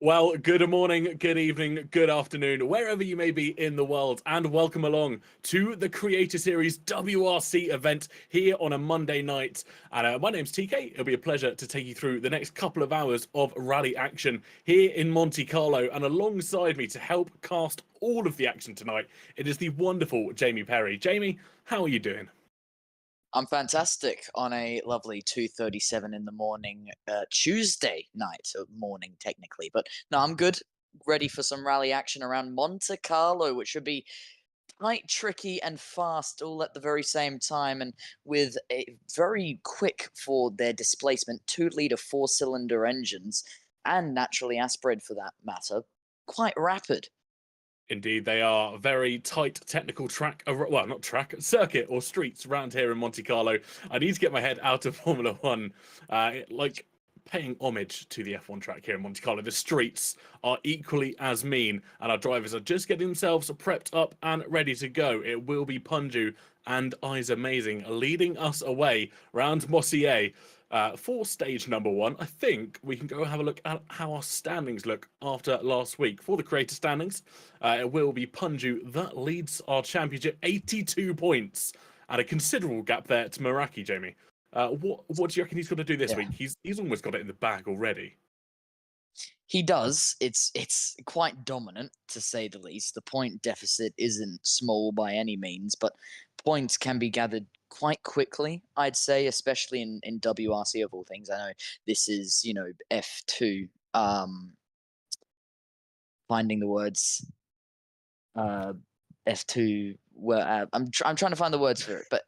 Well, good morning, good evening, good afternoon, wherever you may be in the world, and welcome along to the Creator Series WRC event here on a Monday night. And my name's TK. It'll be a pleasure to take you through the next couple of hours of rally action here in Monte Carlo. And alongside me to help cast all of the action tonight, it is the wonderful Jamie Perry. Jamie, how are you doing? I'm fantastic on a lovely 2:37 in the morning, Tuesday night, morning technically. But no, I'm good. Ready for some rally action around Monte Carlo, which should be tight, tricky, and fast all at the very same time, and with a very quick for their displacement 2-liter four-cylinder engines, and naturally aspirated for that matter, quite rapid. Indeed, they are very tight technical track, well, not track, circuit or streets around here in Monte Carlo. I need to get my head out of Formula One, like paying homage to the F1 track here in Monte Carlo. The streets are equally as mean, and our drivers are just getting themselves prepped up and ready to go. It will be Punju and Eyes Amazing leading us away round Mossier. For stage number one, I think we can go have a look at how our standings look after last week. For the creator standings, it will be Punju that leads our championship, 82 points, and a considerable gap there to Meraki, Jamie. What do you reckon he's got to do this Yeah. week? He's almost got it in the bag already. He does. It's quite dominant, to say the least. The point deficit isn't small by any means, but points can be gathered quite quickly, I'd say, especially in WRC of all things. I know this is, F2, finding the words, uh, F2. Well, I'm trying to find the words for it, but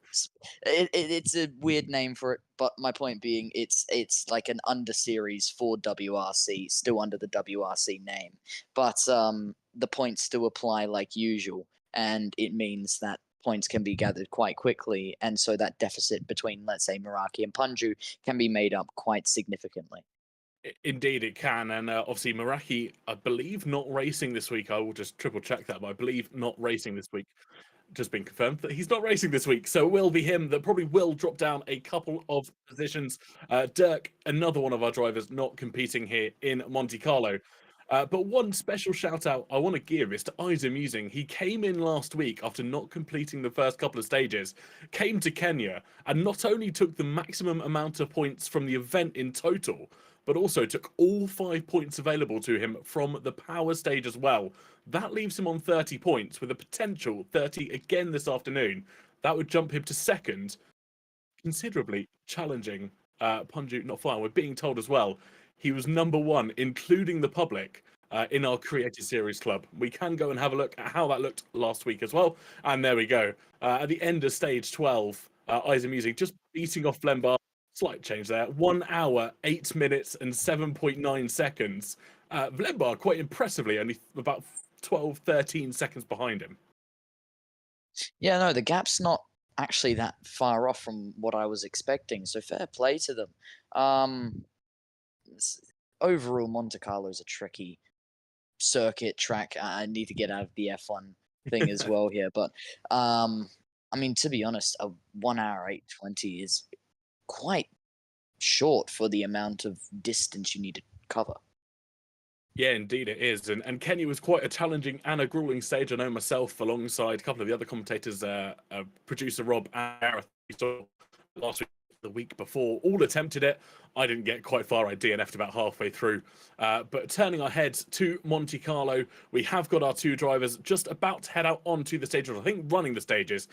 it's a weird name for it. But my point being, it's like an under series for WRC, still under the WRC name, but the points still apply like usual, and it means that points can be gathered quite quickly, and so that deficit between, let's say, Meraki and Punju can be made up quite significantly. Indeed, it can, and obviously Meraki, I believe, not racing this week. I will just triple check that, but I believe not racing this week. Just been confirmed that he's not racing this week, so it will be him that probably will drop down a couple of positions. Dirk, another one of our drivers, not competing here in Monte Carlo. But one special shout out I want to give is to Eyes Amusing. He came in last week after not completing the first couple of stages, came to Kenya, and not only took the maximum amount of points from the event in total, but also took all 5 points available to him from the power stage as well. That leaves him on 30 points with a potential 30 again this afternoon. That would jump him to second, considerably challenging Punju not flying. We're being told as well he was number one, including the public, in our Creative Series Club. We can go and have a look at how that looked last week as well. And there we go. At the end of stage 12, Eyes Amusing just beating off Flembar. Slight change there. 1 hour, 8 minutes, and 7.9 seconds. Vlembar, quite impressively, only about 12, 13 seconds behind him. Yeah, no, the gap's not actually that far off from what I was expecting, so fair play to them. Um, Overall, Monte Carlo is a tricky circuit track. I need to get out of the F1 thing as well here, but I mean, to be honest, a 1 hour 8:20 is quite short for the amount of distance you need to cover. Yeah, indeed it is. And Kenya was quite a challenging and a grueling stage. I know myself, alongside a couple of the other commentators, producer Rob and Gareth, we saw last week, the week before, all attempted it. I didn't get quite far. I DNF'd about halfway through. But turning our heads to Monte Carlo, we have got our two drivers just about to head out onto the stages. I think running the stages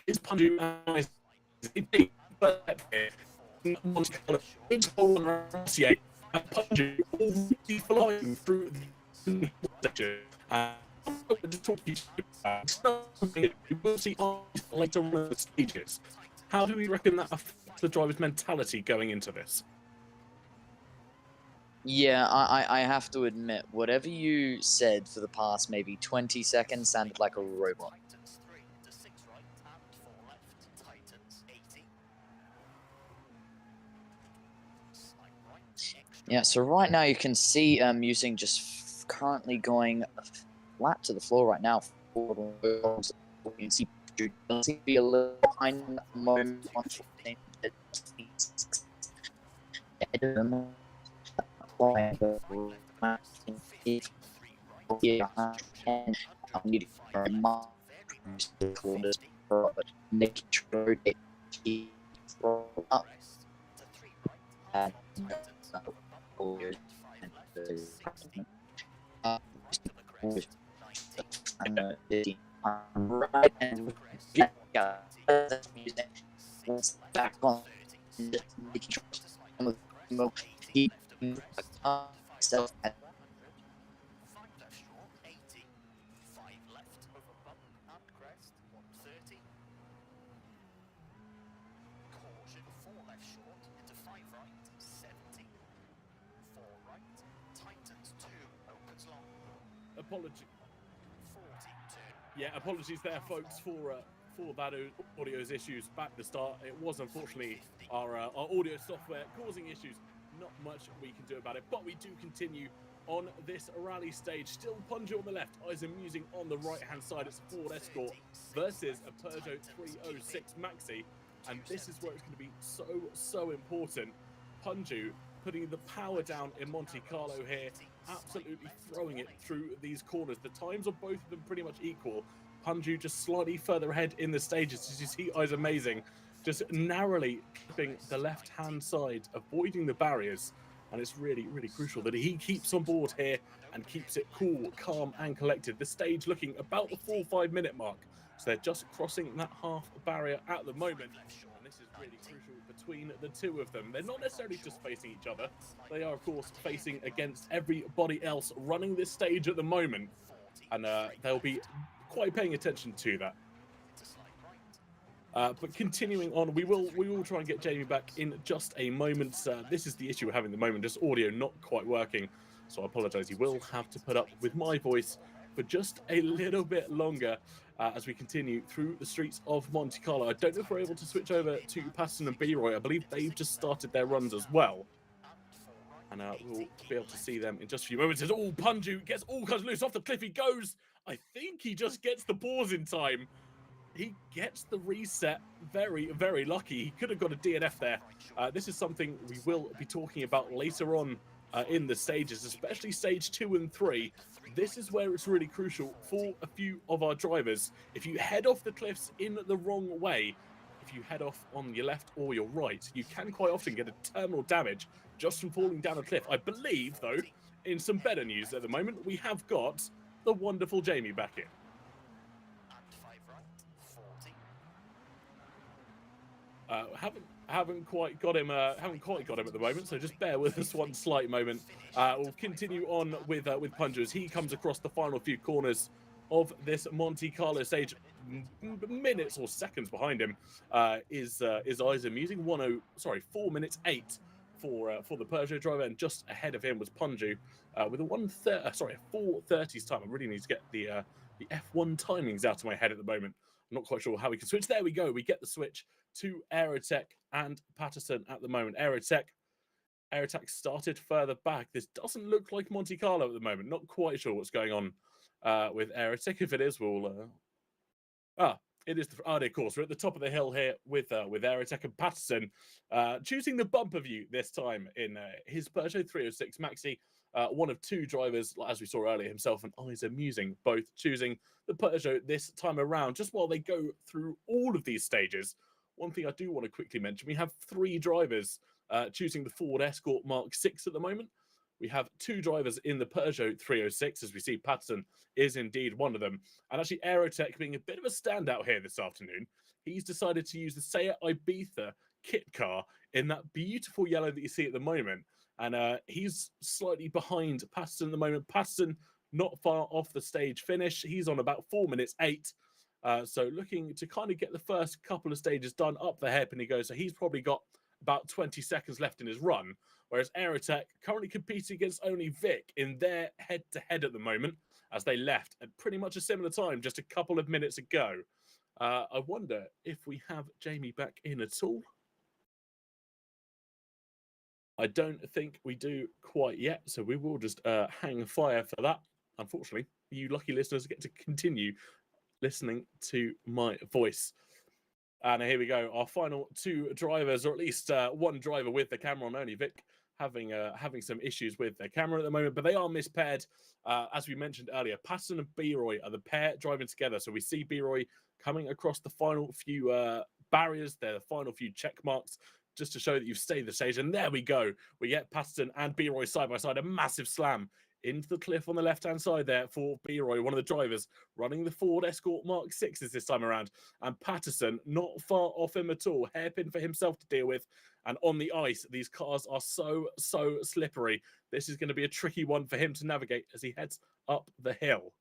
is Punju and Monte Carlo, it's all around and Punju already flying through the section. To talk to you something we will see later on in the stages. How do we reckon that affects the driver's mentality going into this? Yeah, I have to admit, whatever you said for the past maybe 20 seconds sounded like a robot. Yeah, so right now you can see using just currently going flat to the floor right now. You can see does seem to be a little behind at the moment. Yeah, I'll need to mark the corners, but make sure they keep up and right and yeah, that's music. Once back on, just making sure some of them will keep stuff at Apology. Yeah, apologies there, folks, for that audio's issues back at the start. It was unfortunately our audio software causing issues. Not much we can do about it, but we do continue on this rally stage. Still Punju on the left, Eisen Musing on the right-hand side. It's a Ford Escort versus a Peugeot 306 Maxi, and this is where it's going to be so important. Punju putting the power down in Monte Carlo here, absolutely throwing it through these corners. The times of both of them pretty much equal. Punju just slightly further ahead in the stages. As you see, Eyes Amazing just narrowly keeping the left-hand side, avoiding the barriers. And it's really crucial that he keeps on board here and keeps it cool, calm, and collected. The stage looking about the 4-5 minute mark. So they're just crossing that half barrier at the moment. And this is really crucial between the two of them. They're not necessarily just facing each other. They are, of course, facing against everybody else running this stage at the moment. And they'll be quite paying attention to that. But continuing on, we will try and get Jamie back in just a moment. This is the issue we're having at the moment, just audio not quite working. So I apologise. He will have to put up with my voice for just a little bit longer as we continue through the streets of Monte Carlo. I don't know if we're able to switch over to Patterson and B-Roy. I believe they've just started their runs as well. And we'll be able to see them in just a few moments. As all Punju gets all kinds loose off the cliff. He goes. I think he just gets the pause in time. He gets the reset. Very lucky. He could have got a DNF there. This is something we will be talking about later on in the stages, especially stage 2 and 3. This is where it's really crucial for a few of our drivers. If you head off the cliffs in the wrong way, if you head off on your left or your right, you can quite often get a terminal damage just from falling down a cliff. I believe, though, in some better news at the moment, we have got the wonderful Jamie back in. Haven't quite got him at the moment, so just bear with us one slight moment. We'll continue on with Punju as he comes across the final few corners of this Monte Carlo stage. Minutes or seconds behind him is Eisen Musing. 4 minutes 8 for the Peugeot driver, and just ahead of him was Punju with a 4:30's time. I really need to get the F1 timings out of my head at the moment. I'm not quite sure how we can switch. There we go. We get the switch to Aerotech and Patterson at the moment. Aerotech started further back. This doesn't look like Monte Carlo at the moment. Not quite sure what's going on with Aerotech. If it is, we'll... it is of course. We're at the top of the hill here with Aerotech and Patterson choosing the bumper view this time in his Peugeot 306 Maxi. One of two drivers, as we saw earlier, himself and Eisen Musing, both choosing the Peugeot this time around. Just while they go through all of these stages, one thing I do want to quickly mention, we have 3 drivers choosing the Ford Escort Mark 6 at the moment. We have 2 drivers in the Peugeot 306, as we see Patterson is indeed one of them. And actually Aerotech being a bit of a standout here this afternoon. He's decided to use the Seat Ibiza kit car in that beautiful yellow that you see at the moment. And he's slightly behind Patterson at the moment. Patterson not far off the stage finish. He's on about 4 minutes 8. So looking to kind of get the first couple of stages done up the hairpin he goes. So he's probably got about 20 seconds left in his run. Whereas Aerotech currently competing against only Vic in their head-to-head at the moment, as they left at pretty much a similar time just a couple of minutes ago. I wonder if we have Jamie back in at all. I don't think we do quite yet, so we will just hang fire for that. Unfortunately, you lucky listeners get to continue listening to my voice. And here we go. Our final 2 drivers, or at least one driver with the camera on, only Vic having some issues with their camera at the moment, but they are mispaired. As we mentioned earlier, Patterson and B-Roy are the pair driving together. So we see B-Roy coming across the final few barriers, the final few check marks, just to show that you've stayed the stage. And there we go. We get Patterson and B-Roy side by side, a massive slam into the cliff on the left-hand side there for B-Roy, one of the drivers running the Ford Escort Mark 6s this time around. And Patterson not far off him at all, hairpin for himself to deal with. And on the ice, these cars are so slippery. This is going to be a tricky one for him to navigate as he heads up the hill.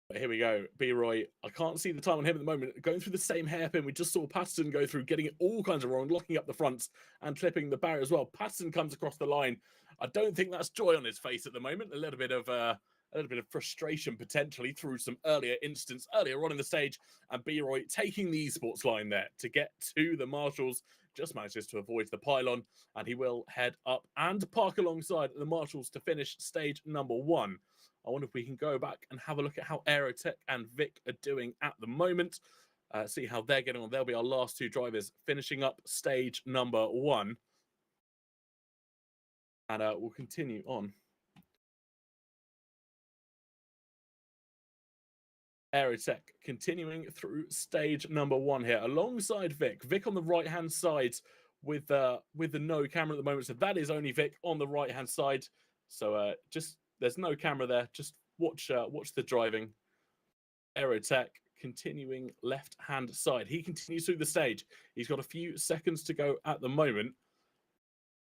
But here we go, B-Roy. I can't see the time on him at the moment. Going through the same hairpin we just saw Patterson go through, getting it all kinds of wrong, locking up the fronts and clipping the barrier as well. Patterson comes across the line. I don't think that's joy on his face at the moment. A little bit of frustration potentially through some earlier on in the stage, and B-Roy taking the esports line there to get to the marshals. Just manages to avoid the pylon, and he will head up and park alongside the marshals to finish stage number 1. I wonder if we can go back and have a look at how Aerotech and Vic are doing at the moment. See how they're getting on. They'll be our last 2 drivers finishing up stage number 1. And we'll continue on. Aerotech continuing through stage number 1 here alongside Vic. Vic on the right-hand side with the no camera at the moment. So that is only Vic on the right-hand side. So just there's no camera there. Just watch the driving. Aerotech continuing left-hand side. He continues through the stage. He's got a few seconds to go at the moment.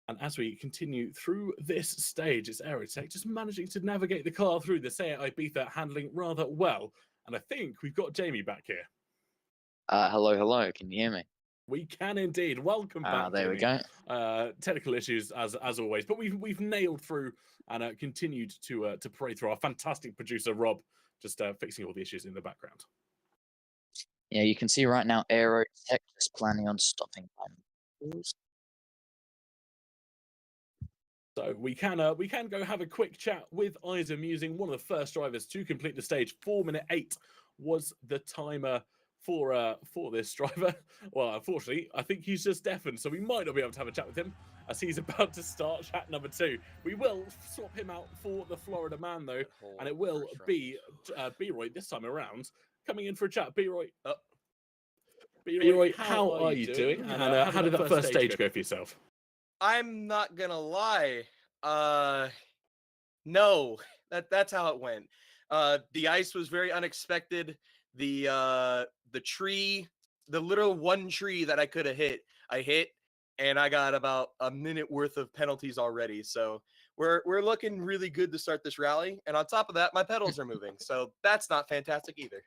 And as we continue through this stage, it's Aerotech just managing to navigate the car through the Seat Ibiza, handling rather well. And I think we've got Jamie back here. Hello. Can you hear me? We can indeed. Welcome back. There Jamie. we go. Technical issues as always, but we've nailed through and continued to pray through. Our fantastic producer Rob just fixing all the issues in the background. Yeah, you can see right now Aerotech is planning on stopping. So we can go have a quick chat with Isa Musing, one of the first drivers to complete the stage. 4:08 was the timer for this driver. Well, unfortunately, I think he's just deafened, so we might not be able to have a chat with him as he's about to start chat number 2. We will swap him out for the Florida man though, and it will be B-Roy this time around coming in for a chat. B-Roy, how are you doing? And how did that first stage go for yourself? I'm not gonna lie. No, that's how it went. The ice was very unexpected. The tree, the little one tree that I could have hit, I hit, and I got about a minute worth of penalties already. So we're looking really good to start this rally. And on top of that, my pedals are moving. So that's not fantastic either.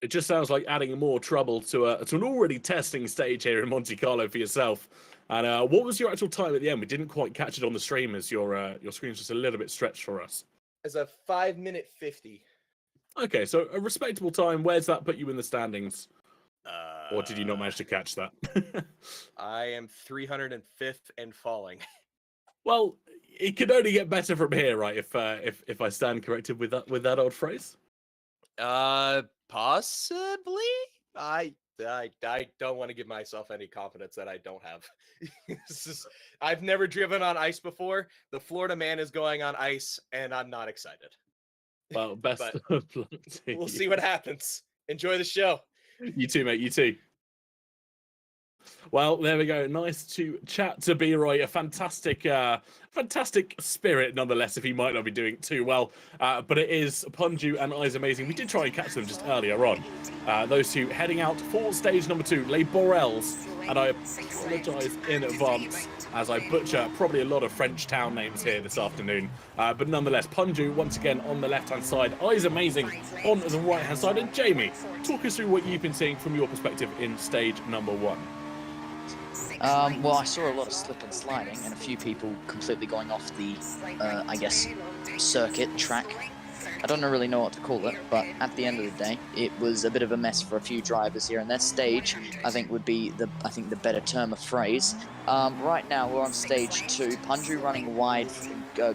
It just sounds like adding more trouble to an already testing stage here in Monte Carlo for yourself. And what was your actual time at the end? We didn't quite catch it on the stream as your screen's just a little bit stretched for us. As a 5:50. Okay, so a respectable time. Where's that put you in the standings? Or did you not manage to catch that? I am 305th and falling. Well, it could only get better from here, right? If I stand corrected with that old phrase. Possibly. I don't want to give myself any confidence that I don't have. I've never driven on ice before. The Florida man is going on ice, and I'm not excited. Well, best of luck to we'll you. see what happens. Enjoy the show. You too, mate. You too. Well, there we go. Nice to chat to B-Roy. A fantastic spirit, nonetheless, if he might not be doing too well. But it is Punju and Eyes Amazing. We did try and catch them just earlier on. Those two heading out for stage number 2, Les Borels. And I apologise in advance as I butcher probably a lot of French town names here this afternoon. But nonetheless, Punju once again on the left-hand side. Eyes Amazing on the right-hand side. And Jamie, talk us through what you've been seeing from your perspective in stage number 1. Well, I saw a lot of slip and sliding and a few people completely going off the, I guess, circuit track. I don't really know what to call it, but at the end of the day, it was a bit of a mess for a few drivers here. And their stage, I think, would be the better term of phrase. Right now, we're on stage 2. Punju running wide,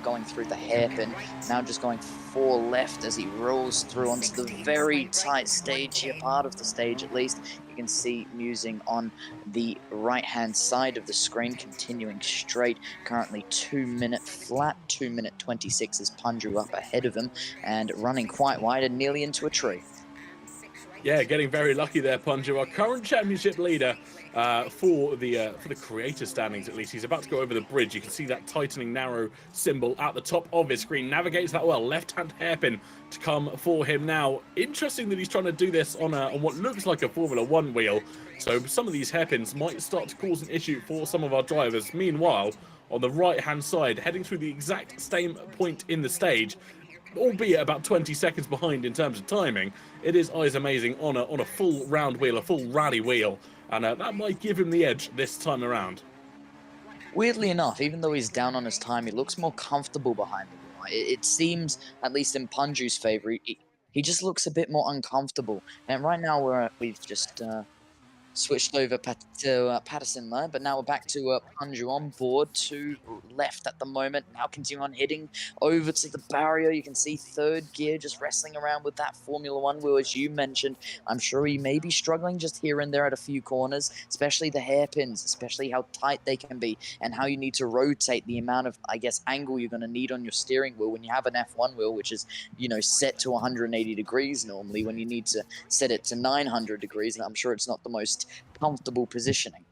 going through the hairpin. Now just going 4 left as he rolls through onto the very tight stage here, part of the stage at least. You can see Musing on the right-hand side of the screen, continuing straight. Currently 2-minute flat, 2-minute 26 is Punju up ahead of him and running quite wide and nearly into a tree. Yeah, getting very lucky there, Punju. Our current championship leader for the creator standings, at least. He's about to go over the bridge. You can see that tightening narrow symbol at the top of his screen. Navigates that well. Left-hand hairpin to come for him now. Interesting that he's trying to do this on what looks like a Formula 1 wheel. So some of these hairpins might start to cause an issue for some of our drivers. Meanwhile, on the right-hand side, heading through the exact same point in the stage, albeit about 20 seconds behind in terms of timing, it is Eyes Amazing on a full round wheel, a full rally wheel, and that might give him the edge this time around. Weirdly enough, even though he's down on his time, he looks more comfortable behind the wheel. It seems, at least in Punju's favor, he just looks a bit more uncomfortable. And right now we've just switched over to Patterson there, but now we're back to Punju on board, to left at the moment. Now continue on hitting over to the barrier. You can see third gear just wrestling around with that Formula 1 wheel, as you mentioned. I'm sure he may be struggling just here and there at a few corners, especially the hairpins, especially how tight they can be, and how you need to rotate the amount of, I guess, angle you're going to need on your steering wheel when you have an F1 wheel, which is, you know, set to 180 degrees normally, when you need to set it to 900 degrees, and I'm sure it's not the most comfortable positioning.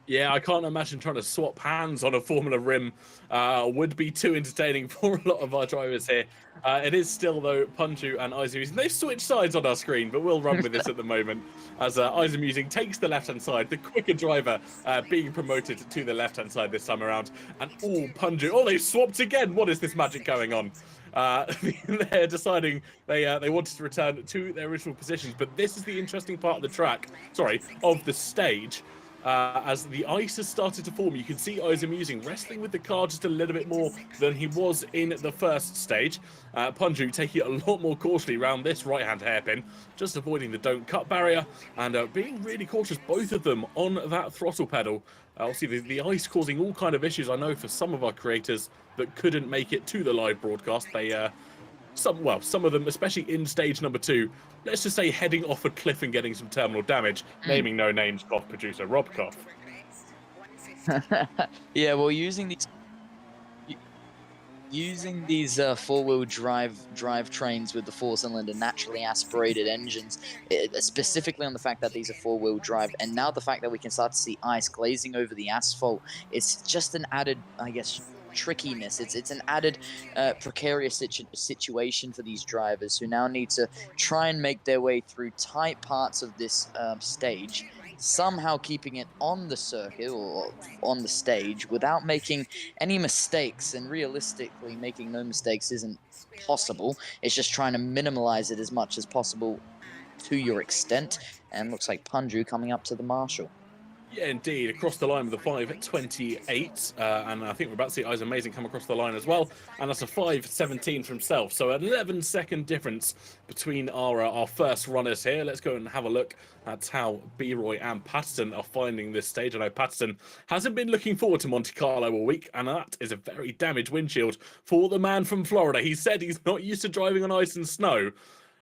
Yeah, I can't imagine trying to swap hands on a Formula rim would be too entertaining for a lot of our drivers here. It is still, though, Punju and Eyes Amusing. They've switched sides on our screen, but we'll run with this at the moment as Eyes Amusing takes the left-hand side, the quicker driver being promoted to the left-hand side this time around. And, Punju, they've swapped again. What is this magic going on? They're deciding they wanted to return to their original positions, but this is the interesting part of the track, of the stage. As the ice has started to form, you can see Eyes Amusing wrestling with the car just a little bit more than he was in the first stage. Punju taking it a lot more cautiously around this right-hand hairpin, just avoiding the don't cut barrier, and being really cautious, both of them, on that throttle pedal. Obviously, the ice causing all kind of issues, I know, for some of our creators that couldn't make it to the live broadcast. They some of them, especially in stage number 2, let's just say heading off a cliff and getting some terminal damage. Naming no names, Koff producer Rob Koff. Yeah, well, using these four-wheel drive trains with the four-cylinder naturally aspirated engines, specifically on the fact that these are four-wheel drive, and now the fact that we can start to see ice glazing over the asphalt, it's just an added, I guess, trickiness. It's an added precarious situation for these drivers, who now need to try and make their way through tight parts of this stage, somehow keeping it on the circuit or on the stage without making any mistakes. And realistically, making no mistakes isn't possible. It's just trying to minimize it as much as possible to your extent. And looks like Punju coming up to the marshal. Yeah, indeed. Across the line with a 5.28, and I think we're about to see Eyes Amazing come across the line as well, and that's a 5.17 for himself. So an 11-second difference between our first runners here. Let's go and have a look at how B-Roy and Patterson are finding this stage. I know Patterson hasn't been looking forward to Monte Carlo all week, and that is a very damaged windshield for the man from Florida. He said he's not used to driving on ice and snow.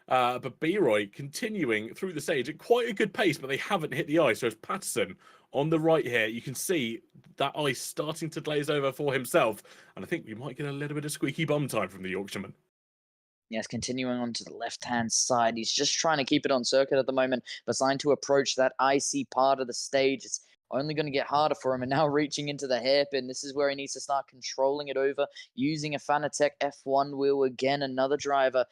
But B-Roy continuing through the stage at quite a good pace, but they haven't hit the ice. Whereas Patterson on the right here, you can see that ice starting to glaze over for himself. And I think we might get a little bit of squeaky bum time from the Yorkshireman. Yes, continuing on to the left-hand side. He's just trying to keep it on circuit at the moment, but starting to approach that icy part of the stage. It's only going to get harder for him, and now reaching into the hairpin. This is where he needs to start controlling it over, using a Fanatec F1 wheel. Again, another driver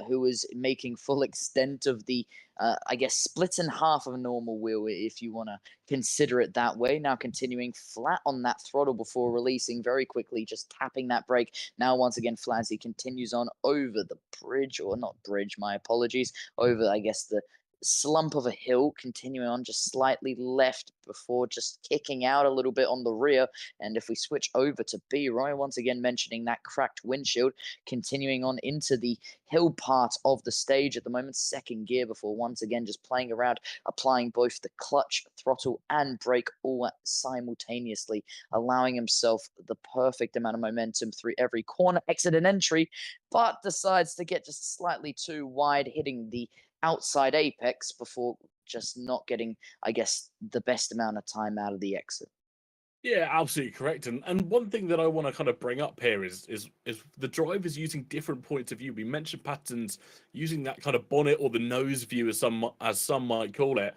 who is making full extent of the, I guess, split in half of a normal wheel, if you want to consider it that way. Now continuing flat on that throttle before releasing very quickly, just tapping that brake. Now once again, Flazzy continues on over the bridge, or not bridge, my apologies, over, I guess, the slump of a hill, continuing on just slightly left before just kicking out a little bit on the rear. And if we switch over to B-Roy, once again mentioning that cracked windshield, continuing on into the hill part of the stage at the moment, second gear before once again just playing around, applying both the clutch, throttle, and brake all simultaneously, allowing himself the perfect amount of momentum through every corner, exit, and entry, but decides to get just slightly too wide, hitting the outside apex before just not getting, I guess, the best amount of time out of the exit. Yeah, absolutely correct. And one thing that I want to kind of bring up here is the drivers using different points of view. We mentioned Patton's using that kind of bonnet or the nose view, as some might call it.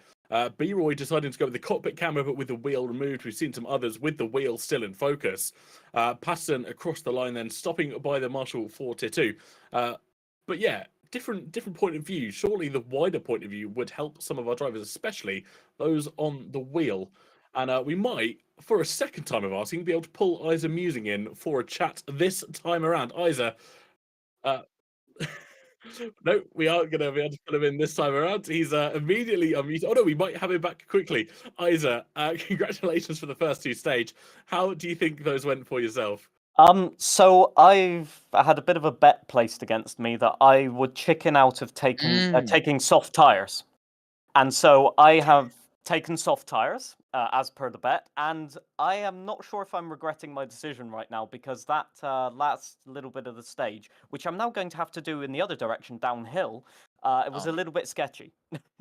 B-Roy deciding to go with the cockpit camera, but with the wheel removed. We've seen some others with the wheel still in focus. Patton across the line, then stopping by the Marshall 4 Tier 2. But yeah, different point of view. Surely the wider point of view would help some of our drivers, especially those on the wheel. And we might, for a second time of asking, be able to pull Isa Musing in for a chat this time around. Isa, no, we aren't going to be able to pull him in this time around. He's immediately unmuted. Oh no, we might have him back quickly. Isa, congratulations for the first two stage. How do you think those went for yourself? So I've had a bit of a bet placed against me that I would chicken out of taking soft tires, and so I have taken soft tires as per the bet, and I am not sure if I'm regretting my decision right now, because that last little bit of the stage, which I'm now going to have to do in the other direction downhill, it was a little bit sketchy.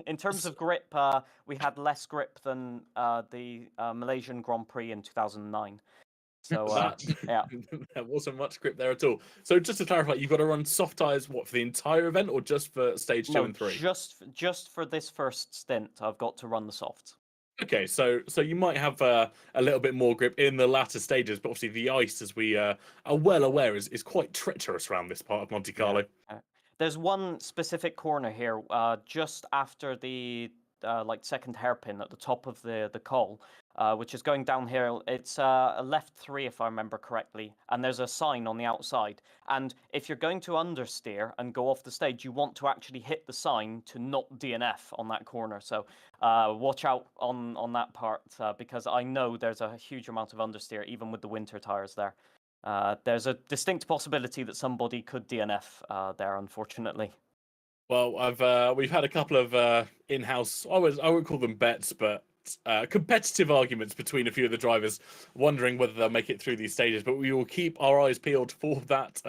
In terms of grip, we had less grip than the Malaysian Grand Prix in 2009. So yeah, there wasn't much grip there at all. So just to clarify, you've got to run soft tires, what, for the entire event or just for stage 2 and 3? Just for this first stint, I've got to run the softs. Okay, so you might have a little bit more grip in the latter stages, but obviously the ice, as we are well aware, is quite treacherous around this part of Monte Carlo. Yeah. There's one specific corner here, just after the second hairpin at the top of the col, which is going downhill. It's a left 3, if I remember correctly, and there's a sign on the outside. And if you're going to understeer and go off the stage, you want to actually hit the sign to not DNF on that corner. So watch out on that part, because I know there's a huge amount of understeer, even with the winter tires there. There's a distinct possibility that somebody could DNF there, unfortunately. Well, we've had a couple of in-house, I won't call them bets, but competitive arguments between a few of the drivers, wondering whether they'll make it through these stages. But we will keep our eyes peeled for that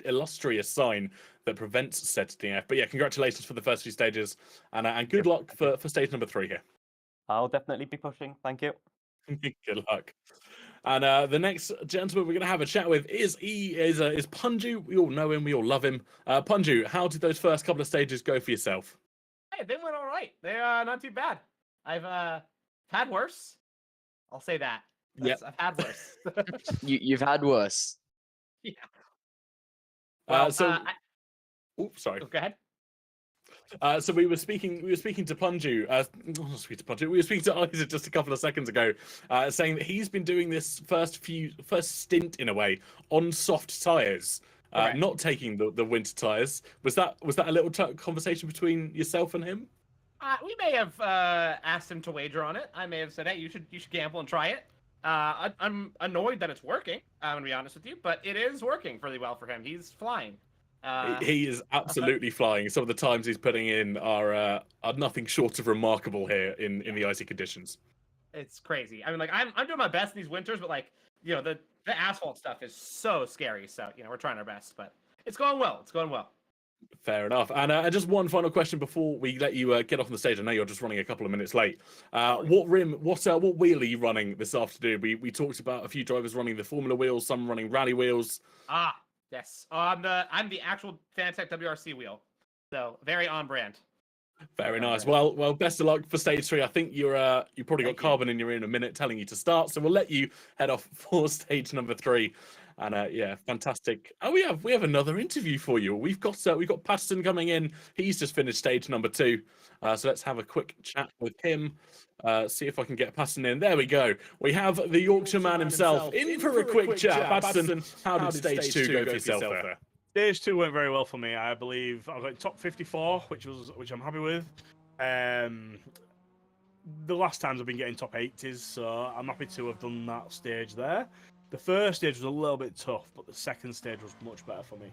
illustrious sign that prevents said DNF. But yeah, congratulations for the first few stages, and good luck for stage number 3 here. I'll definitely be pushing. Thank you. Good luck. And the next gentleman we're going to have a chat with is Punju. We all know him. We all love him. Punju, how did those first couple of stages go for yourself? Hey, they went all right. They're not too bad. I've had worse. I'll say that. Yep. I've had worse. You've had worse. Yeah. Well, oops, sorry. Go ahead. So we were speaking to Punju. We were speaking to Isaac just a couple of seconds ago, saying that he's been doing this first stint in a way on soft tires, not taking the winter tires. Was that a little conversation between yourself and him? We may have asked him to wager on it. I may have said, "Hey, you should gamble and try it." I'm annoyed that it's working. I'm gonna be honest with you, but it is working really well for him. He's flying. He is absolutely flying. Some of the times he's putting in are nothing short of remarkable here in the icy conditions. It's crazy. I mean, like I'm doing my best in these winters, but like the asphalt stuff is so scary. So we're trying our best, but it's going well. It's going well. Fair enough. And just one final question before we let you get off on the stage. I know you're just running a couple of minutes late. What wheel are you running this afternoon? We talked about a few drivers running the Formula wheels, some running rally wheels. Yes. I'm the actual Fanatec WRC wheel, so very on brand. Very nice. Well, best of luck for stage 3. I think you probably got carbon in your ear in a minute telling you to start, so we'll let you head off for stage number 3. And yeah, fantastic. Oh, we have another interview for you. We've got Patterson coming in. He's just finished stage number 2. So let's have a quick chat with him. See if I can get Patterson in. There we go. We have the Yorkshire man himself in for a quick chat. Patterson, how did stage 2 go for yourself there? Stage 2 went very well for me. I believe I got top 54, which I'm happy with. The last times I've been getting top 80s, so I'm happy to have done that stage there. The first stage was a little bit tough, but the second stage was much better for me.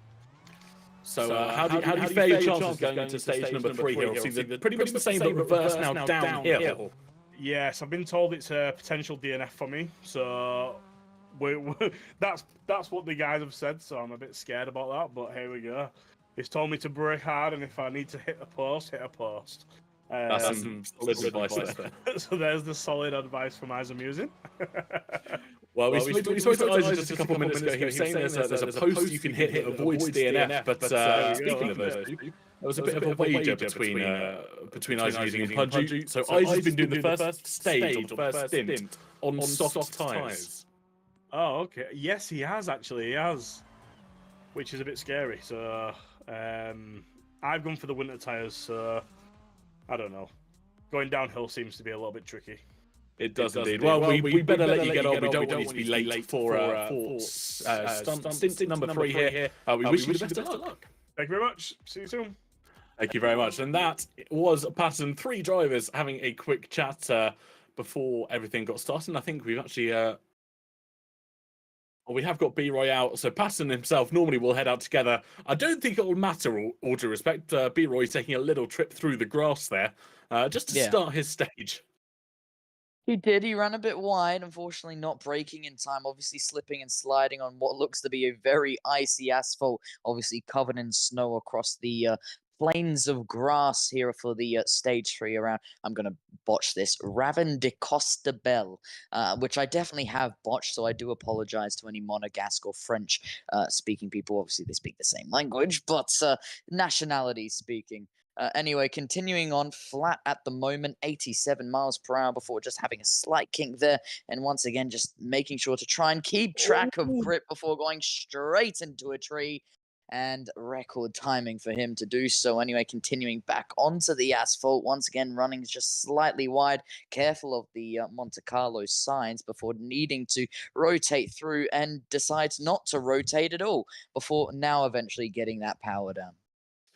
So how do you fare your chances going into stage number 3 here? Obviously, they're pretty much the same, but reverse now downhill. Yes, I've been told it's a potential DNF for me, so that's what the guys have said, so I'm a bit scared about that, but here we go. He's told me to brake hard, and if I need to hit a post, hit a post. That's some solid advice there. So there's the solid advice from Eyes Amusing. Well, we spoke to Isaac just a couple of minutes ago. He was saying there's a post you can hit that avoids DNF, but speaking of those two, there was a bit of a wager between Isaac using and Punju. So Isaac's been doing the first stage, or the first stint, on soft tyres. Oh, okay. Yes, he has, actually. He has. Which is a bit scary. So, I've gone for the winter tyres, so I don't know. Going downhill seems to be a little bit tricky. It does indeed. Well, we better let you get on. We don't want you to be late for stint number 3 here. We wish you the best of luck. Thank you very much. See you soon. Thank you very much. And that was Patterson, 3 drivers having a quick chat before everything got started. And I think we've actually... we have got B-Roy out, so Patterson himself normally will head out together. I don't think it will matter, all due respect. B-Roy's taking a little trip through the grass there, just to start his stage. He did. He ran a bit wide, unfortunately not braking in time, obviously slipping and sliding on what looks to be a very icy asphalt, obviously covered in snow across the plains of grass here for the stage 3 around. I'm going to botch this. Ravin de Costabel, which I definitely have botched, so I do apologize to any Monegasque or French speaking people. Obviously, they speak the same language, but nationality speaking. Anyway, continuing on flat at the moment, 87 miles per hour before just having a slight kink there. And once again, just making sure to try and keep track of grip before going straight into a tree. And record timing for him to do so. Anyway, continuing back onto the asphalt. Once again, running just slightly wide. Careful of the Monte Carlo signs before needing to rotate through and decides not to rotate at all before now eventually getting that power down.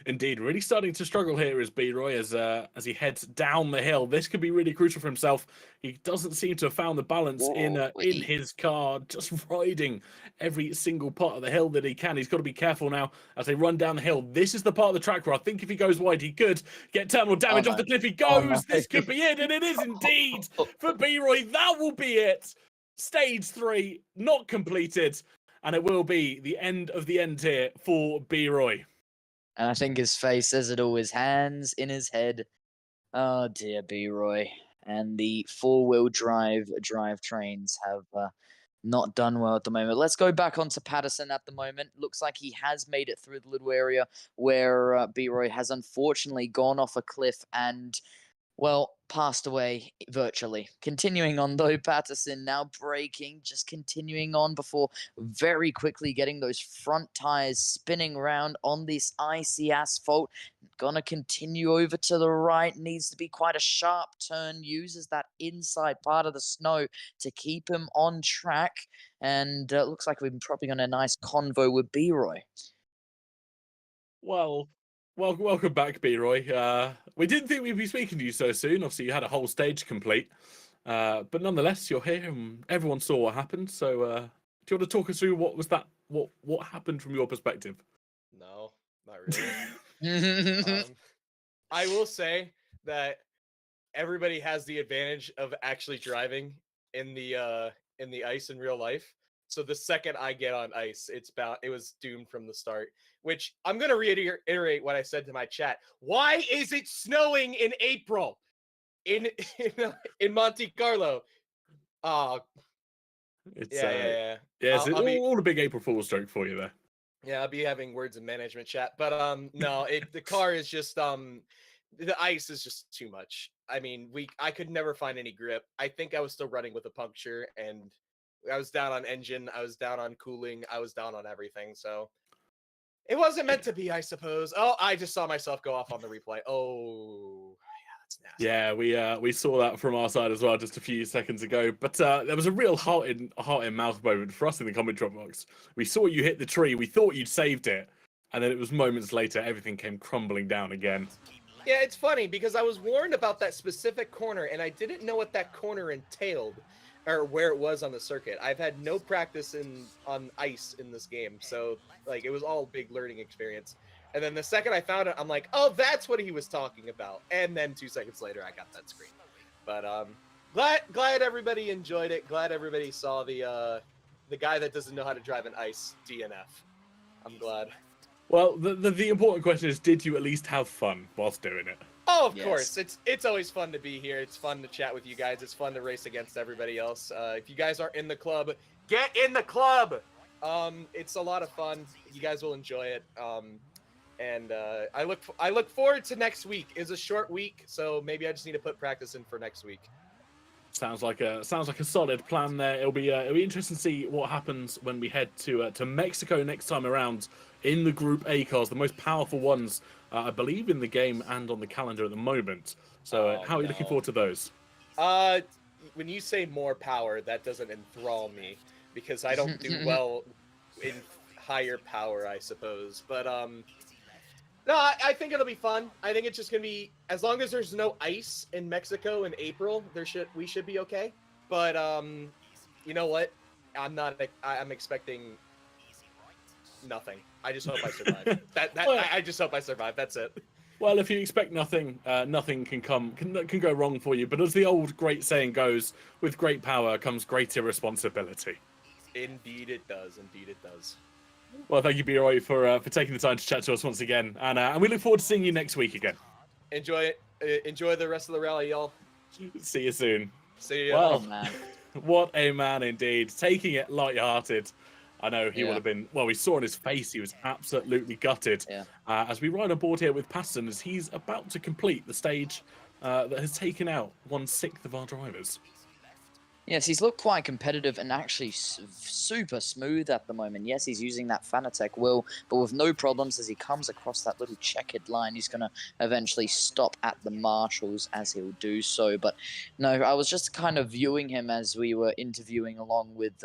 Indeed, really starting to struggle here is B-Roy as he heads down the hill. This could be really crucial for himself. He doesn't seem to have found the balance in his car, just riding every single part of the hill that he can. He's got to be careful now as they run down the hill. This is the part of the track where I think if he goes wide, he could get terminal damage off the cliff. He goes. This could be it, and it is indeed for B-Roy. That will be it. Stage 3 not completed, and it will be the end of the end here for B-Roy. And I think his face says it all, his hands in his head. Oh dear, B-Roy. And the 4-wheel drivetrains have not done well at the moment. Let's go back onto Patterson at the moment. Looks like he has made it through the little area where B-Roy has unfortunately gone off a cliff and, well, passed away virtually. Continuing on though, Patterson now braking, just continuing on before very quickly getting those front tires spinning around on this icy asphalt. Gonna continue over to the right, needs to be quite a sharp turn, uses that inside part of the snow to keep him on track, and looks like we're probably got a nice convo with B-Roy. Well, welcome back, B-Roy. We didn't think we'd be speaking to you so soon. Obviously, you had a whole stage complete. But nonetheless, you're here and everyone saw what happened. So do you want to talk us through what happened from your perspective? No, not really. I will say that everybody has the advantage of actually driving in the ice in real life. So the second I get on ice, it was doomed from the start. Which I'm gonna reiterate what I said to my chat. Why is it snowing in April in Monte Carlo? It's it's all a big April Fool's joke for you there. Yeah, I'll be having words of management chat, but no, the car is just the ice is just too much. I mean, I could never find any grip. I think I was still running with a puncture, and I was down on engine, I was down on cooling, I was down on everything. So it wasn't meant to be, I suppose. Oh, I just saw myself go off on the replay. Oh, yeah, that's nasty. Yeah, we saw that from our side as well just a few seconds ago. But there was a real heart in mouth moment for us in the comment drop box. We saw you hit the tree. We thought you'd saved it, and then it was moments later everything came crumbling down again. Yeah, it's funny because I was warned about that specific corner and I didn't know what that corner entailed or where it was on the circuit. I've had no practice on ice in this game, so like it was all a big learning experience. And then the second I found it, I'm like, oh, that's what he was talking about. And then 2 seconds later, I got that screen. But glad everybody enjoyed it. Glad everybody saw the guy that doesn't know how to drive an ice DNF. I'm glad. Well, the important question is, did you at least have fun whilst doing it? Oh, of Yes. course. It's always fun to be here. It's fun to chat with you guys. It's fun to race against everybody else. If you guys aren't in the club, get in the club. It's a lot of fun. You guys will enjoy it. And I look forward to next week. It's a short week, so maybe I just need to put practice in for next week. Sounds like a solid plan there. It'll be interesting to see what happens when we head to Mexico next time around in the Group A cars, the most powerful ones, I believe, in the game and on the calendar at the moment. So, how are you looking forward to those? When you say more power, that doesn't enthrall me because I don't do well in higher power, I suppose. But no, I think it'll be fun. I think it's just gonna be, as long as there's no ice in Mexico in April, we should be okay. But you know what? I'm expecting nothing. I just hope I survive. I just hope I survive. That's it. Well, if you expect nothing, nothing can go wrong for you. But as the old great saying goes, with great power comes greater responsibility. Indeed, it does. Indeed, it does. Well, thank you, B-Roy, for taking the time to chat to us once again, and we look forward to seeing you next week again. Enjoy it. Enjoy the rest of the rally, y'all. See you soon. See you. Well, Oh, man. what a man indeed, taking it light-hearted. I know he would have been, well, we saw on his face he was absolutely gutted. Yeah. As we ride on board here with Patterson, as he's about to complete the stage that has taken out 1/6 of our drivers. Yes, he's looked quite competitive and actually super smooth at the moment. Yes, he's using that Fanatec wheel, but with no problems as he comes across that little checkered line. He's going to eventually stop at the marshals as he'll do so. But no, I was just kind of viewing him as we were interviewing along with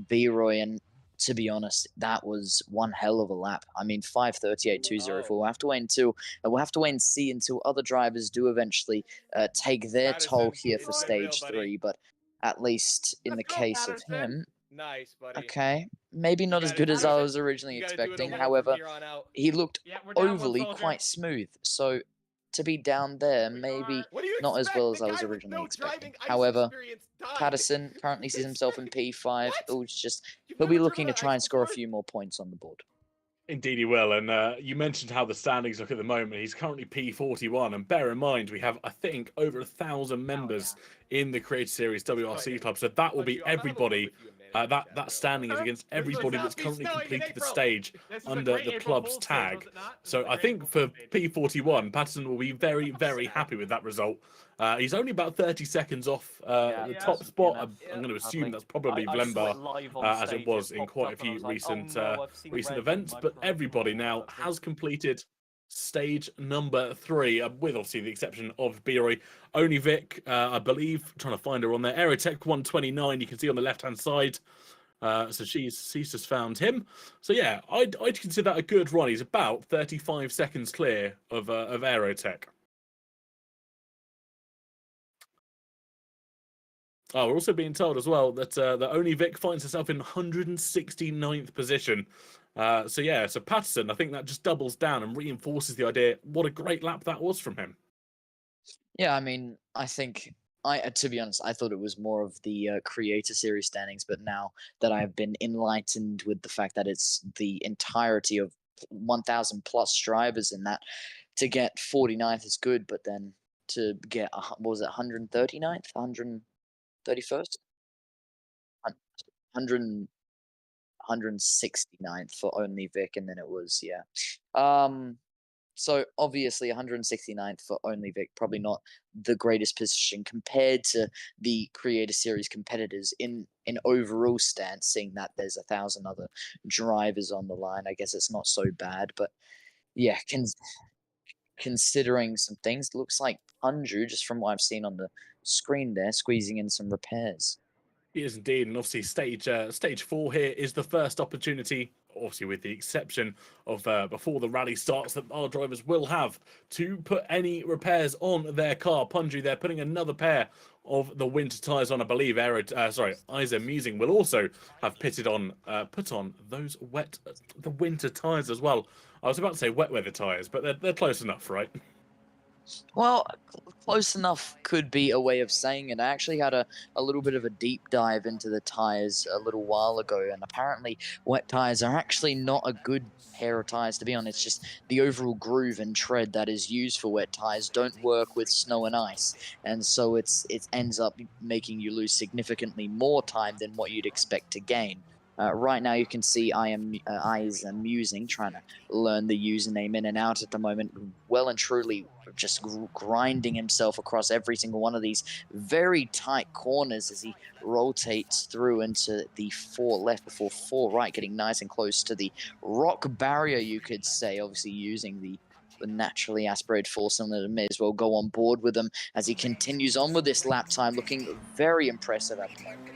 B-Roy, and to be honest, that was one hell of a lap. I mean, 5:38.204. We'll have to wait and see until other drivers do eventually take their toll here for stage 3. But at least in the case of him, Nice, buddy. okay, maybe not as good as I was originally expecting. However, he looked overly quite smooth. So to be down there, maybe not as well as I was originally expecting. However, Patterson currently sees himself in P5. He'll be looking to try and score a few more points on the board. Indeed he will, and you mentioned how the standings look at the moment. He's currently P41, and bear in mind we have, I think, over 1,000 members in the Creator Series WRC club, so that will be everybody. That standing is against everybody that's currently completed the stage under the club's tag. So I think for P41, Patterson will be very, very happy with that result. He's only about 30 seconds off the top spot. I'm going to assume that's probably Vlemba, as it was in quite a few recent events. But everybody now has completed stage number 3, with obviously the exception of B-Roy. Only Vic, I believe, trying to find her on there. Aerotech 129, you can see on the left-hand side. So she's just found him. So yeah, I'd consider that a good run. He's about 35 seconds clear of Aerotech. Oh, we're also being told as well that that Only Vic finds herself in 169th position. So yeah, so Patterson, I think that just doubles down and reinforces the idea. What a great lap that was from him. Yeah, I mean, I think to be honest, I thought it was more of the Creator Series standings, but now that I've been enlightened with the fact that it's the entirety of 1,000 plus drivers in that, to get 49th is good, but then to get, what was it, 139th, 131st? 169th for Only Vic, and then it was, yeah. So obviously 169th for Only Vic, probably not the greatest position compared to the Creator Series competitors in overall stance, seeing that there's 1,000 other drivers on the line. I guess it's not so bad, but yeah, considering some things, it looks like Punju, just from what I've seen on the screen there, squeezing in some repairs. He is indeed, and obviously stage 4 here is the first opportunity obviously with the exception of before the rally starts, that our drivers will have to put any repairs on their car. Punju, they're putting another pair of the winter tyres on. I believe Isa Musing will also have put on those the winter tyres as well. I was about to say wet weather tyres, but they're close enough, right? Well, close enough could be a way of saying it. I actually had a little bit of a deep dive into the tires a little while ago, and apparently wet tires are actually not a good pair of tires to be on. It's just the overall groove and tread that is used for wet tires don't work with snow and ice, and so it ends up making you lose significantly more time than what you'd expect to gain. Right now, you can see I is amusing, trying to learn the username in and out at the moment, well and truly just grinding himself across every single one of these very tight corners as he rotates through into the 4 left before 4 right, getting nice and close to the rock barrier, you could say, obviously using the naturally aspirated 4-cylinder. May as well go on board with him as he continues on with this lap time, looking very impressive at the moment.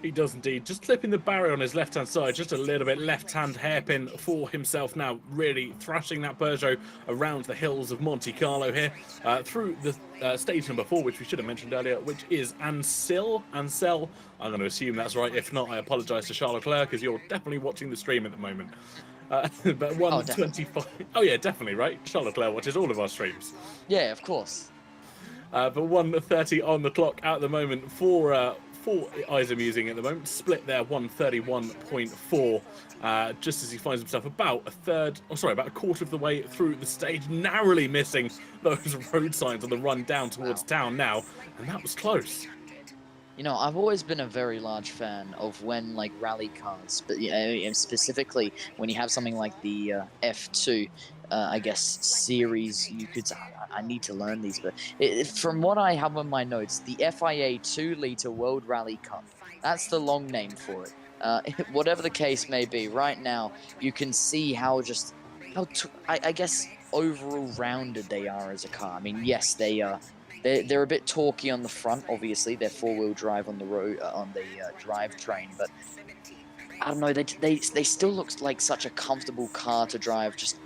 He does indeed. Just clipping the barrier on his left-hand side, just a little bit left-hand hairpin for himself now, really thrashing that Peugeot around the hills of Monte Carlo here, through the stage number 4, which we should have mentioned earlier, which is Ansel. I'm going to assume that's right. If not, I apologise to Charles Leclerc, because you're definitely watching the stream at the moment. But 125. Oh, yeah, definitely, right? Charles Leclerc watches all of our streams. Yeah, of course. But 1:30 on the clock at the moment for Isa Musing at the moment, split there 1:31.4, just as he finds himself about a quarter of the way through the stage, narrowly missing those road signs on the run down towards town now, and that was close. You know, I've always been a very large fan of when, like, rally cars, but and specifically when you have something like the F2, I guess, series, you could. I need to learn these, but from what I have on my notes, the FIA 2-liter World Rally Cup, that's the long name for it. Whatever the case may be, right now you can see how I guess overall rounded they are as a car. I mean, yes, they're a bit torquey on the front. Obviously, they're 4-wheel drive on the road on the drivetrain, but I don't know. They still look like such a comfortable car to drive. Just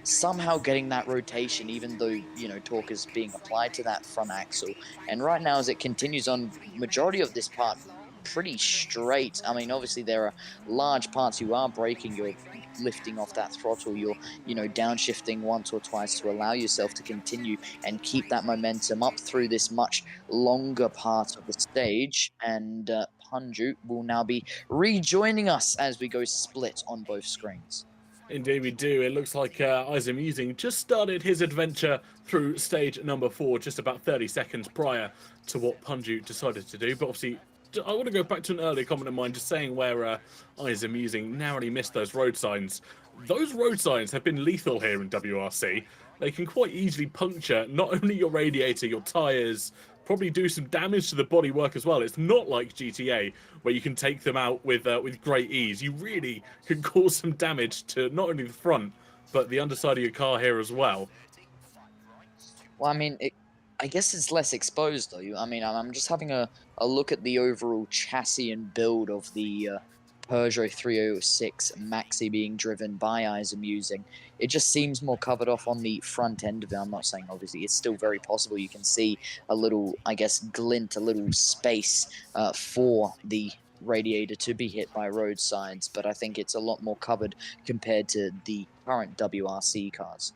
somehow getting that rotation, even though, you know, torque is being applied to that front axle. And right now, as it continues on, majority of this part pretty straight. I mean, obviously there are large parts you are braking, you're lifting off that throttle, you're, you know, downshifting once or twice to allow yourself to continue and keep that momentum up through this much longer part of the stage. And Punju will now be rejoining us as we go split on both screens. Indeed we do. It looks like Isa Musing just started his adventure through stage number 4 just about 30 seconds prior to what Punju decided to do. But obviously, I want to go back to an earlier comment of mine, just saying where Isa Musing narrowly missed those road signs. Those road signs have been lethal here in WRC. They can quite easily puncture not only your radiator, your tyres, probably do some damage to the bodywork as well. It's not like GTA, where you can take them out with great ease. You really can cause some damage to not only the front, but the underside of your car here as well. Well, I mean, I guess it's less exposed, though. I mean, I'm just having a look at the overall chassis and build of the Peugeot 306 Maxi being driven by Isa Musing. It just seems more covered off on the front end of it. I'm not saying, obviously, it's still very possible. You can see a little, I guess, glint, a little space for the radiator to be hit by road signs, but I think it's a lot more covered compared to the current WRC cars.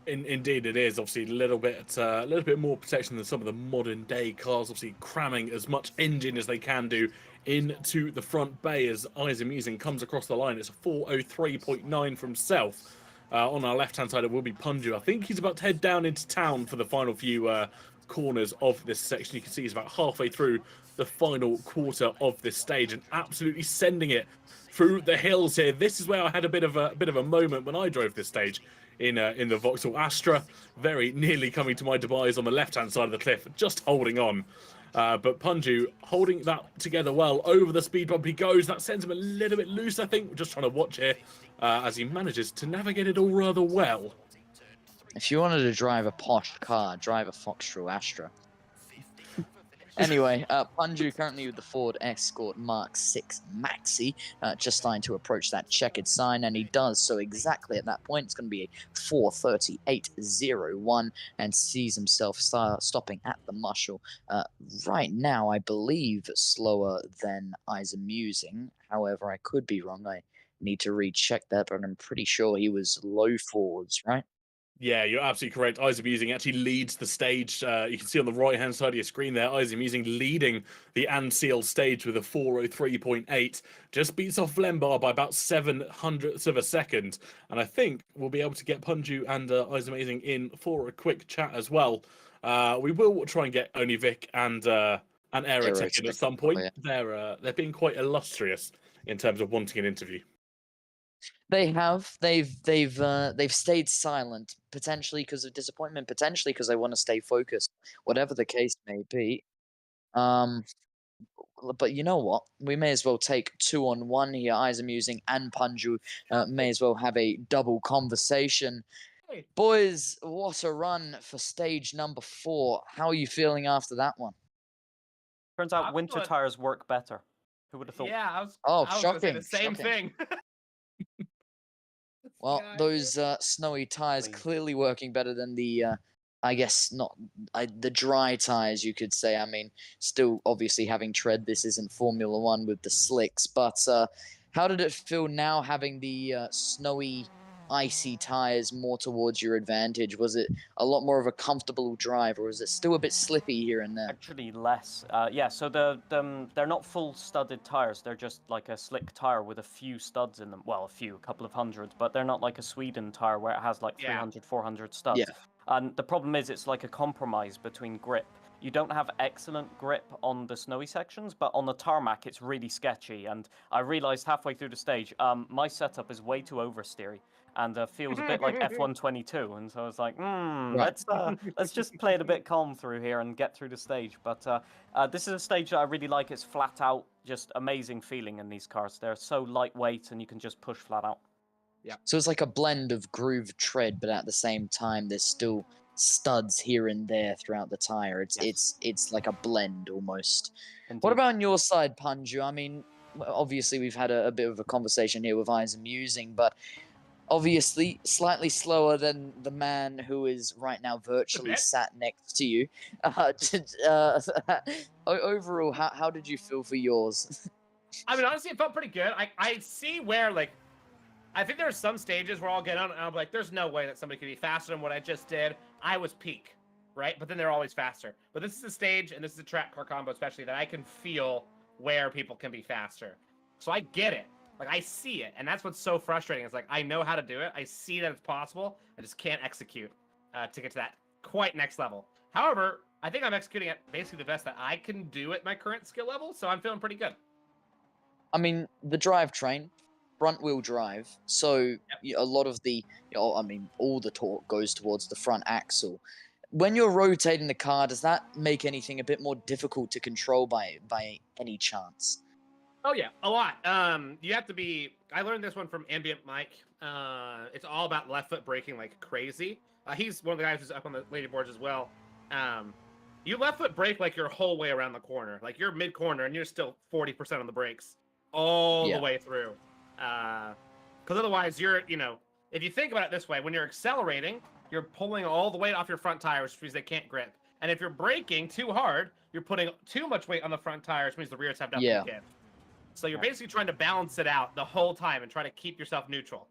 Indeed, it is obviously a little bit more protection than some of the modern day cars. Obviously, cramming as much engine as they can do into the front bay as Isa Musing comes across the line. It's a 4:03.9 from South. On our left-hand side, it will be Punju. I think he's about to head down into town for the final few corners of this section. You can see he's about halfway through the final quarter of this stage and absolutely sending it through the hills here. This is where I had a bit of a moment when I drove this stage in the Vauxhall Astra, very nearly coming to my demise on the left-hand side of the cliff, just holding on. But Punju holding that together well. Over the speed bump he goes. That sends him a little bit loose, I think. We're just trying to watch here as he manages to navigate it all rather well. If you wanted to drive a posh car, drive a Vauxhall Astra. Anyway, Punju currently with the Ford Escort Mark 6 Maxi, just starting to approach that checkered sign, and he does so exactly at that point. It's going to be a 4:38.01, and sees himself stopping at the Marshall. Right now, I believe slower than Eyes Amusing. However, I could be wrong. I need to recheck that, but I'm pretty sure he was low forwards, right? Yeah, you're absolutely correct. Eyes Amusing actually leads the stage. You can see on the right-hand side of your screen there, Eyes Amusing leading the Anseal stage with a 4:03.8. Just beats off Lembar by about 700ths of a second. And I think we'll be able to get Punju and Eyes Amazing in for a quick chat as well. We will try and get Only Vic and Aerotech in at some point. They're being quite illustrious in terms of wanting an interview. They have. They've stayed silent, potentially because of disappointment, potentially because they want to stay focused, whatever the case may be. But you know what? We may as well take 2-on-1 here. Eyes Amusing and Punju may as well have a double conversation. Hey. Boys, what a run for stage number 4. How are you feeling after that one? Turns out I'm winter feeling- tires work better. Who would have thought? Yeah, I was gonna say shocking, the same shocking. thing. Well, Yeah, those snowy tires Clean. clearly working better than the, I guess not the dry tires, you could say. I mean, still obviously having tread. This isn't Formula One with the slicks, but how did it feel now having the snowy, icy tires more towards your advantage? Was it a lot more of a comfortable drive, or is it still a bit slippy here and there? Actually, less. Yeah, so they're not full studded tires. They're just like a slick tire with a few studs in them. Well, a couple of hundred, but they're not like a Sweden tire where it has like Yeah. 300, 400 studs. Yeah. And the problem is it's like a compromise between grip. You don't have excellent grip on the snowy sections, but on the tarmac, it's really sketchy. And I realized halfway through the stage, my setup is way too oversteery and feels a bit like F122. And so I was like, let's just play it a bit calm through here and get through the stage. But this is a stage that I really like. It's flat out, just amazing feeling in these cars. They're so lightweight and you can just push flat out. So it's like a blend of groove tread, but at the same time, there's still studs here and there throughout the tire. It's like a blend almost. Indeed. What about on your side, Punju? I mean, obviously we've had a bit of a conversation here with Eyes Amusing, but obviously slightly slower than the man who is right now virtually sat next to you. Overall, how did you feel for yours? I mean, honestly, it felt pretty good. I see where, like, I think there are some stages where I'll get on and I'll be like, there's no way that somebody could be faster than what I just did. I was peak, right? But then they're always faster. But this is a stage, and this is a track car combo especially, that I can feel where people can be faster. So I get it. Like, I see it. And that's what's so frustrating. It's like, I know how to do it. I see that it's possible. I just can't execute to get to that quite next level. However, I think I'm executing at basically the best that I can do at my current skill level. So I'm feeling pretty good. I mean, the drivetrain, front wheel drive, so a lot of the, I mean, all the torque goes towards the front axle. When you're rotating the car, does that make anything a bit more difficult to control by any chance? Oh yeah, a lot. You have to be. I learned this one from Ambient Mike. It's all about left foot braking like crazy. He's one of the guys who's up on the leaderboards as well. You left foot brake like your whole way around the corner, like you're mid corner and you're still 40% on the brakes all the way through. Because otherwise, you're, if you think about it this way, when you're accelerating, you're pulling all the weight off your front tires, which means they can't grip. And if you're braking too hard, you're putting too much weight on the front tires, which means the rears have nothing to give. So you're basically trying to balance it out the whole time and try to keep yourself neutral.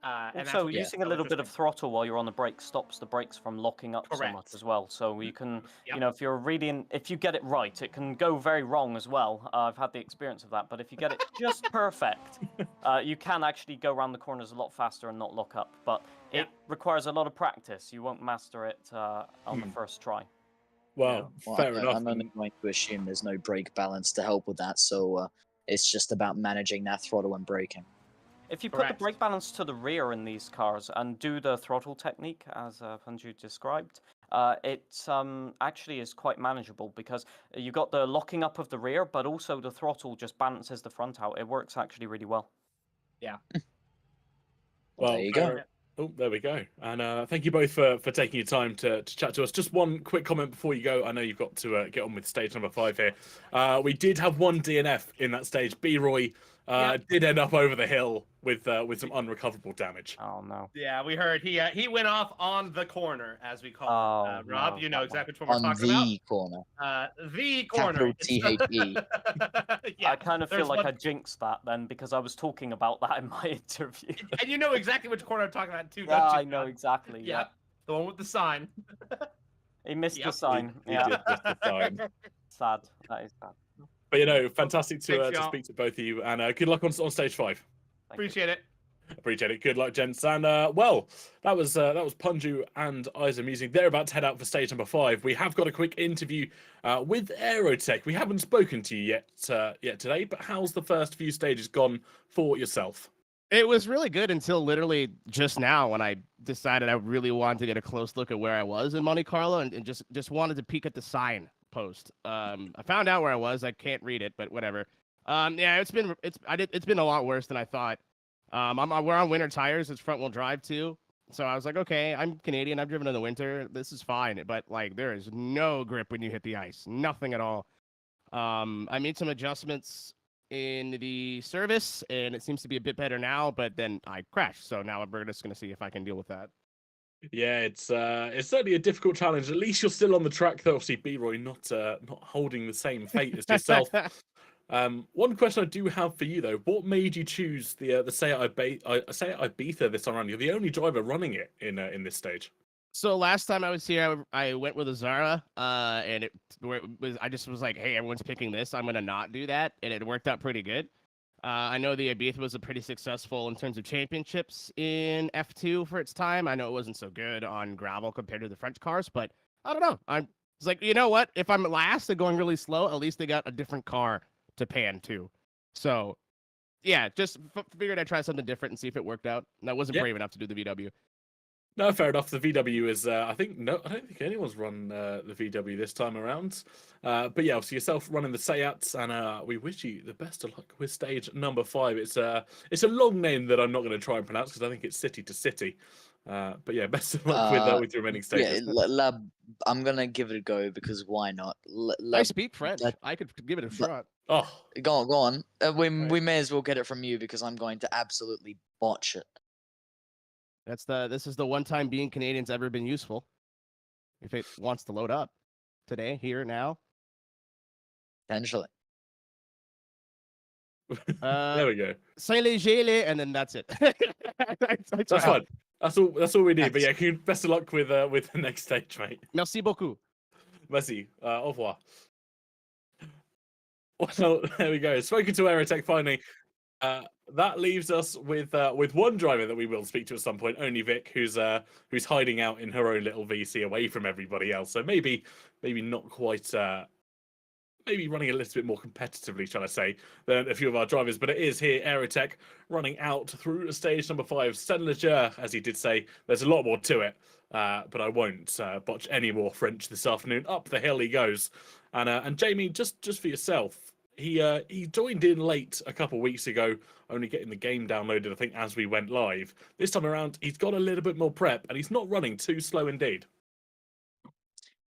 And also, using a little bit of throttle while you're on the brake stops the brakes from locking up so much as well. So you can, if you get it right, it can go very wrong as well. I've had the experience of that. But if you get it just perfect, you can actually go around the corners a lot faster and not lock up. But it requires a lot of practice. You won't master it on the first try. Well, fair enough. I'm only going to assume there's no brake balance to help with that. So it's just about managing that throttle and braking. If you put the brake balance to the rear in these cars and do the throttle technique, as Punju described, it actually is quite manageable because you got the locking up of the rear, but also the throttle just balances the front out. It works actually really well. Yeah. Well, there you go. Oh, there we go. And thank you both for taking your time to chat to us. Just one quick comment before you go. I know you've got to get on with stage number 5 here. We did have one DNF in that stage. B-Roy did end up over the hill with some unrecoverable damage. Oh no. Yeah, we heard he went off on the corner, as we call Oh, it. Rob, no, you know that one. exactly which one we're On talking about. the corner. The corner. Capital It's- T-H-E. Yeah, I kind of feel there's like one- I jinxed that then because I was talking about that in my interview. And you know exactly which corner I'm talking about too, Yeah, don't you? I know John? exactly. Yeah, Yeah, the one with the sign. he missed the Yep. sign. He Yeah, did miss the sign. sad. That is sad. But you know, fantastic Thanks, to y'all. speak to both of you, and good luck on stage 5. Thank you. Appreciate it. Appreciate it. Good luck, gents. And well, that was Punju and Isa Musing. They're about to head out for stage number 5. We have got a quick interview with Aerotech. We haven't spoken to you yet today, but how's the first few stages gone for yourself? It was really good until literally just now when I decided I really wanted to get a close look at where I was in Monte Carlo and just wanted to peek at the sign post. I found out where I was. I can't read it, but whatever. Yeah, it's been a lot worse than I thought. We're on winter tires. It's front wheel drive too. So I was like, okay, I'm Canadian. I've driven in the winter. This is fine. But like, there is no grip when you hit the ice. Nothing at all. I made some adjustments in the service, and it seems to be a bit better now. But then I crashed. So now we're just gonna see if I can deal with that. Yeah, it's certainly a difficult challenge. At least you're still on the track, though. Obviously, B-Roy not holding the same fate as yourself. One question I do have for you though: what made you choose the Seat Ibiza this time around? You're the only driver running it in this stage. So last time I was here, I went with a Zara, and I just was like, hey, everyone's picking this. I'm gonna not do that, and it worked out pretty good. I know the Ibiza was a pretty successful in terms of championships in F2 for its time. I know it wasn't so good on gravel compared to the French cars, but I don't know. It's like, you know what? If I'm last and going really slow, at least they got a different car to pan to. So, yeah, just figured I'd try something different and see if it worked out. And I wasn't Yeah. brave enough to do the VW. No, fair enough. The VW is, I don't think anyone's run the VW this time around. But yeah, obviously yourself running the Seats, and we wish you the best of luck with stage number 5. It's a long name that I'm not going to try and pronounce because I think it's city to city. But yeah, best of luck with your remaining Yeah, stages. I'm gonna give it a go because why not? I speak French. that- I could give it a shot. Oh, Go on. We Right. may as well get it from you because I'm going to absolutely botch it. This is the one time being Canadian's ever been useful. If it wants to load up today, here, now. Potentially. there we go. Saint-Léger, and then that's it. That's fine. That's all we need. But Thanks. yeah, best of luck with the next stage, mate. Merci beaucoup. Merci. Au revoir. Well, there we go. Spoken to Aerotech finally. That leaves us with one driver that we will speak to at some point. Only Vic, who's hiding out in her own little VC away from everybody else. So maybe not quite. Maybe running a little bit more competitively, shall I say, than a few of our drivers. But it is here, Aerotech, running out through stage number 5. Saint-Leger, as he did say, there's a lot more to it. But I won't botch any more French this afternoon. Up the hill he goes. And Jamie, just for yourself, he joined in late a couple of weeks ago, only getting the game downloaded, I think, as we went live. This time around, he's got a little bit more prep, and he's not running too slow indeed.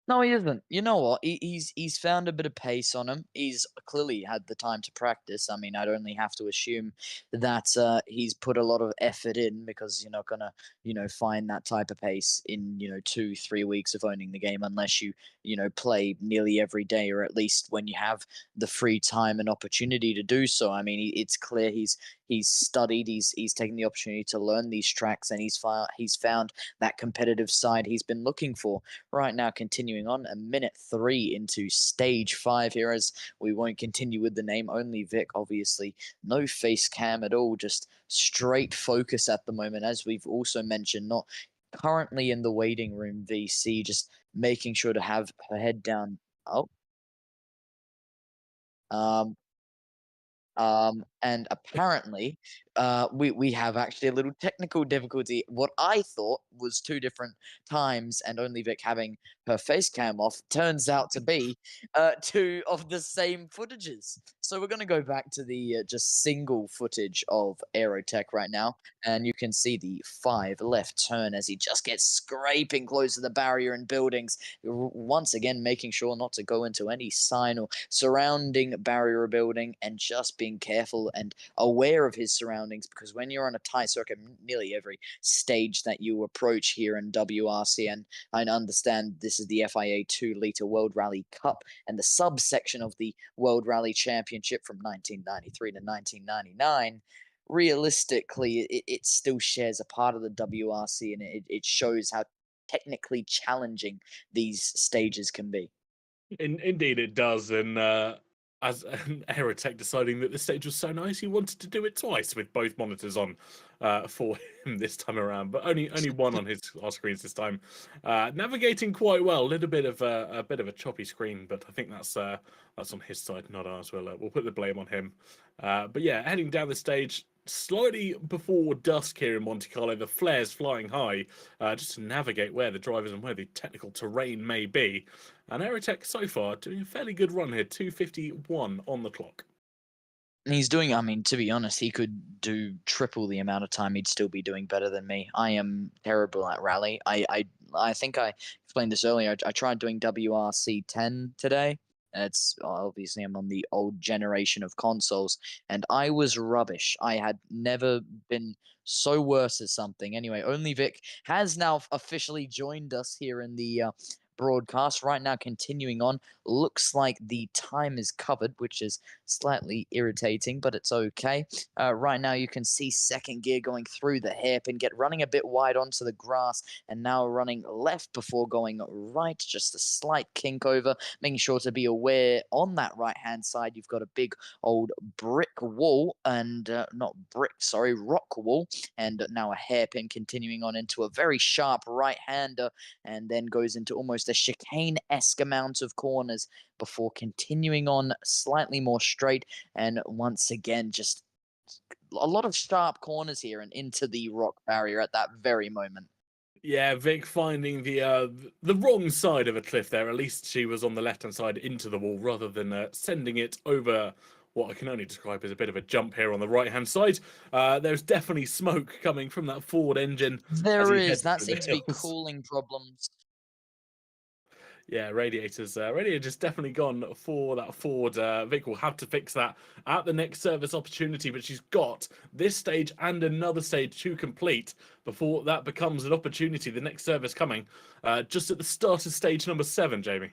No, he isn't. You know what? He's found a bit of pace on him. He's clearly had the time to practice. I mean, I'd only have to assume that he's put a lot of effort in because you're not gonna, find that type of pace in 2-3 weeks of owning the game unless you play nearly every day or at least when you have the free time and opportunity to do so. I mean, it's clear he's studied. He's taken the opportunity to learn these tracks and he's found that competitive side he's been looking for. Right now, continuing on a minute 3 into stage 5 here, as we won't continue with the name, only Vic, obviously no face cam at all, just straight focus at the moment, as we've also mentioned, not currently in the waiting room VC, just making sure to have her head down. Oh, And apparently, we have actually a little technical difficulty. What I thought was two different times, and only Vic having her face cam off, turns out to be two of the same footages. So we're going to go back to the just single footage of Aerotech right now, and you can see the 5 left turn as he just gets scraping close to the barrier and buildings, once again making sure not to go into any sign or surrounding barrier or building, and just being careful and aware of his surroundings, because when you're on a tight circuit, nearly every stage that you approach here in WRC, and I understand this is the FIA 2-liter World Rally Cup and the subsection of the World Rally Championship from 1993 to 1999, realistically, it still shares a part of the WRC, and it shows how technically challenging these stages can be. Indeed, it does. And as an Aerotech deciding that the stage was so nice, he wanted to do it twice with both monitors on for him this time around, but only one on our screens this time. Navigating quite well. A little bit of a choppy screen, but I think that's on his side, not ours. We'll put the blame on him. But yeah, heading down the stage slightly before dusk here in Monte Carlo, the flares flying high, just to navigate where the drivers and where the technical terrain may be. And Aerotech so far doing a fairly good run here, 2:51 on the clock. And he's doing, I mean, to be honest, he could do triple the amount of time. He'd still be doing better than me. I am terrible at rally. I think I explained this earlier. I tried doing WRC 10 today. It's obviously I'm on the old generation of consoles, and I was rubbish. I had never been so worse at something. Anyway, only Vic has now officially joined us here in the broadcast right now. Continuing on, looks like the time is covered, which is slightly irritating, but it's okay. Right now, you can see second gear going through the hairpin, get running a bit wide onto the grass, and now running left before going right. Just a slight kink over, making sure to be aware on that right-hand side, you've got a big old brick wall, and not brick, sorry, rock wall, and now a hairpin continuing on into a very sharp right-hander, and then goes into almost a chicane-esque amount of corners before continuing on slightly more straight, and once again just a lot of sharp corners here and into the rock barrier at that very moment. Yeah, Vic finding the wrong side of a cliff there. At least she was on the left-hand side into the wall rather than sending it over what I can only describe as a bit of a jump here on the right-hand side. There's definitely smoke coming from that Ford engine. There he is. heads That through the seems to be hills. cooling problems. Yeah, radiators definitely gone for that Ford. Vic will have to fix that at the next service opportunity, but she's got this stage and another stage to complete before that becomes an opportunity. The next service coming just at the start of stage number 7, Jamie.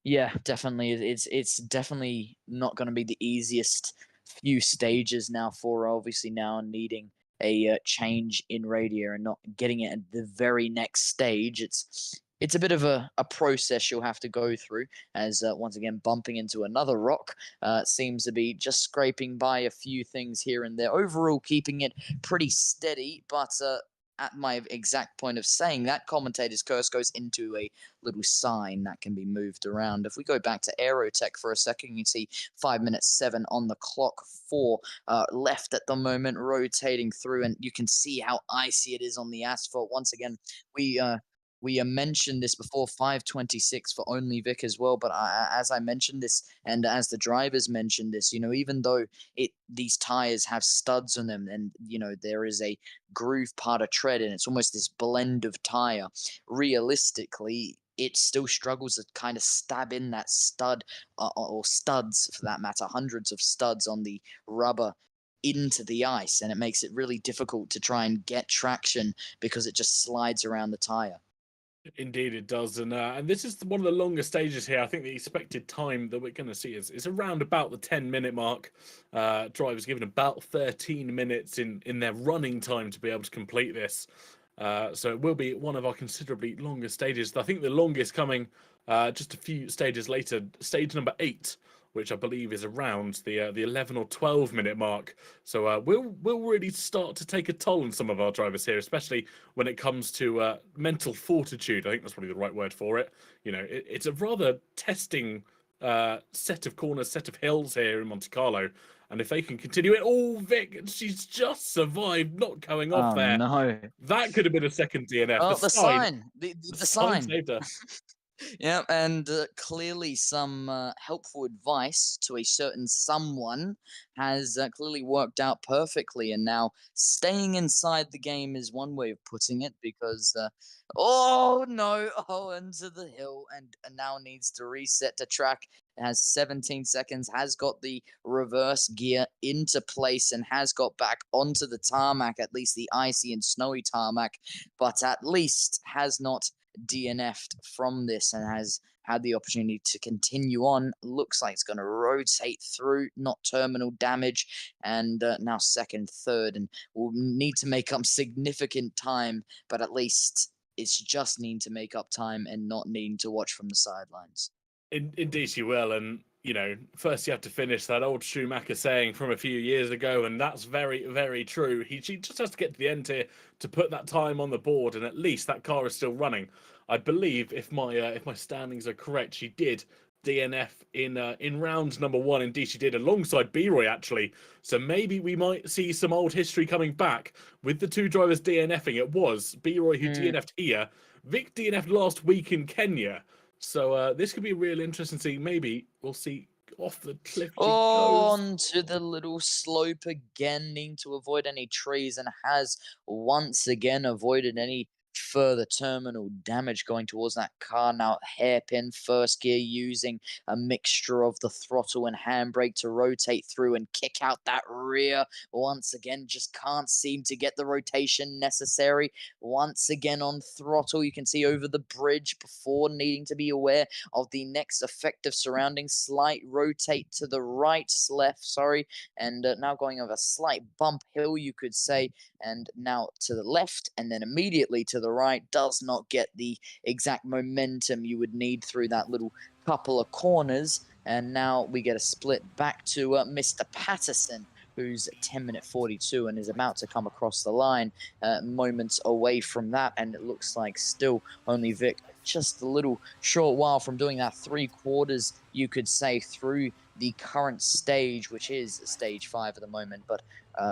Yeah, definitely. It's definitely not going to be the easiest few stages now for her, obviously now needing a change in radio and not getting it at the very next stage. It's a bit of a process you'll have to go through, as once again bumping into another rock. Seems to be just scraping by a few things here and there. Overall, keeping it pretty steady, but at my exact point of saying that, commentator's curse goes into a little sign that can be moved around. If we go back to Aerotech for a second, you can see 5 minutes 7 on the clock, 4 left at the moment, rotating through, and you can see how icy it is on the asphalt. Once again, we mentioned this before, 5:26 for only Vic as well. But as I mentioned this, and as the drivers mentioned this, even though these tires have studs on them, and there is a groove part of tread, and it's almost this blend of tire. Realistically, it still struggles to kind of stab in that stud or studs for that matter, hundreds of studs on the rubber into the ice, and it makes it really difficult to try and get traction because it just slides around the tire. Indeed, it does, and this is one of the longer stages here. I think the expected time that we're going to see is around about the 10-minute mark. Drivers given about 13 minutes in their running time to be able to complete this. So it will be one of our considerably longer stages. I think the longest coming just a few stages later, stage number 8, which I believe is around the 11 or 12-minute mark. So we'll really start to take a toll on some of our drivers here, especially when it comes to mental fortitude. I think that's probably the right word for it. It's a rather testing set of corners, set of hills here in Monte Carlo. And if they can continue it, oh, Vic, she's just survived not going off Oh there. no! That could have been a second DNF. Oh, the sign, the sign sign. saved her. Yeah, and clearly some helpful advice to a certain someone has clearly worked out perfectly. And now staying inside the game is one way of putting it, because oh no, oh, into the hill, and now needs to reset to track. It has 17 seconds, has got the reverse gear into place, and has got back onto the tarmac, at least the icy and snowy tarmac, but at least has not DNF'd from this and has had the opportunity to continue on. Looks like it's going to rotate through, not terminal damage, and now second, third, and will need to make up significant time, but at least it's just needing to make up time and not needing to watch from the sidelines. Indeed, she will. And, you know, first you have to finish, that old Schumacher saying from a few years ago, and that's very, very true. She just has to get to the end here to put that time on the board, and at least that car is still running. I believe, if my standings are correct, she did DNF in round number 1. Indeed, she did, alongside B-Roy, actually. So maybe we might see some old history coming back with the two drivers DNFing. It was B-Roy who DNF'd here. Vic DNF'd last week in Kenya. So this could be real interesting to see. Maybe we'll see off the cliff she goes. Onto the little slope again, needing to avoid any trees, and has once again avoided any further terminal damage going towards that car. Now hairpin first gear, using a mixture of the throttle and handbrake to rotate through and kick out that rear. Once again, just can't seem to get the rotation necessary. Once again on throttle, you can see over the bridge before needing to be aware of the next effective surrounding. Slight rotate to the right, left, sorry, and now going over a slight bump hill, you could say, and now to the left, and then immediately to the right. Does not get the exact momentum you would need through that little couple of corners, and now we get a split back to Mr. Patterson, who's 10-minute 42 and is about to come across the line, moments away from that, and it looks like still only Vic just a little short while from doing that 3/4, you could say, through the current stage, which is stage 5 at the moment. But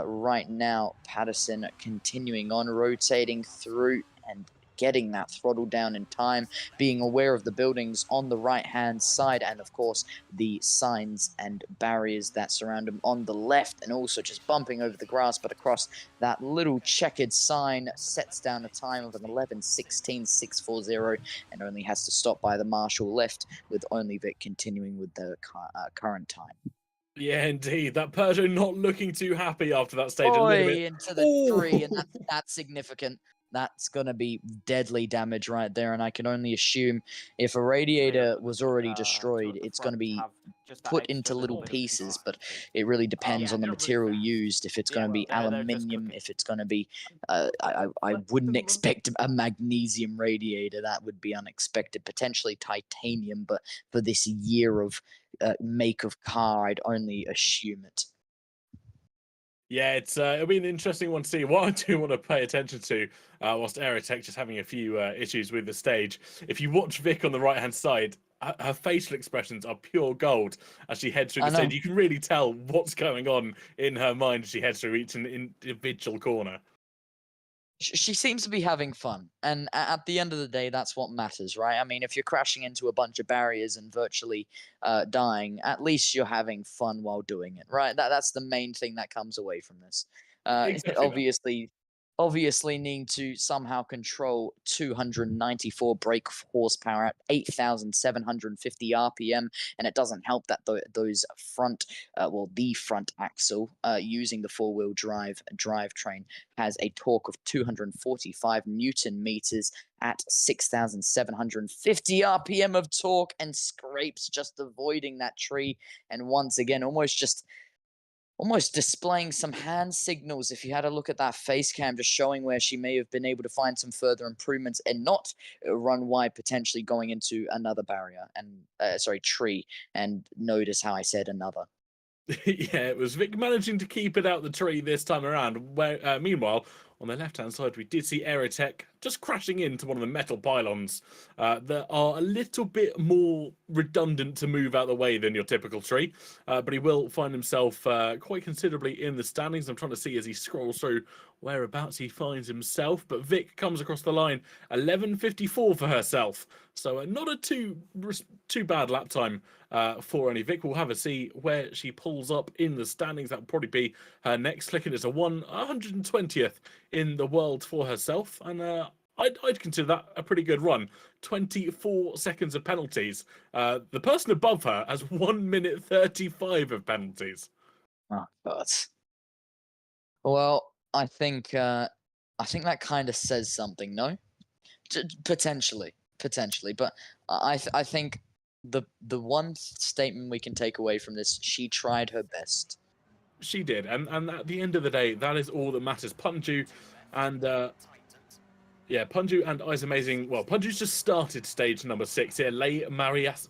right now, Patterson continuing on, rotating through and getting that throttle down in time, being aware of the buildings on the right-hand side, and of course the signs and barriers that surround him on the left, and also just bumping over the grass, but across that little checkered sign, sets down a time of an 11:16.640, and only has to stop by the marshal left, with only Vic continuing with the current time. Yeah, indeed. That Peugeot not looking too happy after that stage. A little bit. Into the tree, and that's significant. That's going to be deadly damage right there, and I can only assume if a radiator was already destroyed, it's going to be put into little pieces, but it really depends on the material used. If it's going to be aluminium, if it's going to be, I wouldn't expect a magnesium radiator. That would be unexpected. Potentially titanium, but for this year of make of car, I'd only assume it. Yeah, it'll be an interesting one to see. What I do want to pay attention to, whilst Aerotech just having a few issues with the stage, if you watch Vic on the right-hand side, her facial expressions are pure gold as she heads through the stage. You can really tell what's going on in her mind as she heads through each individual corner. She seems to be having fun, and at the end of the day, that's what matters, right? I mean, if you're crashing into a bunch of barriers and virtually dying, at least you're having fun while doing it, right? That's the main thing that comes away from this. Exactly Obviously needing to somehow control 294 brake horsepower at 8,750 RPM, and it doesn't help that those front, the front axle using the four-wheel drivetrain has a torque of 245 Newton meters at 6,750 RPM of torque, and scrapes just avoiding that tree, and once again almost displaying some hand signals. If you had a look at that face cam, just showing where she may have been able to find some further improvements and not run wide, potentially going into another barrier and tree. And notice how I said another. Yeah, it was Vic managing to keep it out the tree this time around. Where, meanwhile, on the left-hand side, we did see Aerotech just crashing into one of the metal pylons that are a little bit more redundant to move out of the way than your typical tree. But he will find himself quite considerably in the standings. I'm trying to see as he scrolls through whereabouts he finds himself. But Vic comes across the line, 11:54 for herself. So not a too bad lap time for any. Vic will have a see where she pulls up in the standings. That will probably be her next click, and it's a 120th in the world for herself. And I'd consider that a pretty good run. 24 seconds of penalties. The person above her has 1 minute 35 of penalties. Oh God. Well, I think that kind of says something. No, potentially, but I think the one statement we can take away from this: she tried her best. She did, and at the end of the day, that is all that matters. Punju and Punju and I's amazing. Well, Punju's just started stage number 6 here. Lay Marisis.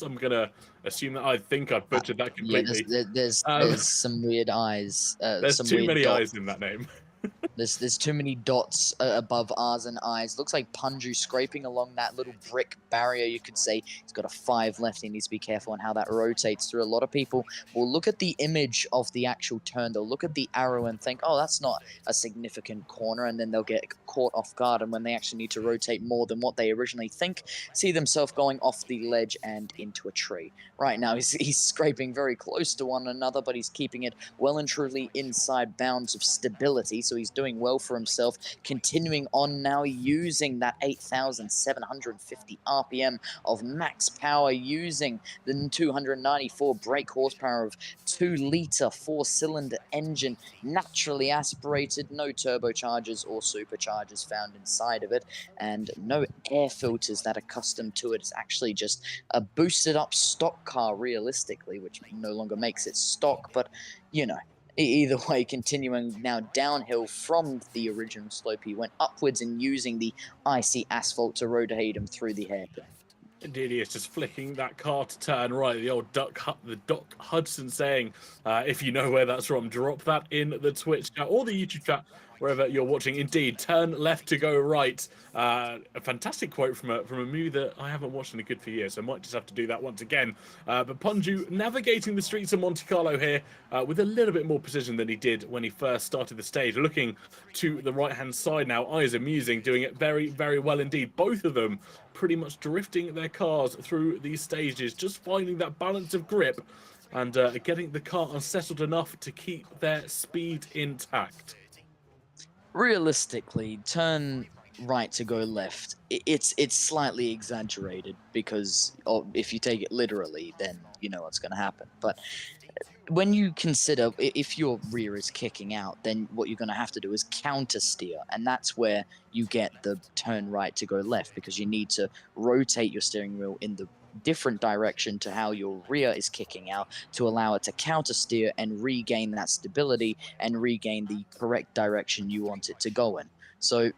I'm gonna assume that I think I butchered that completely. Yeah, there's some weird eyes. There's some too weird many dots. eyes in that name. There's too many dots above R's and I's. Looks like Punju scraping along that little brick barrier, you could say. He's got a 5 left. He needs to be careful on how that rotates through. A lot of people will look at the image of the actual turn. They'll look at the arrow and think, oh, that's not a significant corner, and then they'll get caught off guard. And when they actually need to rotate more than what they originally think, see themselves going off the ledge and into a tree. Right now, he's scraping very close to one another, but he's keeping it well and truly inside bounds of stability. So he's doing well for himself, continuing on now, using that 8,750 RPM of max power, using the 294 brake horsepower of 2-liter 4-cylinder engine, naturally aspirated, no turbochargers or superchargers found inside of it, and no air filters that are custom to it. It's actually just a boosted up stock car realistically, which no longer makes it stock, but you know, either way, continuing now downhill from the original slope, he went upwards and using the icy asphalt to rotate him through the hairpin. Indeed, he is just flicking that car to turn right. The old Doc Hudson saying, if you know where that's from, drop that in the Twitch chat or the YouTube chat, wherever you're watching. Indeed, turn left to go right. A fantastic quote from a movie that I haven't watched in a good few years, so I might just have to do that once again. But Punju navigating the streets of Monte Carlo here with a little bit more precision than he did when he first started the stage. Looking to the right-hand side now, Eyes Amusing, doing it very, very well indeed. Both of them pretty much drifting their cars through these stages, just finding that balance of grip and getting the car unsettled enough to keep their speed intact. Realistically, turn right to go left, it's slightly exaggerated because if you take it literally, then you know what's going to happen. But when you consider if your rear is kicking out, then what you're going to have to do is counter steer, and that's where you get the turn right to go left, because you need to rotate your steering wheel in the different direction to how your rear is kicking out to allow it to counter steer and regain that stability and regain the correct direction you want it to go in. So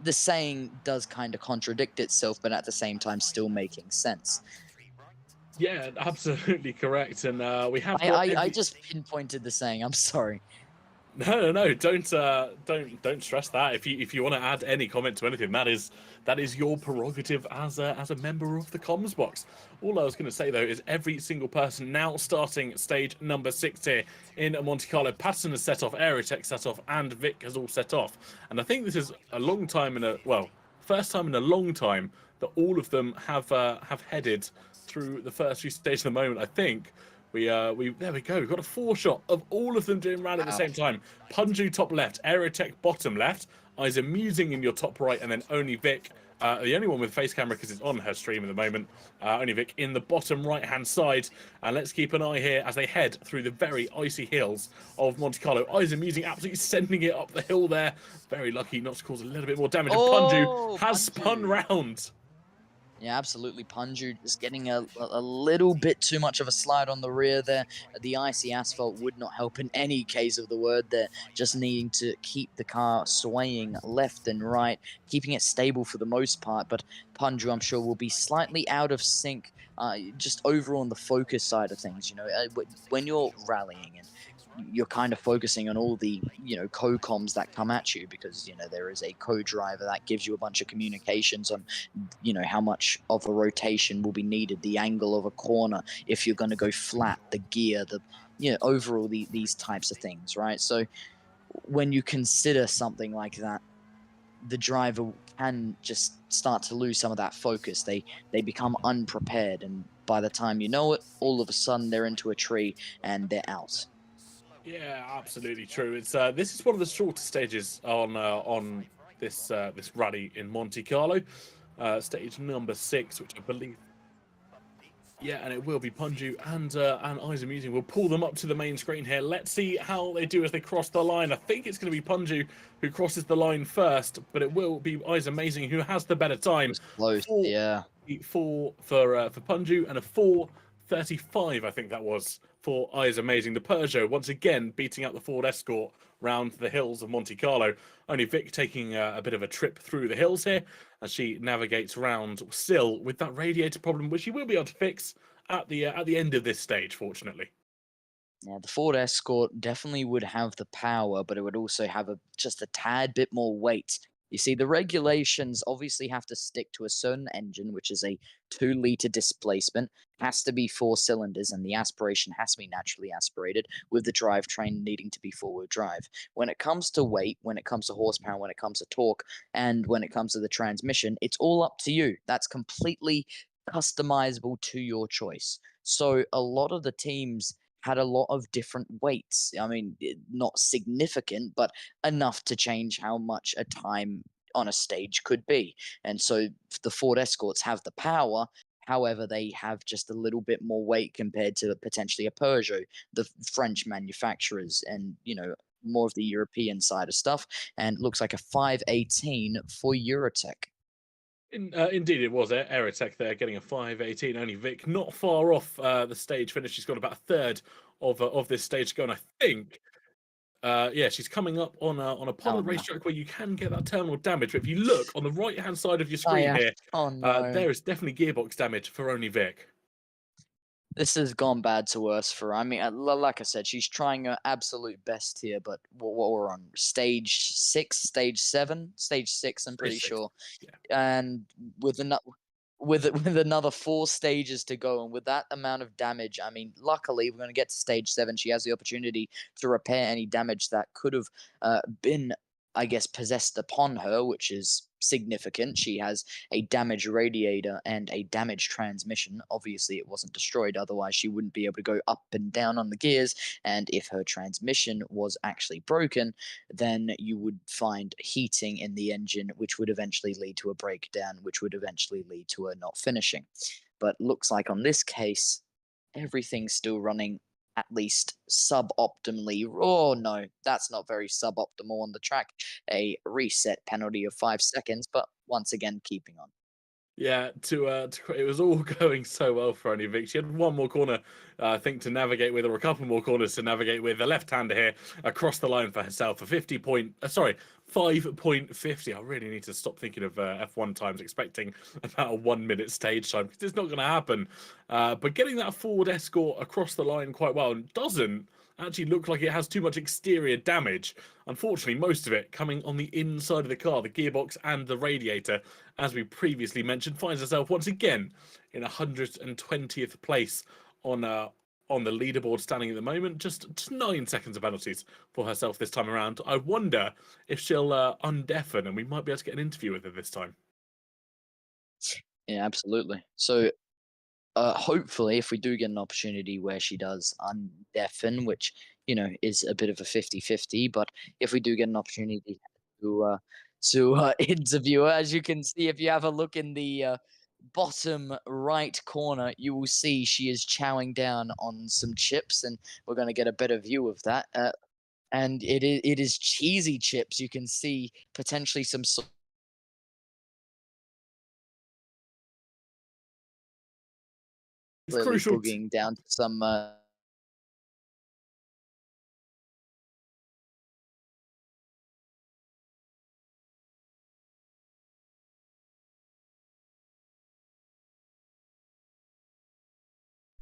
the saying does kind of contradict itself, but at the same time still making sense. Yeah, absolutely correct. And we have. I just pinpointed the saying. I'm sorry. No. Don't stress that. If you want to add any comment to anything, that is your prerogative as a member of the comms box. All I was going to say though is every single person now starting stage number 6 here in Monte Carlo. Patterson has set off, Aerotech set off, and Vic has all set off. And I think this is a long time first time in a long time that all of them have headed through the first few stages at the moment. I think there we go. We've got a 4-shot of all of them doing round at the same time. Punju top left, Aerotech bottom left, Eyes Amusing in your top right, and then only Vic, the only one with face camera because it's on her stream at the moment. Only Vic in the bottom right-hand side. And let's keep an eye here as they head through the very icy hills of Monte Carlo. Eyes Amusing absolutely sending it up the hill there. Very lucky not to cause a little bit more damage. And Punju has spun round. Yeah, absolutely. Punju just getting a little bit too much of a slide on the rear there. The icy asphalt would not help in any case of the word there. Just needing to keep the car swaying left and right, keeping it stable for the most part. But Punju, I'm sure, will be slightly out of sync just over on the focus side of things. You know, when you're rallying and you're kind of focusing on all the co-coms that come at you, because there is a co-driver that gives you a bunch of communications on how much of a rotation will be needed, the angle of a corner, if you're going to go flat, the gear, the overall these types of things, right? So when you consider something like that, the driver can just start to lose some of that focus. They become unprepared, and by the time you know it, all of a sudden they're into a tree and they're out. Yeah, absolutely true. It's this is one of the shortest stages on this this rally in Monte Carlo, stage number 6, which I believe. Yeah, and it will be Punju and Eyes Amusing. We'll pull them up to the main screen here. Let's see how they do as they cross the line. I think it's going to be Punju who crosses the line first, but it will be Eyes Amazing who has the better time. Close, yeah. 4 for Punju and a 4:35, I think that was, for Eyes Amazing. The Peugeot once again beating out the Ford Escort round the hills of Monte Carlo. Only Vic taking a bit of a trip through the hills here as she navigates round, still with that radiator problem, which she will be able to fix at the end of this stage, fortunately. Yeah, the Ford Escort definitely would have the power, but it would also have just a tad bit more weight. You see, the regulations obviously have to stick to a certain engine, which is a 2-liter displacement, has to be 4 cylinders, and the aspiration has to be naturally aspirated, with the drivetrain needing to be four-wheel drive. When it comes to weight, when it comes to horsepower, when it comes to torque, and when it comes to the transmission, it's all up to you. That's completely customizable to your choice. So a lot of the teams had a lot of different weights. I mean, not significant, but enough to change how much a time on a stage could be. And so the Ford Escorts have the power. However, they have just a little bit more weight compared to potentially a Peugeot, the French manufacturers, and more of the European side of stuff. And looks like a 518 for Eurotech. Indeed, it was Aerotech there getting a 5:18. Only Vic not far off the stage finish. She's got about a third of this stage to go, and I think, yeah, she's coming up on a part of the racetrack where you can get that terminal damage. But if you look on the right-hand side of your screen here, Oh no. there is definitely gearbox damage for only Vic. This has gone bad to worse for her. I mean, like I said, she's trying her absolute best here, but what we're on stage 6, stage 7, stage 6, I'm pretty Stage 6, sure, yeah. and with another 4 stages to go, and with that amount of damage, I mean, luckily we're going to get to stage 7. She has the opportunity to repair any damage that could have been, I guess, possessed upon her, which is significant. She has a damaged radiator and a damaged transmission. Obviously, it wasn't destroyed, otherwise she wouldn't be able to go up and down on the gears. And if her transmission was actually broken, then you would find heating in the engine, which would eventually lead to a breakdown, which would eventually lead to her not finishing. But looks like on this case, everything's still running at least suboptimally. Oh no, that's not very suboptimal on the track. A reset penalty of 5 seconds, but once again keeping on. Yeah, it was all going so well for only Vic. She had one more corner, I think, to navigate with, or a couple more corners to navigate with. The left-hander here across the line for herself for 5.50. I really need to stop thinking of F1 times, expecting about a 1-minute stage time, because it's not going to happen. But getting that Ford Escort across the line quite well, and doesn't actually look like it has too much exterior damage. Unfortunately, most of it coming on the inside of the car, the gearbox and the radiator, as we previously mentioned, finds herself once again in 120th place on the leaderboard standing at the moment. Just 9 seconds of penalties for herself this time around. I wonder if she'll undeafen, and we might be able to get an interview with her this time. Yeah, absolutely. So hopefully, if we do get an opportunity where she does undeafen, which is a bit of a 50-50, but if we do get an opportunity to interview her, as you can see, if you have a look in the bottom right corner, you will see she is chowing down on some chips, and we're going to get a better view of that. And it is cheesy chips. You can see potentially some It's clearly crucial. boogieing down to some.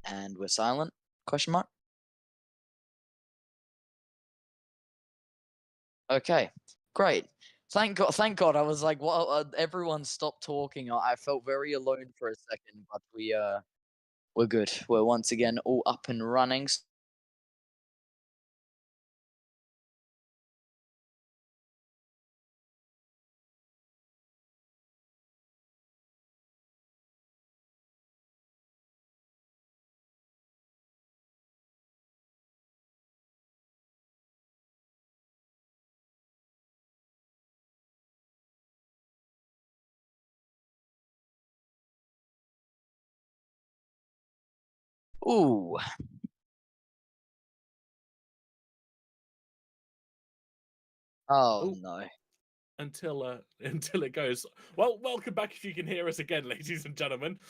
And we're silent? Question mark. Okay, great. Thank God. Thank God. I was like, well, everyone stopped talking. I felt very alone for a second, but we're good. We're once again all up and running. Ooh. Oh Ooh. no. Until until it goes. Well, welcome back if you can hear us again, ladies and gentlemen.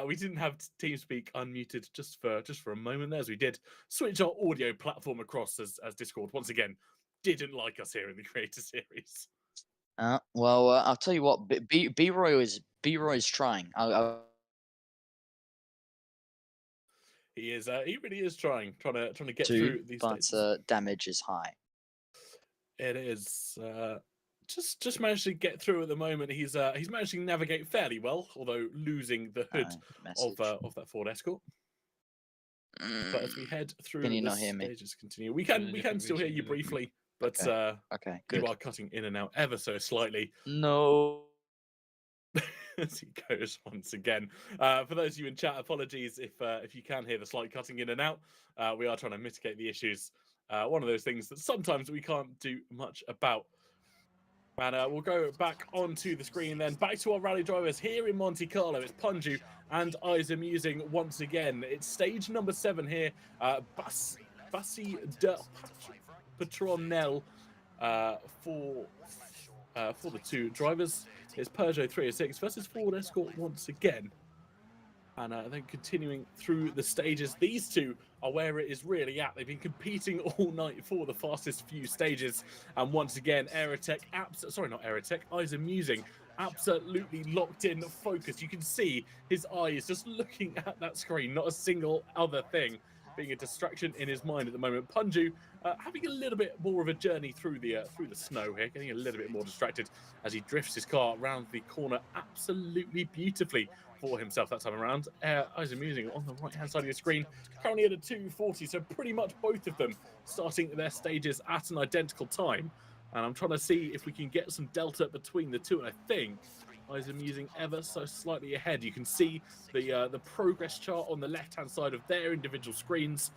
We didn't have TeamSpeak unmuted just for a moment there, as we did switch our audio platform across as Discord once again didn't like us here in the Creator Series. Well, I'll tell you what. B-Roy is trying. He is. He really is trying to get Two, through these but stages. damage is high. It is. Just managed to get through at the moment. He's managed to navigate fairly well, although losing the hood Message. of that Ford Escort. But as we head through Can you the not hear me? stages, continue. We can still hear you briefly, but Okay, good. you are cutting in and out ever so slightly No. as he goes once again. For those of you in chat, apologies if you can hear the slight cutting in and out. We are trying to mitigate the issues. One of those things that sometimes we can't do much about. And we'll go back onto the screen then. Back to our rally drivers here in Monte Carlo. It's Punju and Isa Musing once again. It's stage number 7 here. Bassi de Petronel for the two drivers. It's Peugeot 306 versus Ford Escort once again. And then continuing through the stages, these two are where it is really at. They've been competing all night for the fastest few stages. And once again, Isa Musing, absolutely locked in, focused. You can see his eyes just looking at that screen, not a single other thing being a distraction in his mind at the moment. Punju having a little bit more of a journey through the snow here, getting a little bit more distracted as he drifts his car around the corner absolutely beautifully for himself that time around. Isa Musing on the right-hand side of your screen, currently at a 2:40, so pretty much both of them starting their stages at an identical time. And I'm trying to see if we can get some delta between the two, and I think Isa Musing ever so slightly ahead. You can see the progress chart on the left-hand side of their individual screens.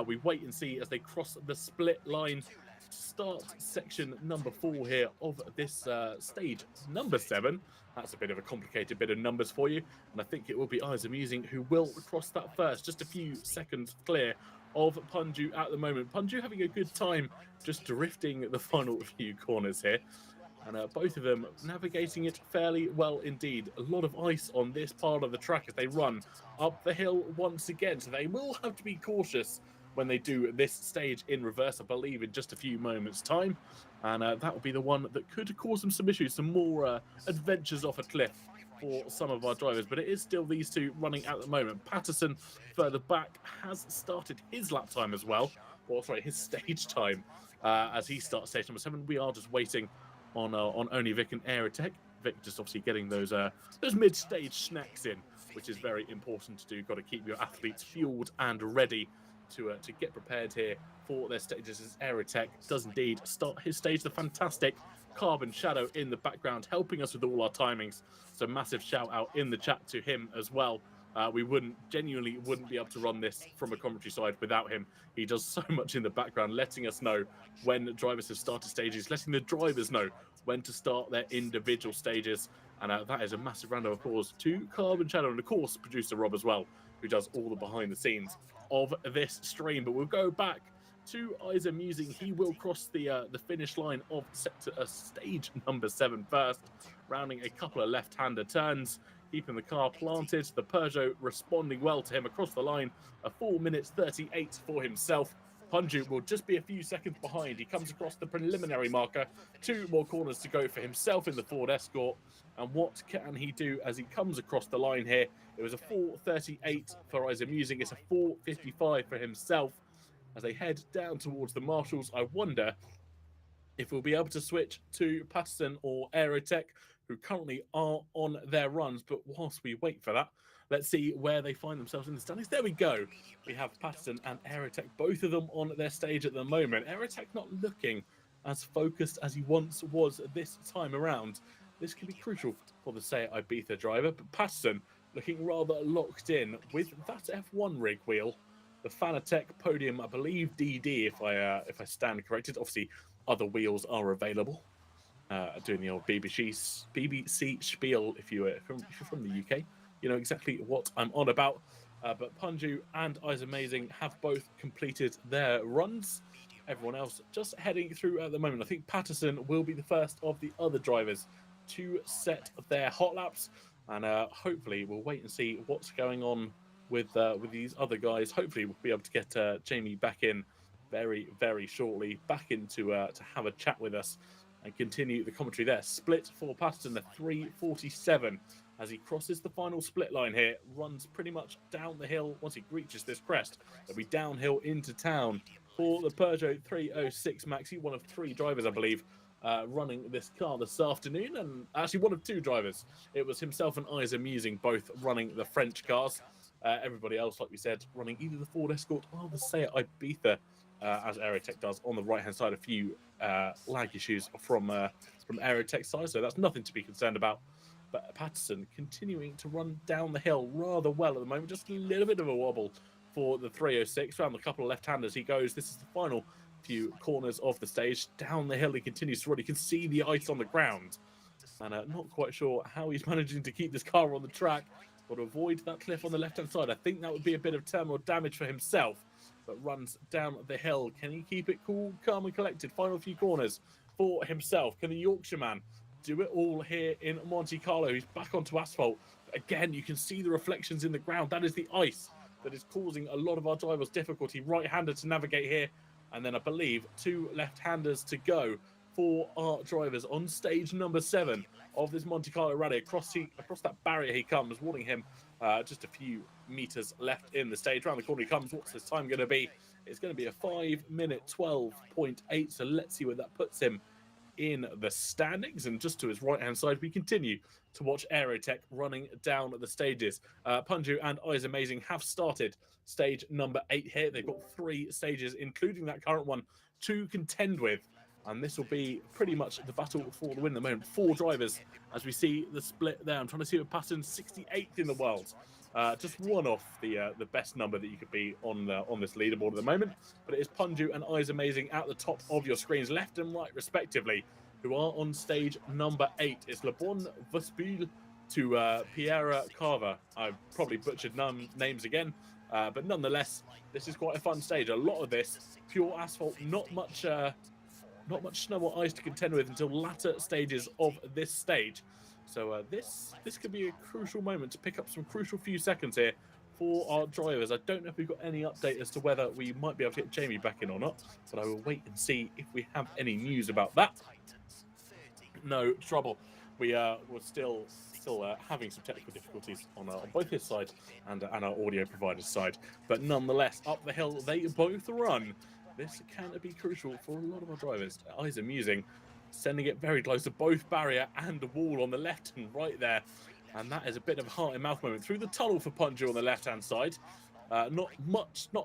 We wait and see as they cross the split line to start section number 4 here of this stage number 7. That's a bit of a complicated bit of numbers for you, and I think it will be Isa Musing who will cross that first, just a few seconds clear of Punju at the moment. Punju having a good time just drifting the final few corners here. And both of them navigating it fairly well indeed. A lot of ice on this part of the track as they run up the hill once again. So they will have to be cautious when they do this stage in reverse, I believe, in just a few moments' time. And that will be the one that could cause them some issues, some more adventures off a cliff for some of our drivers. But it is still these two running at the moment. Patterson, further back, has started his lap time as well. Or, sorry, his stage time as he starts stage number 7. We are just waiting on only Vic and Aerotech. Vic just obviously getting those mid-stage snacks in, which is very important to do. Got to keep your athletes fueled and ready to get prepared here for their stages. As Aerotech does indeed start his stage. The fantastic Carbon Shadow in the background, helping us with all our timings. So massive shout out in the chat to him as well. We genuinely wouldn't be able to run this from a commentary side without him. He does so much in the background, letting us know when drivers have started stages, letting the drivers know when to start their individual stages. And that is a massive round of applause to Carbon Shadow and, of course, producer Rob as well, who does all the behind the scenes of this stream. But we'll go back to Isa Musing. He will cross the finish line of stage number 7 first, rounding a couple of left-hander turns, keeping the car planted. The Peugeot responding well to him across the line. A 4 minutes 38 for himself. Punju will just be a few seconds behind. He comes across the preliminary marker. 2 more corners to go for himself in the Ford Escort. And what can he do as he comes across the line here? It was a 4:38 for Isa Musing. It's a 4:55 for himself. As they head down towards the marshals, I wonder if we'll be able to switch to Patterson or Aerotech, who currently are on their runs. But whilst we wait for that, let's see where they find themselves in the standings. There we go. We have Patterson and Aerotech, both of them on their stage at the moment. Aerotech not looking as focused as he once was this time around. This can be crucial for the Seat Ibiza driver, but Patterson looking rather locked in with that F1 rig wheel. The Fanatec podium, I believe DD, if I stand corrected. Obviously, other wheels are available. Doing the old BBC spiel, if you're from the UK, you know exactly what I'm on about. But Punju and Eyes Amazing have both completed their runs. Everyone else just heading through at the moment. I think Patterson will be the first of the other drivers to set their hot laps, and hopefully we'll wait and see what's going on with these other guys. Hopefully we'll be able to get Jamie back in very, very shortly, back in to have a chat with us and continue the commentary there. Split for Patterson, the 3:47 as he crosses the final split line here, runs pretty much down the hill. Once he reaches this crest, he'll be downhill into town for the Peugeot 306 Maxi, one of 3 drivers, I believe, running this car this afternoon, and actually one of 2 drivers. It was himself and Eyes Amusing, both running the French cars. Everybody else, like we said, running either the Ford Escort or the Seat Ibiza, as Aerotech does on the right-hand side. A few lag issues from Aerotech's side, so that's nothing to be concerned about. But Patterson continuing to run down the hill rather well at the moment. Just a little bit of a wobble for the 306. Around a couple of left-handers he goes. This is the final few corners of the stage. Down the hill he continues to run. You can see the ice on the ground. And not quite sure how he's managing to keep this car on the track, but to avoid that cliff on the left-hand side. I think that would be a bit of terminal damage for himself, but runs down the hill. Can he keep it cool, calm and collected? Final few corners for himself. Can the Yorkshireman do it all here in Monte Carlo? He's back onto asphalt. But again, you can see the reflections in the ground. That is the ice that is causing a lot of our drivers difficulty. Right-hander to navigate here. And then I believe 2 left-handers to go for our drivers on stage number 7 of this Monte Carlo rally. Across that barrier he comes, warning him just a few meters left in the stage. Around the corner he comes. What's his time going to be? It's going to be a 5-minute 12.8. So let's see where that puts him in the standings. And just to his right-hand side, we continue to watch Aerotech running down the stages. Punju and Eyes Amazing have started stage number 8 here. They've got 3 stages, including that current one, to contend with. And this will be pretty much the battle for the win at the moment. 4 drivers, as we see the split there. I'm trying to see if Patterson's 68th in the world. Just one off the best number that you could be on this leaderboard at the moment. But it is Punju and Eyes Amazing at the top of your screens, left and right respectively, who are on stage number 8. It's Le Bon Vespil to Pierre Carver. I've probably butchered names again, but nonetheless, this is quite a fun stage. A lot of this pure asphalt, not much snow or ice to contend with until latter stages of this stage. So this could be a crucial moment to pick up some crucial few seconds here for our drivers. I don't know if we've got any update as to whether we might be able to get Jamie back in or not, but I will wait and see if we have any news about that. No trouble. We're still having some technical difficulties on both his side and our audio provider's side. But nonetheless, up the hill they both run. This can be crucial for a lot of our drivers. Eyes Amusing, sending it very close to both barrier and wall on the left and right there. And that is a bit of a heart-in-mouth moment through the tunnel for Punju on the left-hand side. Not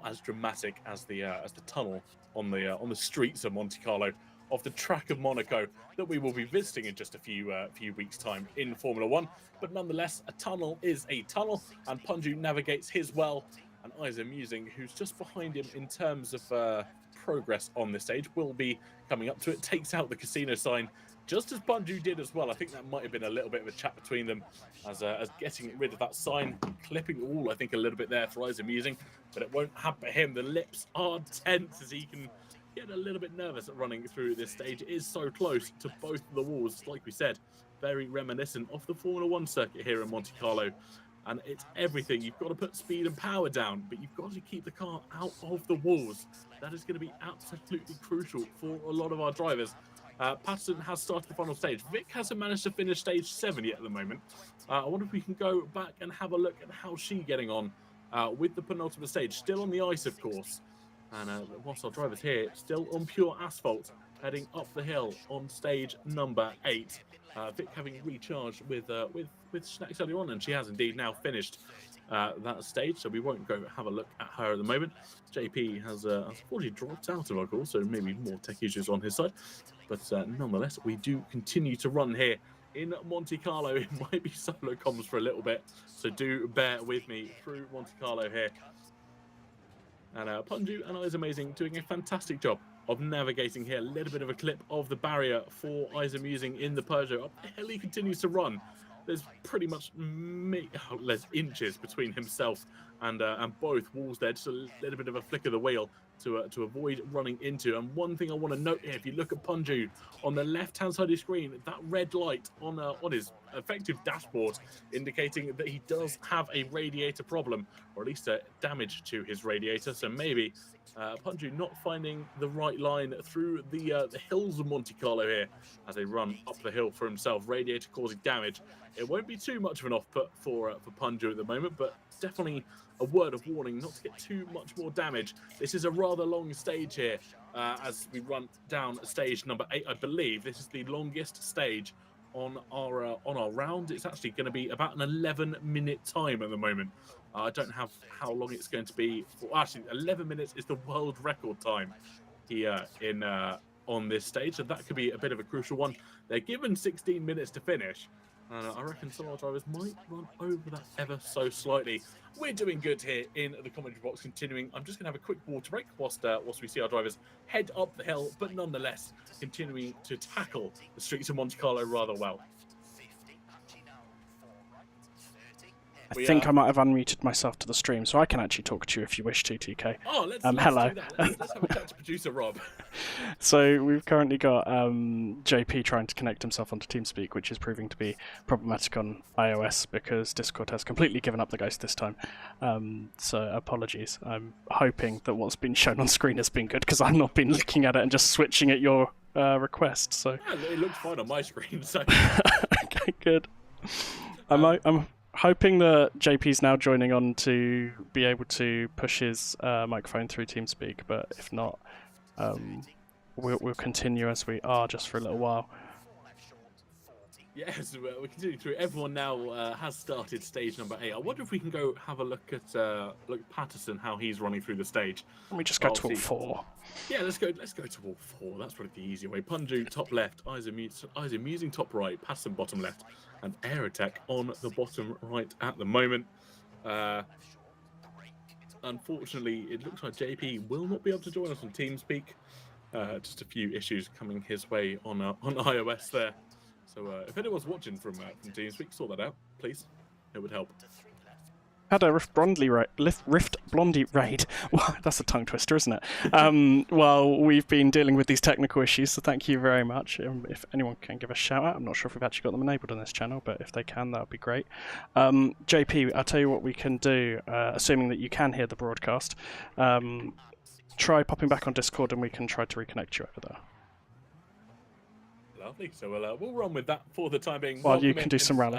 as dramatic as the tunnel on the streets of Monte Carlo, of the track of Monaco that we will be visiting in just a few weeks' time in Formula 1. But nonetheless, a tunnel is a tunnel, and Punju navigates his well. And Eyes Amusing, who's just behind him in terms of progress on this stage, will be coming up to it, takes out the casino sign, just as Punju did as well. I think that might have been a little bit of a chat between them as getting rid of that sign, clipping the wall, I think, a little bit there for Eyes Amusing, but it won't happen for him. The lips are tense as he can get a little bit nervous at running through this stage. It is so close to both of the walls, like we said, very reminiscent of the Formula 1 circuit here in Monte Carlo. And it's everything. You've got to put speed and power down, but you've got to keep the car out of the walls. That is going to be absolutely crucial for a lot of our drivers. Patterson has started the final stage. Vic hasn't managed to finish stage 7 yet at the moment. I wonder if we can go back and have a look at how she's getting on with the penultimate stage. Still on the ice, of course. And whilst our drivers here, still on pure asphalt. heading up the hill on stage number 8. Vic having recharged with snacks earlier on, and she has indeed now finished that stage, so we won't go have a look at her at the moment. JP has unfortunately dropped out of our call, so maybe more tech issues on his side. But nonetheless, we do continue to run here in Monte Carlo. It might be solo comms for a little bit, so do bear with me through Monte Carlo here. And Punju and Eyes Amazing doing a fantastic job of navigating here. A little bit of a clip of the barrier for Eyes Amusing in the Peugeot. Up the hill he continues to run. There's pretty much less inches between himself and both walls there. Just a little bit of a flick of the wheel to avoid running into. And one thing I want to note here, if you look at Punju on the left-hand side of the screen, that red light on his effective dashboard indicating that he does have a radiator problem, or at least a damage to his radiator. So maybe Punju not finding the right line through the hills of Monte Carlo here as they run up the hill for himself. Radiator causing damage. It won't be too much of an off-put for Punju at the moment, but definitely a word of warning not to get too much more damage. This is a rather long stage here as we run down stage number 8. I believe this is the longest stage on our round. It's actually going to be about an 11-minute time at the moment. I don't have how long it's going to be. Actually, 11 minutes is the world record time here on this stage, so that could be a bit of a crucial one. They're given 16 minutes to finish. I reckon some of our drivers might run over that ever so slightly. We're doing good here in the commentary box, continuing. I'm just going to have a quick water break whilst we see our drivers head up the hill, but nonetheless continuing to tackle the streets of Monte Carlo rather well. I think I might have unmuted myself to the stream, so I can actually talk to you if you wish to, TK. Oh, let's hello. do that. Let's have a chat to producer Rob. So we've currently got JP trying to connect himself onto TeamSpeak, which is proving to be problematic on iOS because Discord has completely given up the ghost this time. So apologies. I'm hoping that what's been shown on screen has been good because I've not been looking at it and just switching at your request. So yeah, it looks fine on my screen. So okay, good. I'm hoping that JP's now joining on to be able to push his microphone through TeamSpeak, but if not, we'll continue as we are just for a little while. Yes, we're continuing through. Everyone now has started stage number 8. I wonder if we can go have a look at Patterson, how he's running through the stage. Let me just go to wall 4. Yeah, let's go to wall 4. That's probably the easier way. Punju top left, Eyes Amusing top right, Patterson bottom left, and Aerotech on the bottom right at the moment. Unfortunately, it looks like JP will not be able to join us on TeamSpeak. Just a few issues coming his way on iOS there. So if anyone's watching from TeamSpeak, sort that out, please. It would help. Had a Rift Blondie raid. Well, that's a tongue twister, isn't it? Well, we've been dealing with these technical issues, so thank you very much. If anyone can give a shout out, I'm not sure if we've actually got them enabled on this channel, but if they can, that would be great. JP, I'll tell you what we can do, assuming that you can hear the broadcast. Try popping back on Discord and we can try to reconnect you over there. Lovely. So we'll run with that for the time being. Well, you can do some rally.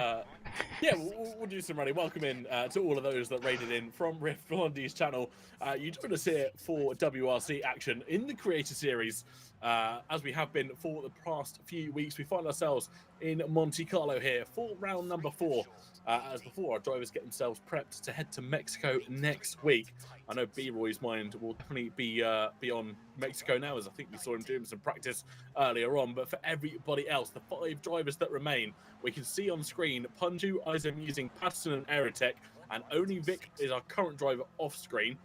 Yeah, we'll do some rally. Welcome in to all of those that raided in from Rift Blondie's channel. You joined us here for WRC action in the Creator Series. As we have been for the past few weeks, we find ourselves in Monte Carlo here for round number 4. As before, our drivers get themselves prepped to head to Mexico next week. I know B-Roy's mind will definitely be on Mexico now, as I think we saw him doing some practice earlier on. But for everybody else, the 5 drivers that remain, we can see on screen Punju, Eyes Amusing, Patterson, and Aerotech, and only Vic is our current driver off screen.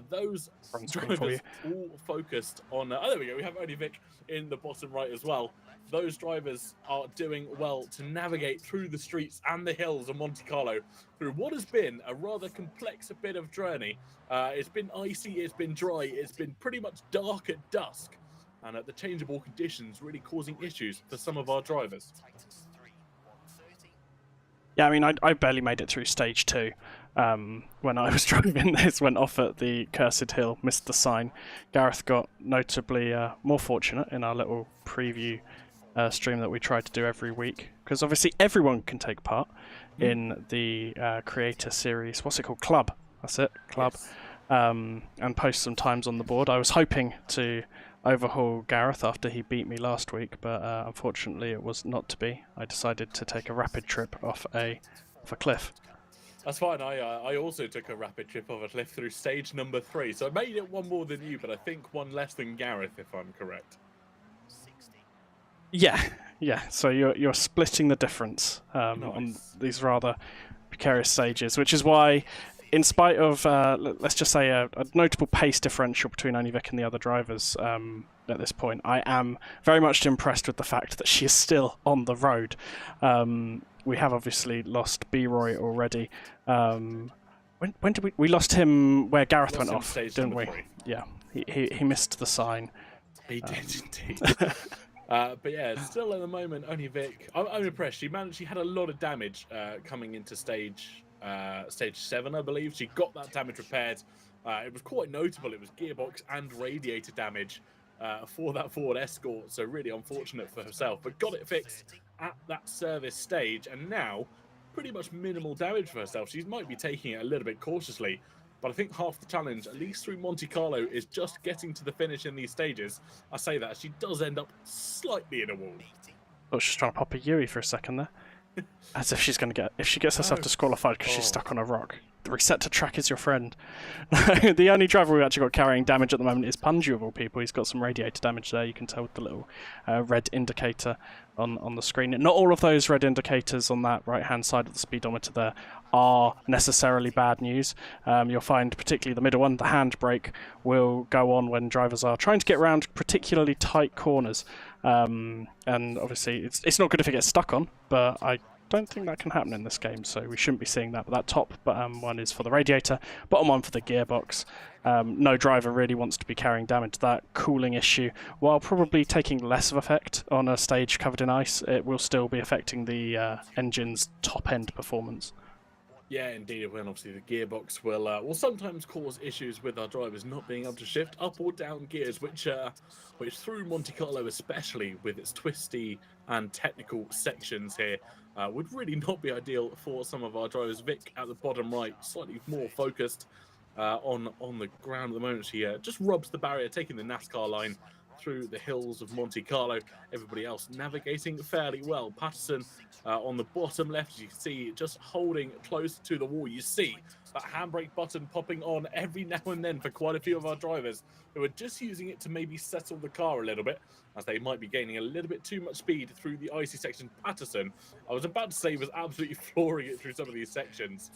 Those drivers all focused on... oh, there we go. We have only Vic in the bottom right as well. Those drivers are doing well to navigate through the streets and the hills of Monte Carlo through what has been a rather complex bit of journey. It's been icy, it's been dry, it's been pretty much dark at dusk, and the changeable conditions really causing issues for some of our drivers. Yeah, I mean, I barely made it through stage 2. When I was driving this, went off at the Cursed Hill, missed the sign. Gareth got notably more fortunate in our little preview stream that we try to do every week, because obviously everyone can take part in the Creator Series. What's it called? Club. That's it, Club. Yes. And post some times on the board. I was hoping to overhaul Gareth after he beat me last week, but unfortunately it was not to be. I decided to take a rapid trip off a cliff. That's fine. I also took a rapid trip off a cliff through stage number 3, so I made it one more than you, but I think one less than Gareth, if I'm correct. Yeah. So you're splitting the difference on Nice. these rather precarious stages, which is why, in spite of let's just say a notable pace differential between Onivik and the other drivers at this point, I am very much impressed with the fact that she is still on the road. We have obviously lost B-Roy already. When did we lost him where Gareth went him off, stage didn't number we? 3. Yeah, he missed the sign. He did indeed. But yeah, still at the moment, only Vic. I'm impressed. She had a lot of damage coming into stage 7, I believe. She got that damage repaired. It was quite notable. It was gearbox and radiator damage for that Ford Escort. So really unfortunate for herself, but got it fixed at that service stage, and now pretty much minimal damage for herself. She might be taking it a little bit cautiously. But I think half the challenge, at least through Monte Carlo, is just getting to the finish in these stages. I say that, she does end up slightly in a wall. Oh, she's trying to pop a Yui for a second there. As if she's going to if she gets herself disqualified because she's stuck on a rock. The reset to track is your friend. The only driver we've actually got carrying damage at the moment is Punju of all people. He's got some radiator damage there. You can tell with the little red indicator on the screen. Not all of those red indicators on that right-hand side of the speedometer there are necessarily bad news. You'll find particularly the middle one, the handbrake, will go on when drivers are trying to get around particularly tight corners. And obviously it's not good if it gets stuck on, but I don't think that can happen in this game, so we shouldn't be seeing that. But that top one is for the radiator, bottom one for the gearbox. No driver really wants to be carrying damage. That cooling issue, while probably taking less of effect on a stage covered in ice, it will still be affecting the engine's top-end performance. Yeah, indeed it will. Obviously, the gearbox will sometimes cause issues with our drivers not being able to shift up or down gears, which through Monte Carlo, especially with its twisty and technical sections here, would really not be ideal for some of our drivers. Vic at the bottom right, slightly more focused on the ground at the moment. She just rubs the barrier, taking the NASCAR line through the hills of Monte Carlo. Everybody else navigating fairly well. Patterson on the bottom left, as you can see, just holding close to the wall. You see that handbrake button popping on every now and then for quite a few of our drivers who are just using it to maybe settle the car a little bit, as they might be gaining a little bit too much speed through the icy section. Patterson, I was about to say, was absolutely flooring it through some of these sections.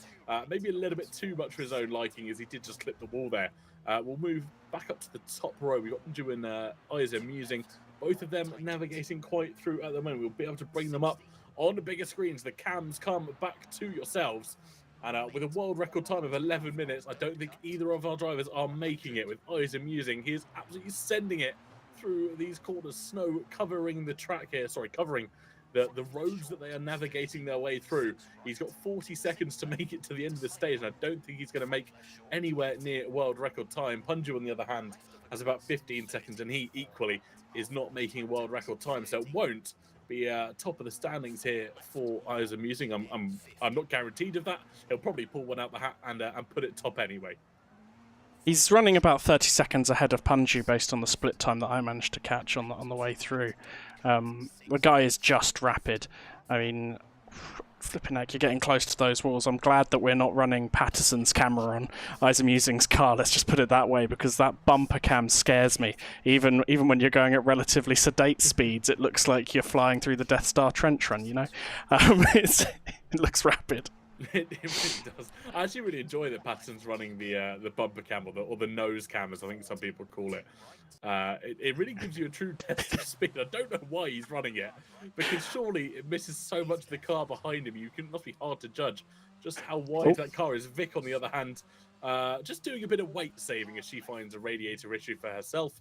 Maybe a little bit too much for his own liking, as he did just clip the wall there. We'll move back up to the top row. We've got Ju and Isa Musing, both of them navigating quite through at the moment. We'll be able to bring them up on the bigger screens. The cams come back to yourselves. And with a world record time of 11 minutes, I don't think either of our drivers are making it. With Isa Musing, he is absolutely sending it through these corners. Snow covering the track here. Sorry, covering the roads that they are navigating their way through. He's got 40 seconds to make it to the end of the stage, and I don't think he's going to make anywhere near world record time. Punju, on the other hand, has about 15 seconds, and he equally is not making world record time, so it won't be top of the standings here for Isa Musing. I'm not guaranteed of that. He'll probably pull one out the hat and put it top anyway. He's running about 30 seconds ahead of Punju based on the split time that I managed to catch on the way through. The guy is just rapid. I mean, flipping heck, you're getting close to those walls. I'm glad that we're not running Patterson's camera on Isa Musing's car, let's just put it that way, because that bumper cam scares me. Even when you're going at relatively sedate speeds, it looks like you're flying through the Death Star trench run, you know? It looks rapid. It really does. I actually really enjoy that Patterson's running the bumper cam or the nose cam, as I think some people call it. It really gives you a true test of speed. I don't know why he's running it, because surely it misses so much of the car behind him. It must be hard to judge just how wide that car is. Vic, on the other hand, just doing a bit of weight saving as she finds a radiator issue for herself.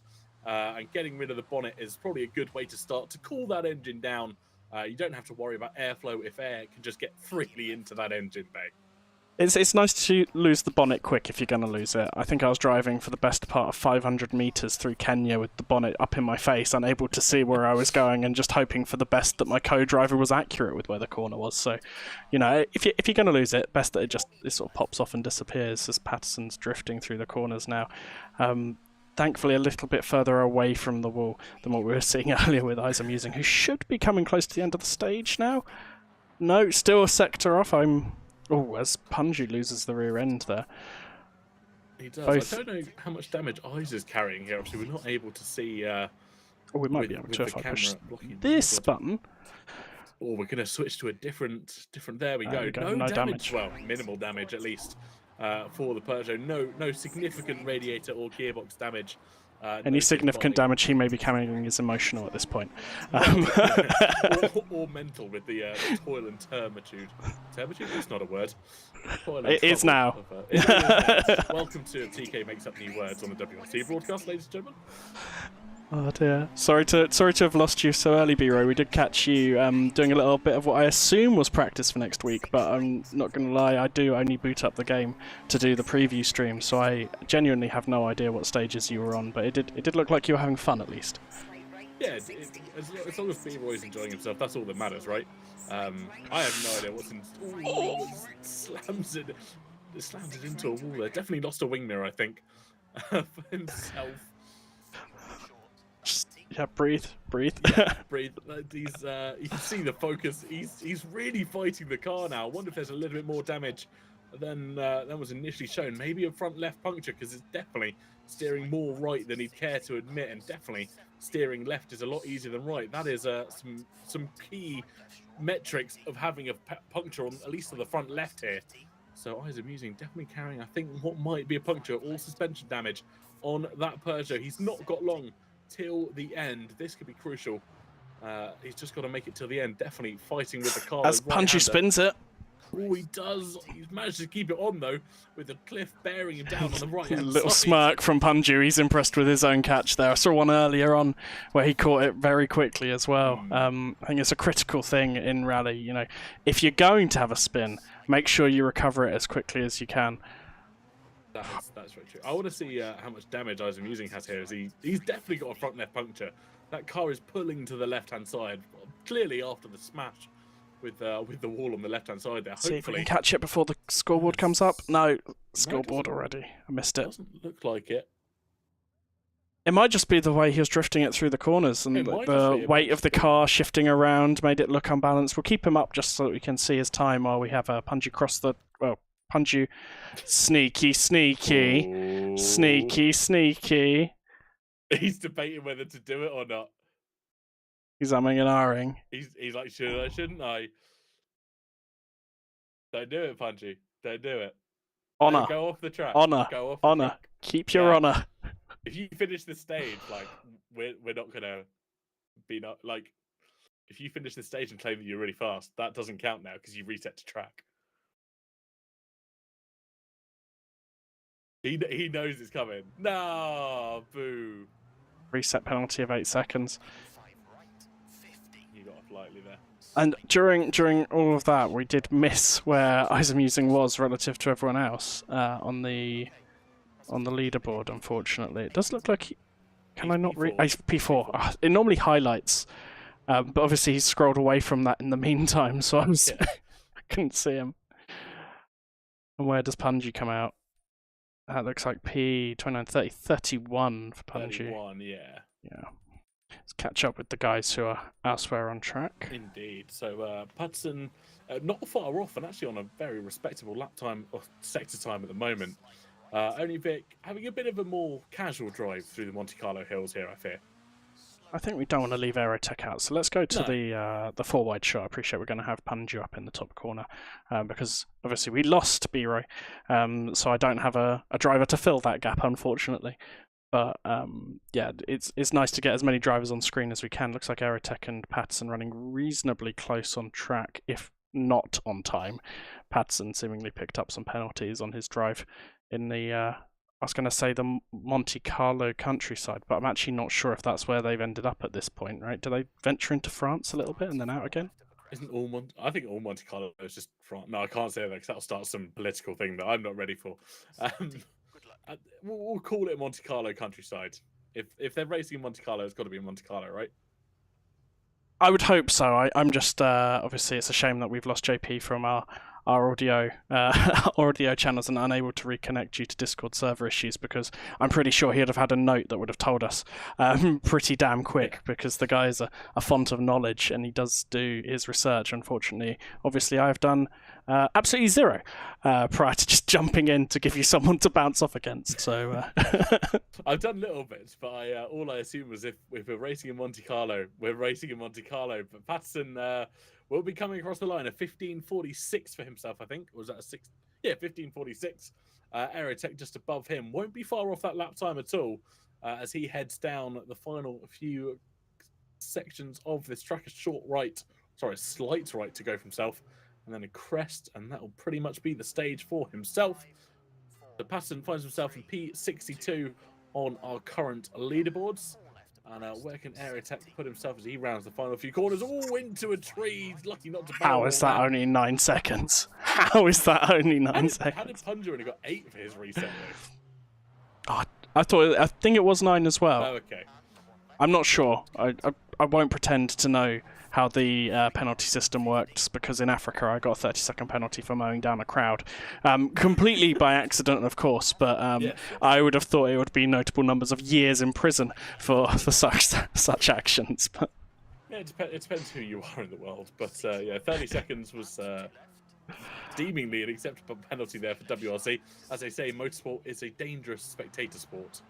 And getting rid of the bonnet is probably a good way to start to cool that engine down. You don't have to worry about airflow if air can just get freely into that engine bay. It's nice to lose the bonnet quick if you're going to lose it. I think I was driving for the best part of 500 meters through Kenya with the bonnet up in my face, unable to see where I was going, and just hoping for the best that my co-driver was accurate with where the corner was. So, you know, if you're going to lose it, best that it sort of pops off and disappears as Patterson's drifting through the corners now. thankfully a little bit further away from the wall than what we were seeing earlier with Eyes Amusing, who should be coming close to the end of the stage now. No, still a sector off. As Punju loses the rear end there. He does. Both... I don't know how much damage Eyes is carrying here. Obviously, we're not able to see. We might be able to if I push this button. Or we're going to switch to a different. There we go. No damage. Well, minimal damage at least for the Peugeot. No significant radiator or gearbox damage. Any significant damage he may be carrying is emotional at this point. Or mental with the toil and turmitude. Turmitude? That's not a word. It is now. Welcome to TK Makes Up New Words on the WRC broadcast, ladies and gentlemen. Oh dear. Sorry to have lost you so early, B-Roy. We did catch you doing a little bit of what I assume was practice for next week, but I'm not going to lie, I do only boot up the game to do the preview stream, so I genuinely have no idea what stages you were on, but it did look like you were having fun at least. Yeah, as long as B-Roy's enjoying himself, that's all that matters, right? I have no idea what's in... Ooh, slams it into a wall there. Definitely lost a wing mirror, I think, for himself. Yeah, breathe. Yeah, breathe. You can see the focus. He's really fighting the car now. I wonder if there's a little bit more damage than was initially shown. Maybe a front left puncture, because it's definitely steering more right than he'd care to admit, and definitely steering left is a lot easier than right. That is some key metrics of having a puncture on at least on the front left here. So Eyes Amusing definitely carrying, I think, what might be a puncture or suspension damage on that Peugeot. He's not got long till the end. This could be crucial. He's just got to make it till the end. Definitely fighting with the car. As Punchy spins it. Oh, he does. He's managed to keep it on, though, with the cliff bearing him down on the right hand A little side. smirk from Punju. He's impressed with his own catch there. I saw one earlier on where he caught it very quickly as well. I think it's a critical thing in rally. You know, if you're going to have a spin, make sure you recover it as quickly as you can. That's very true. I want to see how much damage Eyes Amusing has here. He's definitely got a front left puncture. That car is pulling to the left hand side, clearly after the smash with the wall on the left hand side there. See if we can catch it before the scoreboard comes up. No, scoreboard already. I missed it. Doesn't look like it. It might just be the way he was drifting it through the corners, and the weight of the car shifting around made it look unbalanced. We'll keep him up just so that we can see his time while we have Punju cross the... Well, Punju... Sneaky. He's debating whether to do it or not. He's umming and ahhing. He's like, should I, shouldn't I? Don't do it, Punchy. Don't do it. Honor. Go off the track. Honor. Go off the Honor. track. Keep your honor. If you finish the stage, like, we're not gonna be not like. If you finish the stage and claim that you're really fast, that doesn't count now because you reset to track. He knows it's coming. No, boo. Reset penalty of 8 seconds. You got off lightly there. And during all of that, we did miss where Eyes Amusing was relative to everyone else on the leaderboard. Unfortunately, it does look like. Can I not read? P4. Oh, it normally highlights, but obviously he's scrolled away from that in the meantime, so I couldn't see him. And where does Punji come out? That looks like P29, 30, 31 for Punji. 31, yeah. Yeah. Let's catch up with the guys who are elsewhere on track. Indeed. So Pudson not far off and actually on a very respectable lap time or sector time at the moment. Only Vic having a bit of a more casual drive through the Monte Carlo hills here, I fear. I think we don't want to leave Aerotech out, so let's go to the 4-wide shot. I appreciate we're going to have Punju up in the top corner because obviously we lost B-Roy, so I don't have a driver to fill that gap, unfortunately. But yeah, it's nice to get as many drivers on screen as we can. Looks like Aerotech and Patterson running reasonably close on track, if not on time. Patterson seemingly picked up some penalties on his drive in the... I was going to say the Monte Carlo countryside, but I'm actually not sure if that's where they've ended up at this point, right? Do they venture into France a little bit and then out again? Isn't all I think all Monte Carlo is just France. No, I can't say that because that'll start some political thing that I'm not ready for. We'll call it Monte Carlo countryside. If they're racing in Monte Carlo, it's got to be in Monte Carlo, right? I would hope so. I'm just obviously it's a shame that we've lost JP from our our audio audio channels and unable to reconnect due to Discord server issues, because I'm pretty sure he'd have had a note that would have told us pretty damn quick, because the guy is a font of knowledge and he does do his research. Unfortunately, obviously, I've done absolutely zero prior to just jumping in to give you someone to bounce off against. So I've done little bits, but all I assume was if we're racing in Monte Carlo, we're racing in Monte Carlo. But Patterson will be coming across the line at 15:46 for himself, I think. Or was that a 6? Yeah, 15:46. Aerotech just above him. Won't be far off that lap time at all as he heads down the final few sections of this track. A slight right to go for himself. And then a crest, and that will pretty much be the stage for himself. So Patterson finds himself in P62 on our current leaderboards. And where can Aerotech put himself as he rounds the final few corners? Oh, into a tree. He's lucky not to barrel. how is that only 9 seconds? How is that only 9 seconds? How did Punja only got 8 for his reset though? Oh, I think it was 9 as well. Oh, okay. I'm not sure. I won't pretend to know how the penalty system works, because in Africa I got a 30-second penalty for mowing down a crowd. Completely by accident, of course, but Yes. I would have thought it would be notable numbers of years in prison for such actions. But Yeah, it depends who you are in the world. But yeah, 30 seconds was deemingly an acceptable penalty there for WRC. As they say, motorsport is a dangerous spectator sport.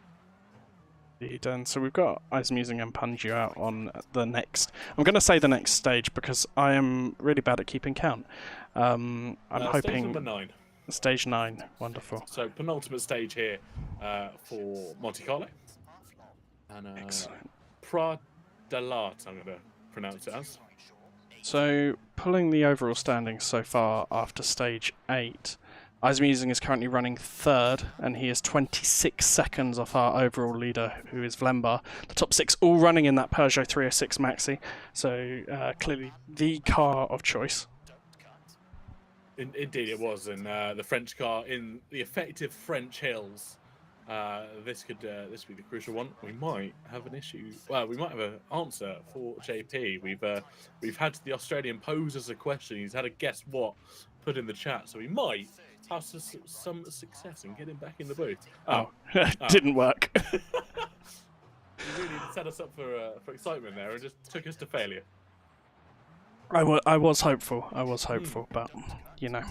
and so we've got Icemusing and Punju out on the next. I'm going to say the next stage because I am really bad at keeping count. I'm hoping Stage number 9. Stage 9. Wonderful. So penultimate stage here for Monte Carlo. And Excellent. Pradalat, I'm going to pronounce it as. So pulling the overall standings so far after stage 8. Icemusing is currently running 3rd, and he is 26 seconds off our overall leader, who is Vlembar. The top 6 all running in that Peugeot 306 Maxi, so clearly the car of choice. Indeed, it was, and the French car in the effective French hills. This could be the crucial one. We might have an issue. Well, we might have an answer for JP. We've had the Australian pose as a question. He's had a guess what put in the chat, so we might have some success in getting back in the booth. Didn't work. You really set us up for excitement there, and just took us to failure. I was hopeful, but you know.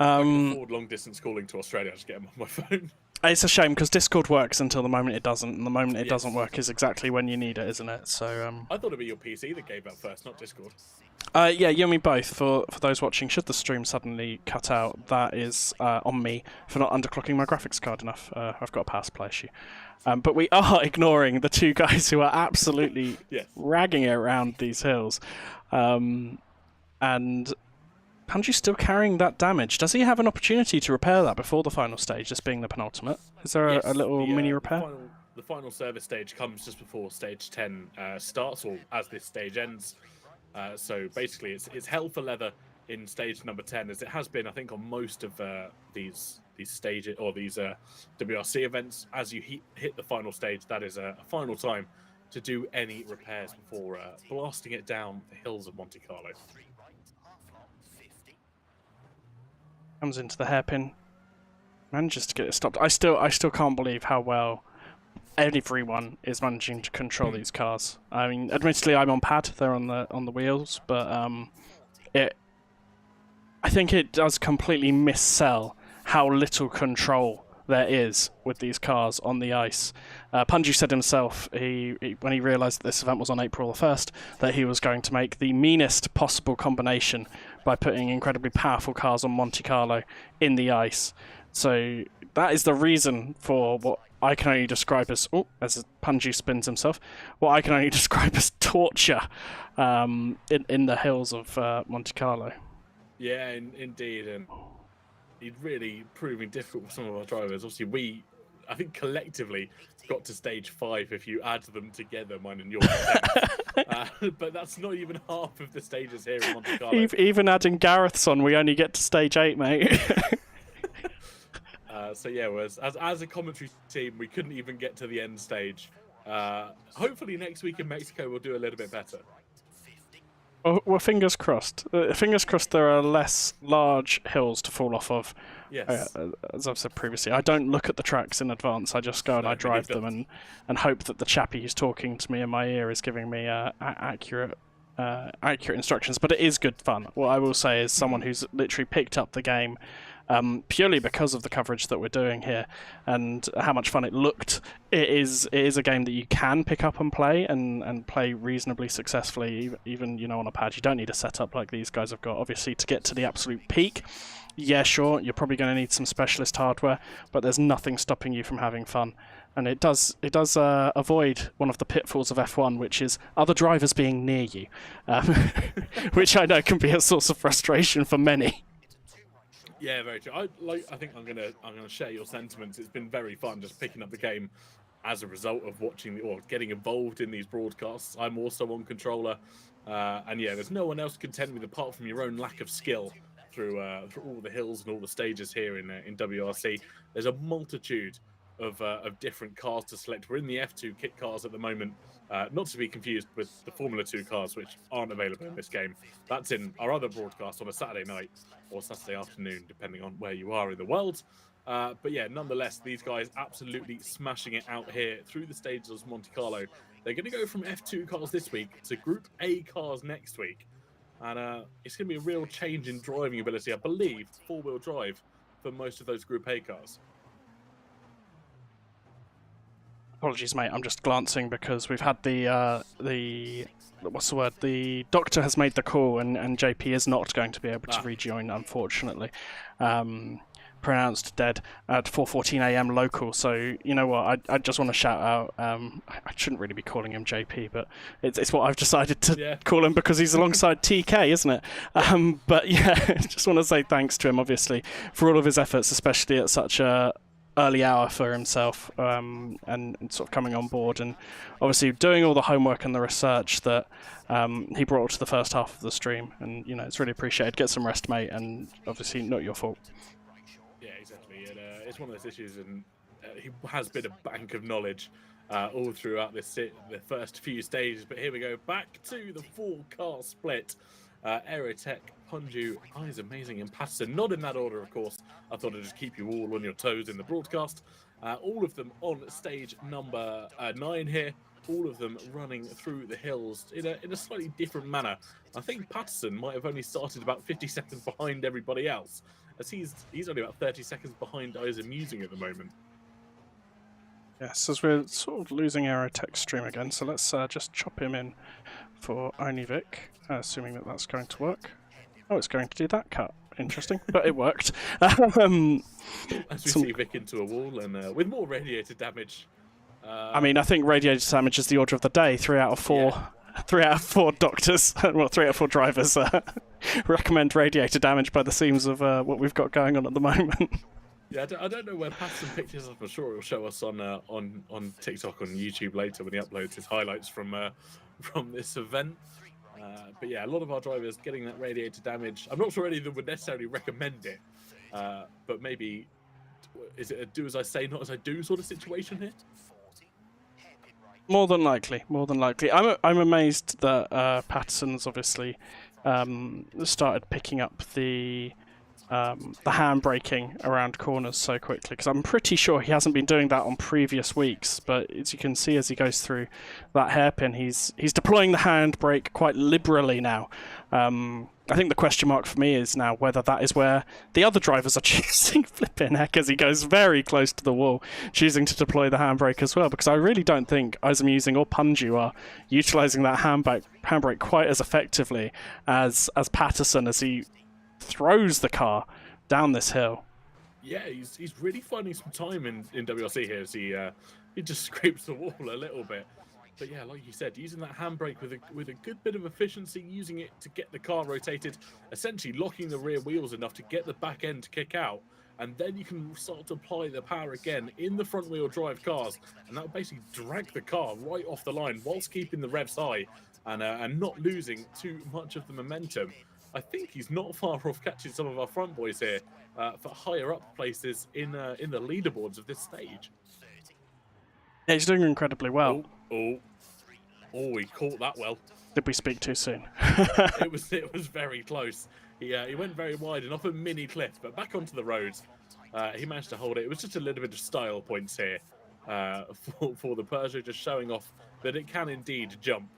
I can afford long distance calling to Australia. I just get them on my phone. It's a shame because Discord works until the moment it doesn't, and the moment it doesn't work is exactly when you need it, isn't it? So I thought it'd be your PC that gave up first, not Discord. yeah, you and me both. For those watching, should the stream suddenly cut out, that is on me for not underclocking my graphics card enough. I've got a power supply issue. But we are ignoring the two guys who are absolutely ragging it around these hills. And Punju's still carrying that damage. Does he have an opportunity to repair that before the final stage, this being the penultimate? Is there a little mini repair? The final service stage comes just before stage 10 starts, or as this stage ends. So basically, it's hell for leather in stage number 10, as it has been, I think, on most of these stages or these WRC events. As you hit the final stage, that is a final time to do any repairs before blasting it down the hills of Monte Carlo. Comes into the hairpin, manages to get it stopped. I still can't believe how well everyone is managing to control these cars. I mean, admittedly, I'm on pad; they're on the wheels, but I think it does completely missell how little control there is with these cars on the ice. Punju said himself, when he realised that this event was on April the 1st, that he was going to make the meanest possible combination by putting incredibly powerful cars on Monte Carlo in the ice. So that is the reason for what I can only describe as Punju spins himself, what I can only describe as torture in the hills of Monte Carlo. Yeah, indeed, and it's really proving difficult for some of our drivers. Obviously, I think collectively got to stage 5 if you add them together, mine and yours. But that's not even half of the stages here in Monte Carlo. Even adding Gareth's on, we only get to stage 8, mate. So yeah, whereas as a commentary team, we couldn't even get to the end stage. Hopefully next week in Mexico we'll do a little bit better. Well, fingers crossed. Fingers crossed there are less large hills to fall off of. Yes. As I've said previously, I don't look at the tracks in advance. I just go and No, I drive neither them and hope that the chappie who's talking to me in my ear is giving me accurate instructions. But it is good fun. What I will say is someone who's literally picked up the game purely because of the coverage that we're doing here and how much fun it looked. It is a game that you can pick up and play and play reasonably successfully, even on a pad. You don't need a setup like these guys have got. Obviously, to get to the absolute peak, yeah, sure, you're probably going to need some specialist hardware, but there's nothing stopping you from having fun. And it does avoid one of the pitfalls of F1, which is other drivers being near you, which I know can be a source of frustration for many. Yeah, very true. I think I'm gonna share your sentiments. It's been very fun just picking up the game as a result of watching or getting involved in these broadcasts. I'm also on controller, and yeah, there's no one else to contend with apart from your own lack of skill through all the hills and all the stages here in WRC. There's a multitude of different cars to select. We're in the F2 kit cars at the moment, not to be confused with the Formula 2 cars, which aren't available in this game. That's in our other broadcast on a Saturday night or Saturday afternoon, depending on where you are in the world. But yeah, nonetheless, these guys absolutely smashing it out here through the stages of Monte Carlo. They're going to go from F2 cars this week to Group A cars next week. And it's going to be a real change in driving ability, I believe, four-wheel drive for most of those Group A cars. Apologies, mate. I'm just glancing because we've had the what's the word? The doctor has made the call, and JP is not going to be able to rejoin, unfortunately. Pronounced dead at 4:14 a.m. local. So you know what? I just want to shout out. I shouldn't really be calling him JP, but it's what I've decided to call him because he's alongside TK, isn't it? But yeah, just want to say thanks to him, obviously, for all of his efforts, especially at such a early hour for himself, and sort of coming on board and obviously doing all the homework and the research that he brought to the first half of the stream. And it's really appreciated. Get some rest, mate, and obviously not your fault. Yeah, exactly. And it's one of those issues, and he has been a bank of knowledge all throughout the first few stages. But here we go, back to the 4-car split. Aerotech, Punju, Eyes Amazing, and Patterson. Not in that order, of course. I thought I'd just keep you all on your toes in the broadcast. All of them on stage number 9 here. All of them running through the hills in a slightly different manner. I think Patterson might have only started about 50 seconds behind everybody else, as he's only about 30 seconds behind Eyes Amusing at the moment. Yes, as we're sort of losing Aerotech stream again, so let's just chop him in for Onivik, assuming that that's going to work. Oh, it's going to do that cut. Interesting, but it worked. As we see Vic into a wall and with more radiator damage. I mean, I think radiator damage is the order of the day. 3 out of 4. Yeah. 3 out of 4 doctors, well, 3 out of 4 drivers recommend radiator damage by the seams of what we've got going on at the moment. Yeah, I don't know where Patterson picked this up. I'm sure he'll show us on TikTok, on YouTube later when he uploads his highlights from this event. But yeah, a lot of our drivers getting that radiator damage. I'm not sure any of them would necessarily recommend it, but maybe is it a do as I say, not as I do sort of situation here? More than likely. I'm amazed that Patterson's obviously started picking up the handbraking around corners so quickly, because I'm pretty sure he hasn't been doing that on previous weeks. But as you can see, as he goes through that hairpin, he's deploying the handbrake quite liberally now. I think the question mark for me is now whether that is where the other drivers are choosing flipping heck, as he goes very close to the wall, choosing to deploy the handbrake as well, because I really don't think Eyes Amusing or Punju are utilising that handbrake quite as effectively as Patterson, as he throws the car down this hill. Yeah, he's really finding some time in WRC here as he just scrapes the wall a little bit. But yeah, like you said, using that handbrake with a good bit of efficiency, using it to get the car rotated, essentially locking the rear wheels enough to get the back end to kick out, and then you can start to apply the power again in the front wheel drive cars, and that will basically drag the car right off the line whilst keeping the revs high and not losing too much of the momentum. I think he's not far off catching some of our front boys here for higher up places in the leaderboards of this stage. Yeah, he's doing incredibly well. Oh, he caught that well. Did we speak too soon? It was very close. He went very wide and off a mini cliff, but back onto the road. He managed to hold it. It was just a little bit of style points here for the Peugeot, just showing off that it can indeed jump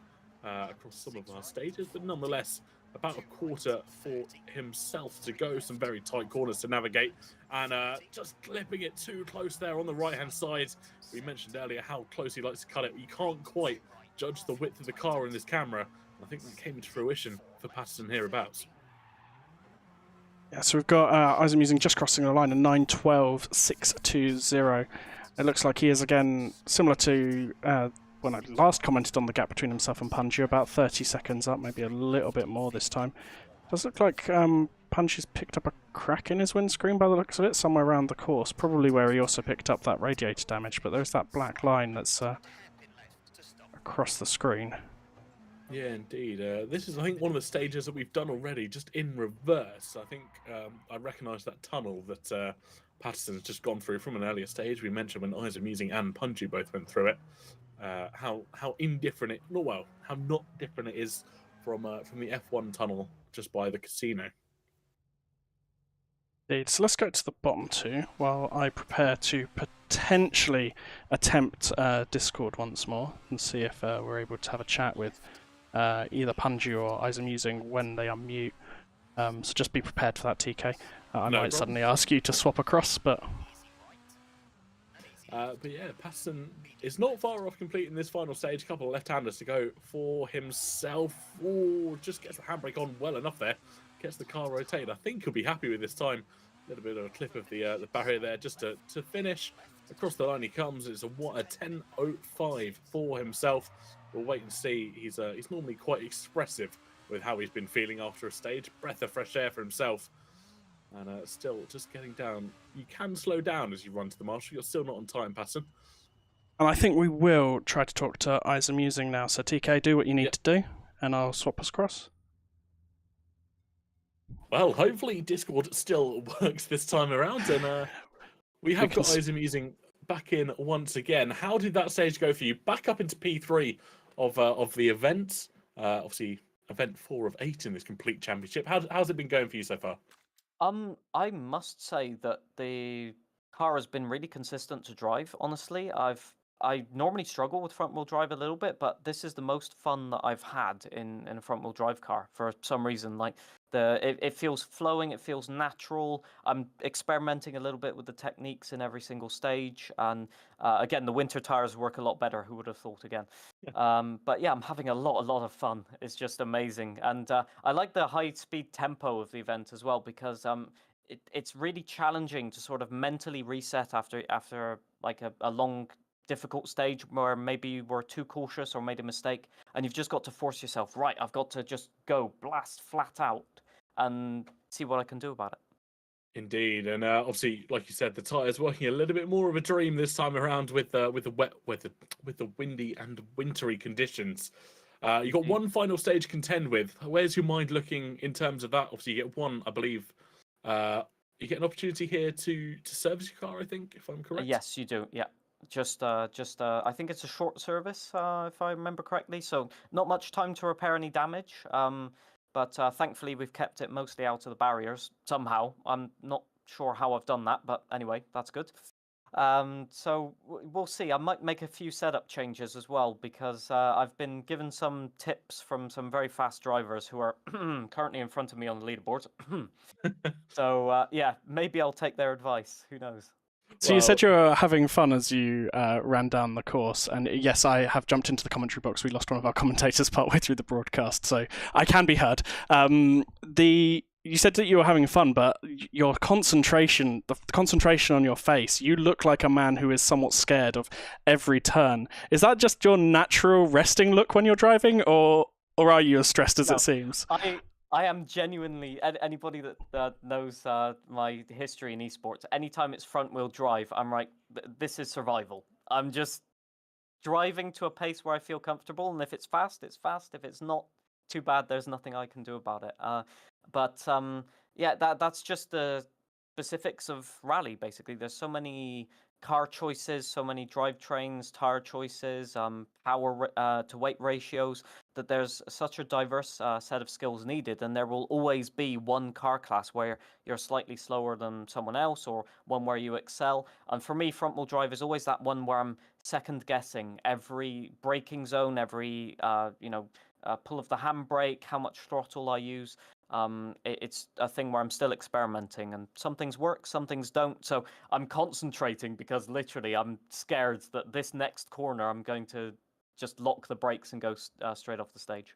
across some of our stages, but nonetheless, about a quarter for himself to go. Some very tight corners to navigate, and just clipping it too close there on the right-hand side. We mentioned earlier how close he likes to cut it. You can't quite judge the width of the car in this camera. I think that came to fruition for Patterson hereabouts. Yeah, so we've got Isam using just crossing the line, a 9:12.620. It looks like he is again similar to when I last commented on the gap between himself and Punchy, about 30 seconds up, maybe a little bit more this time. Does look like Punchy's picked up a crack in his windscreen by the looks of it, somewhere around the course, probably where he also picked up that radiator damage, but there's that black line that's across the screen. Yeah, indeed. This is, I think, one of the stages that we've done already, just in reverse. I think I recognise that tunnel that Patterson's just gone through from an earlier stage. We mentioned when Isam Musing and Punchy both went through it. How indifferent it, how not different it is from the F1 tunnel just by the casino. Indeed. So let's go to the bottom two while I prepare to potentially attempt Discord once more and see if we're able to have a chat with either Punji or Isam Musing when they unmute. So just be prepared for that, TK. I might suddenly ask you to swap across, but yeah, Patterson is not far off completing this final stage. A couple of left-handers to go for himself. Oh, just gets the handbrake on well enough there. Gets the car rotated. I think he'll be happy with this time. A little bit of a clip of the barrier there just to finish. Across the line he comes. It's a 10.05 for himself. We'll wait and see. He's normally quite expressive with how he's been feeling after a stage. Breath of fresh air for himself. And still just getting down. You can slow down as you run to the marshal. You're still not on time, Patterson. And I think we will try to talk to Isam Musing now. So TK, do what you need to do, and I'll swap us across. Well, hopefully Discord still works this time around, and we have got Isam Musing back in once again. How did that stage go for you? Back up into P3 of the event. Obviously, event 4 of 8 in this complete championship. How's it been going for you so far? I must say that the car has been really consistent to drive. Honestly, I normally struggle with front wheel drive a little bit, but this is the most fun that I've had in a front wheel drive car for some reason. Like it feels flowing, it feels natural. I'm experimenting a little bit with the techniques in every single stage, and again, the winter tires work a lot better. Who would have thought again? But yeah, I'm having a lot of fun. It's just amazing, and I like the high speed tempo of the event as well, because it's really challenging to sort of mentally reset after like a long difficult stage where maybe you were too cautious or made a mistake, and you've just got to force yourself, right, I've got to just go blast flat out and see what I can do about it. Indeed, and obviously, like you said, the tyres working a little bit more of a dream this time around with the wet weather, with the windy and wintry conditions. You got one final stage to contend with. Where's your mind looking in terms of that? Obviously, you get one, I believe. You get an opportunity here to service your car, I think, if I'm correct. Yes, you do. Yeah. Just I think it's a short service, if I remember correctly. So not much time to repair any damage. But thankfully we've kept it mostly out of the barriers somehow. I'm not sure how I've done that, but anyway, that's good. So we'll see. I might make a few setup changes as well, because I've been given some tips from some very fast drivers who are currently in front of me on the leaderboard. So yeah, maybe I'll take their advice. Who knows? So you said you were having fun as you ran down the course, and yes, I have jumped into the commentary box. We lost one of our commentators partway through the broadcast, so I can be heard. You said that you were having fun, but your concentration, the concentration on your face, you look like a man who is somewhat scared of every turn. Is that just your natural resting look when you're driving, or are you as stressed as it seems? I am genuinely, anybody that knows my history in esports, anytime it's front wheel drive, I'm like, this is survival. I'm just driving to a pace where I feel comfortable, and if it's fast, it's fast. If it's not too bad, there's nothing I can do about it. But yeah, that's just the specifics of rally, basically. There's so many car choices, so many drivetrains, tire choices, power to weight ratios, that there's such a diverse set of skills needed, and there will always be one car class where you're slightly slower than someone else, or one where you excel. And for me, front wheel drive is always that one where I'm second guessing every braking zone, every pull of the handbrake, how much throttle I use. It's a thing where I'm still experimenting, and some things work, some things don't. So I'm concentrating because literally I'm scared that this next corner I'm going to just lock the brakes and go straight off the stage.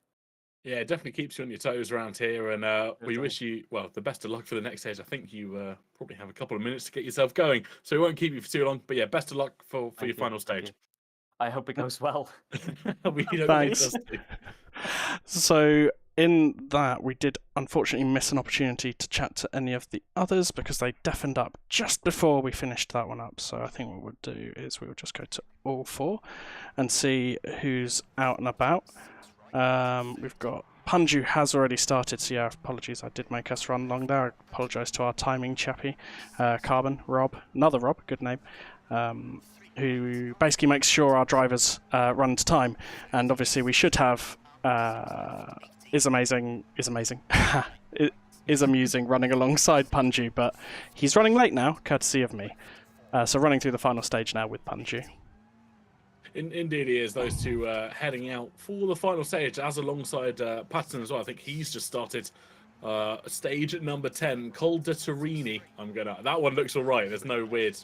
Yeah, it definitely keeps you on your toes around here, and we wish you the best of luck for the next stage. I think you probably have a couple of minutes to get yourself going, so we won't keep you for too long. But yeah, best of luck for your final stage. I hope it goes well. We hope Thanks. it does too. So in that, we did unfortunately miss an opportunity to chat to any of the others because they deafened up just before we finished that one up. So I think what we'll do is we will just go to all four and see who's out and about. We've got Punju has already started, so yeah, apologies, I did make us run long there. I apologise to our timing chappie, Carbon, Rob, another Rob, good name, who basically makes sure our drivers run to time. And obviously we should have is amusing running alongside Punju, but he's running late now, courtesy of me. So running through the final stage now with Punju. Indeed, he is. Those two heading out for the final stage, as alongside Patton as well. I think he's just started stage number 10, Col de Torini. That one looks all right. There's no weird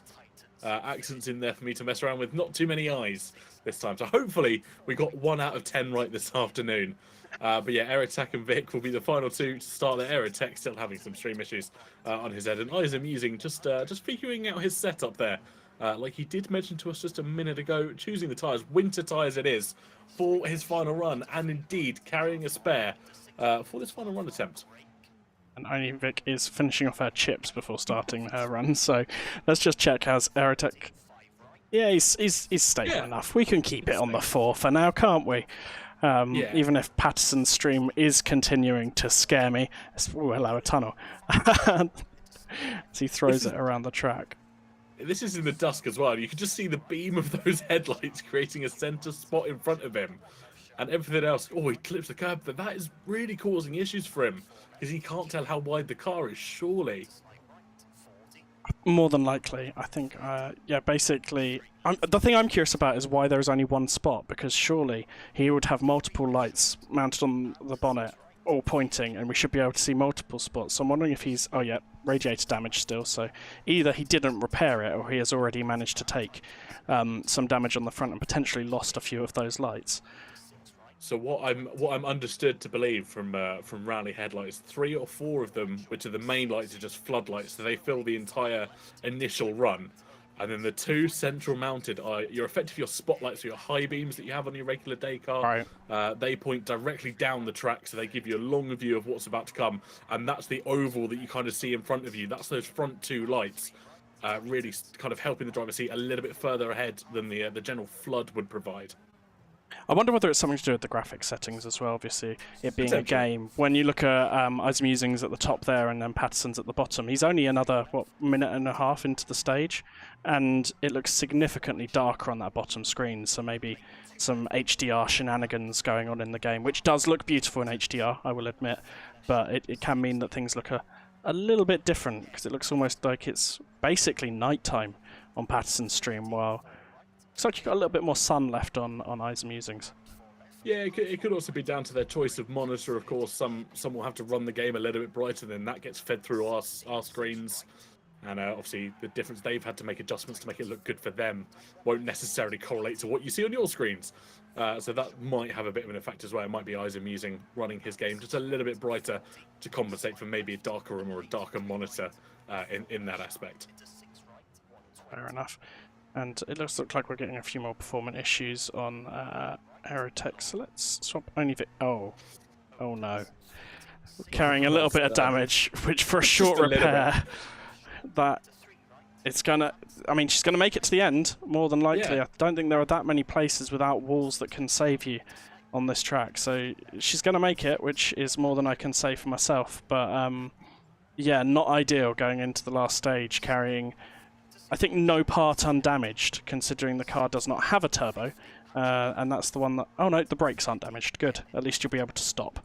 accents in there for me to mess around with. Not too many eyes this time. So hopefully we got 1 out of 10 right this afternoon. But yeah, Aerotech and Vic will be the final two to start there. Aerotech still having some stream issues on his head, and Isam using just figuring out his setup there. Like he did mention to us just a minute ago, choosing the tyres, winter tyres it is, for his final run, and indeed carrying a spare for this final run attempt. And only Vic is finishing off her chips before starting her run, so let's just check how's Aerotech. Yeah, he's stable enough. We can keep it on the 4 for now, can't we? Even if Patterson's stream is continuing to scare me. Oh, hello, a tunnel. As he throws it around the track. This is in the dusk as well. You can just see the beam of those headlights creating a centre spot in front of him. And everything else, he clips the curb. But that is really causing issues for him because he can't tell how wide the car is, surely. More than likely, I think. Basically, the thing I'm curious about is why there is only one spot, because surely he would have multiple lights mounted on the bonnet, all pointing, and we should be able to see multiple spots. So I'm wondering if he's... Oh, yeah, radiator damage still. So either he didn't repair it, or he has already managed to take some damage on the front and potentially lost a few of those lights. So what I'm understood to believe from rally headlights, 3 or 4 of them, which are the main lights, are just floodlights, so they fill the entire initial run. And then the 2 central mounted are your spotlights, so your high beams that you have on your regular day car. Right. They point directly down the track, so they give you a long view of what's about to come. And that's the oval that you kind of see in front of you. That's those front 2 lights, really kind of helping the driver see a little bit further ahead than the general flood would provide. I wonder whether it's something to do with the graphics settings as well, obviously, it being a game. When you look at Ismusing's at the top there and then Patterson's at the bottom, he's only another, minute and a half into the stage, and it looks significantly darker on that bottom screen, so maybe some HDR shenanigans going on in the game, which does look beautiful in HDR, I will admit, but it can mean that things look a little bit different, because it looks almost like it's basically nighttime on Patterson's stream, while... Looks like you've got a little bit more sun left on Ismusing's. Yeah, it could also be down to their choice of monitor, of course. Some will have to run the game a little bit brighter, then that gets fed through our screens. And obviously the difference, they've had to make adjustments to make it look good for them, won't necessarily correlate to what you see on your screens. So that might have a bit of an effect as well. It might be Isamusing running his game just a little bit brighter to compensate for maybe a darker room or a darker monitor in that aspect. Fair enough. And it looks like we're getting a few more performance issues on Aerotech, so let's swap only Oh no. Carrying a little bit of damage, which for a short repair, that it's gonna... I mean, she's gonna make it to the end, more than likely. Yeah. I don't think there are that many places without walls that can save you on this track, so she's gonna make it, which is more than I can say for myself, but yeah, not ideal going into the last stage, carrying I think no part undamaged, considering the car does not have a turbo. And that's the one that... Oh no, the brakes aren't damaged. Good. At least you'll be able to stop.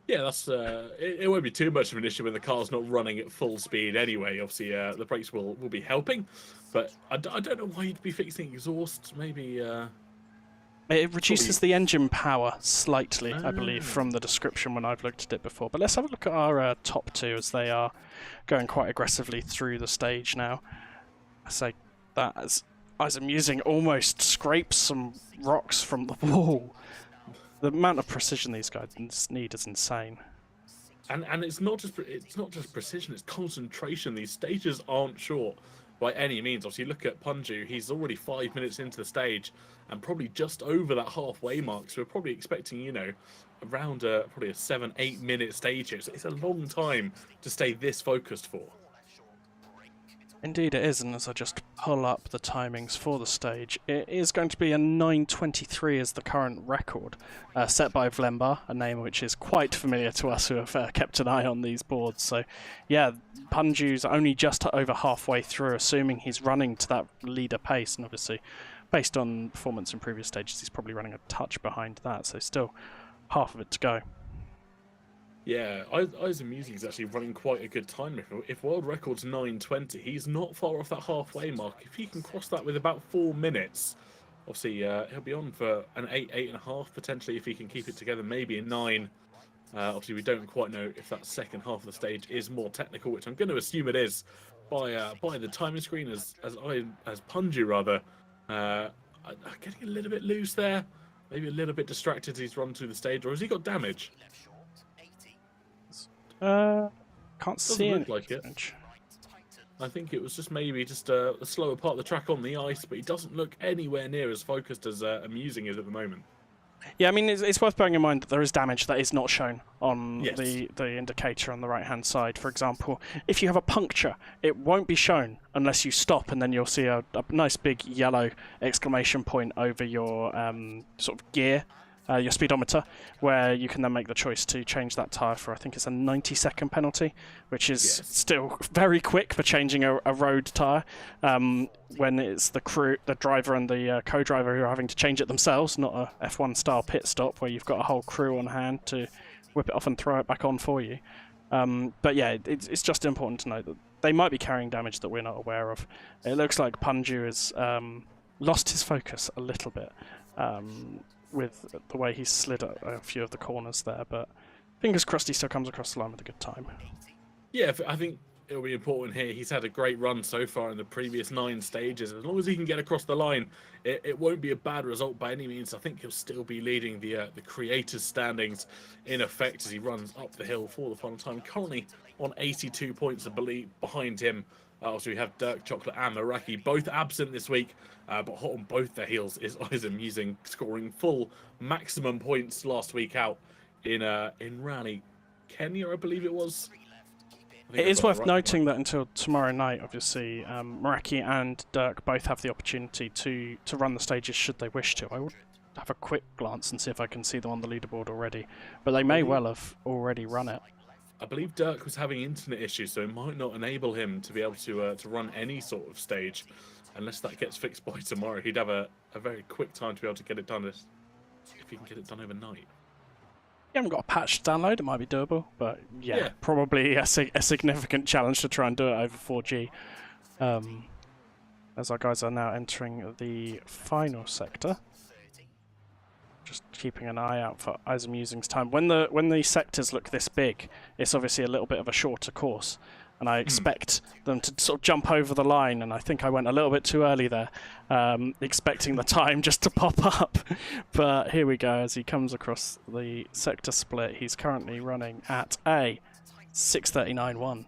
Yeah, that's it won't be too much of an issue when the car's not running at full speed anyway. Obviously, the brakes will be helping, but I don't know why you'd be fixing exhaust. Maybe it reduces the engine power slightly, I believe, Ah. from the description when I've looked at it before. But let's have a look at our top two as they are going quite aggressively through the stage now. I say that as I'm using almost scrapes some rocks from the wall. The amount of precision these guys need is insane. and it's not just precision; it's concentration. These stages aren't short by any means. Obviously, look at Punju; he's already 5 minutes into the stage, and probably just over that halfway mark. So we're probably expecting, around probably a 7-8 minute stage here. So it's a long time to stay this focused for. Indeed it is, and as I just pull up the timings for the stage, it is going to be a 9:23 as the current record, set by Vlemba, a name which is quite familiar to us who have kept an eye on these boards. So yeah, Punju's only just over halfway through, assuming he's running to that leader pace, and obviously based on performance in previous stages he's probably running a touch behind that, so still half of it to go. Yeah, Eyes Amusing is actually running quite a good time. If world record's 9:20, he's not far off that halfway mark. If he can cross that with about 4 minutes, obviously he'll be on for an 8.5 potentially if he can keep it together, maybe a 9. Obviously we don't quite know if that second half of the stage is more technical, which I'm going to assume it is by the timing screen as Punju rather. Getting a little bit loose there, maybe a little bit distracted as he's run through the stage, or has he got damage? Can't see look it. like it. I think it was just maybe a slower part of the track on the ice, but he doesn't look anywhere near as focused as Amusing is at the moment. Yeah, I mean, it's worth bearing in mind that there is damage that is not shown on Yes. the indicator on the right-hand side. For example, if you have a puncture, it won't be shown unless you stop, and then you'll see a nice big yellow exclamation point over your sort of gear, your speedometer, where you can then make the choice to change that tyre for, I think it's a 90-second penalty, which is Yes. still very quick for changing a road tyre, when it's the crew, the driver and the co-driver who are having to change it themselves, not a F1 style pit stop where you've got a whole crew on hand to whip it off and throw it back on for you. But yeah, it's just important to note that they might be carrying damage that we're not aware of. It looks like Punju has lost his focus a little bit, with the way he's slid a few of the corners there, but fingers crossed he still comes across the line with a good time. Yeah, I think it'll be important here. He's had a great run so far in the previous 9 stages. As long as he can get across the line, it won't be a bad result by any means. I think he'll still be leading the creators standings in effect as he runs up the hill for the final time. Currently on 82 points, I believe, behind him. Also, we have Dirk, Chocolate, and Meraki, both absent this week, but hot on both their heels is Eyes Amusing, scoring full maximum points last week out in Rally, Kenya, I believe it was. It is worth noting that until tomorrow night, obviously, Meraki and Dirk both have the opportunity to run the stages should they wish to. I would have a quick glance and see if I can see them on the leaderboard already, but they may well have already run it. I believe Dirk was having internet issues, so it might not enable him to be able to run any sort of stage, unless that gets fixed by tomorrow. He'd have a very quick time to be able to get it done if he can get it done overnight. You haven't got a patch to download, it might be doable, but Yeah. probably a significant challenge to try and do it over 4G. As our guys are now entering the final sector. Just keeping an eye out for Eyes Amusing's time. When the sectors look this big, it's obviously a little bit of a shorter course, and I expect them to sort of jump over the line, and I think I went a little bit too early there, expecting the time just to pop up. But here we go, as he comes across the sector split, he's currently running at a 6:39.1.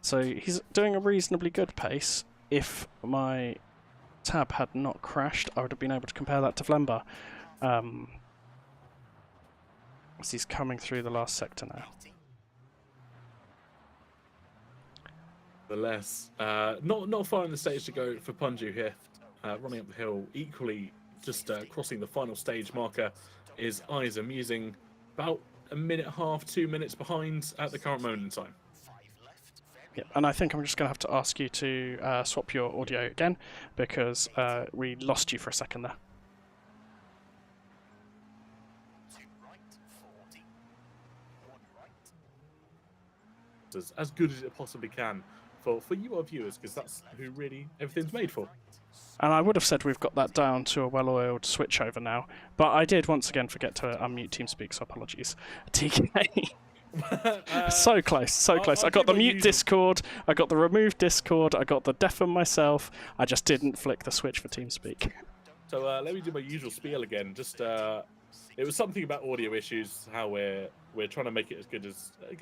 So he's doing a reasonably good pace. If my tab had not crashed, I would have been able to compare that to Vlemba. As he's coming through the last sector now. The less, not far in the stage to go for Punju here. Running up the hill, equally just crossing the final stage marker is Eyes Amusing, about a minute and a half, 2 minutes behind at the current moment in time. Yep, and I think I'm just going to have to ask you to swap your audio again because we lost you for a second there. As good as it possibly can for you, our viewers, because that's who really everything's made for. And I would have said we've got that down to a well-oiled switchover now, but I did once again forget to unmute TeamSpeak, so apologies. TK. So close, so close. I got the mute Discord, I got the remove Discord, I got the deafen myself. I just didn't flick the switch for TeamSpeak. So let me do my usual spiel again. Just it was something about audio issues, how we're trying to make it as good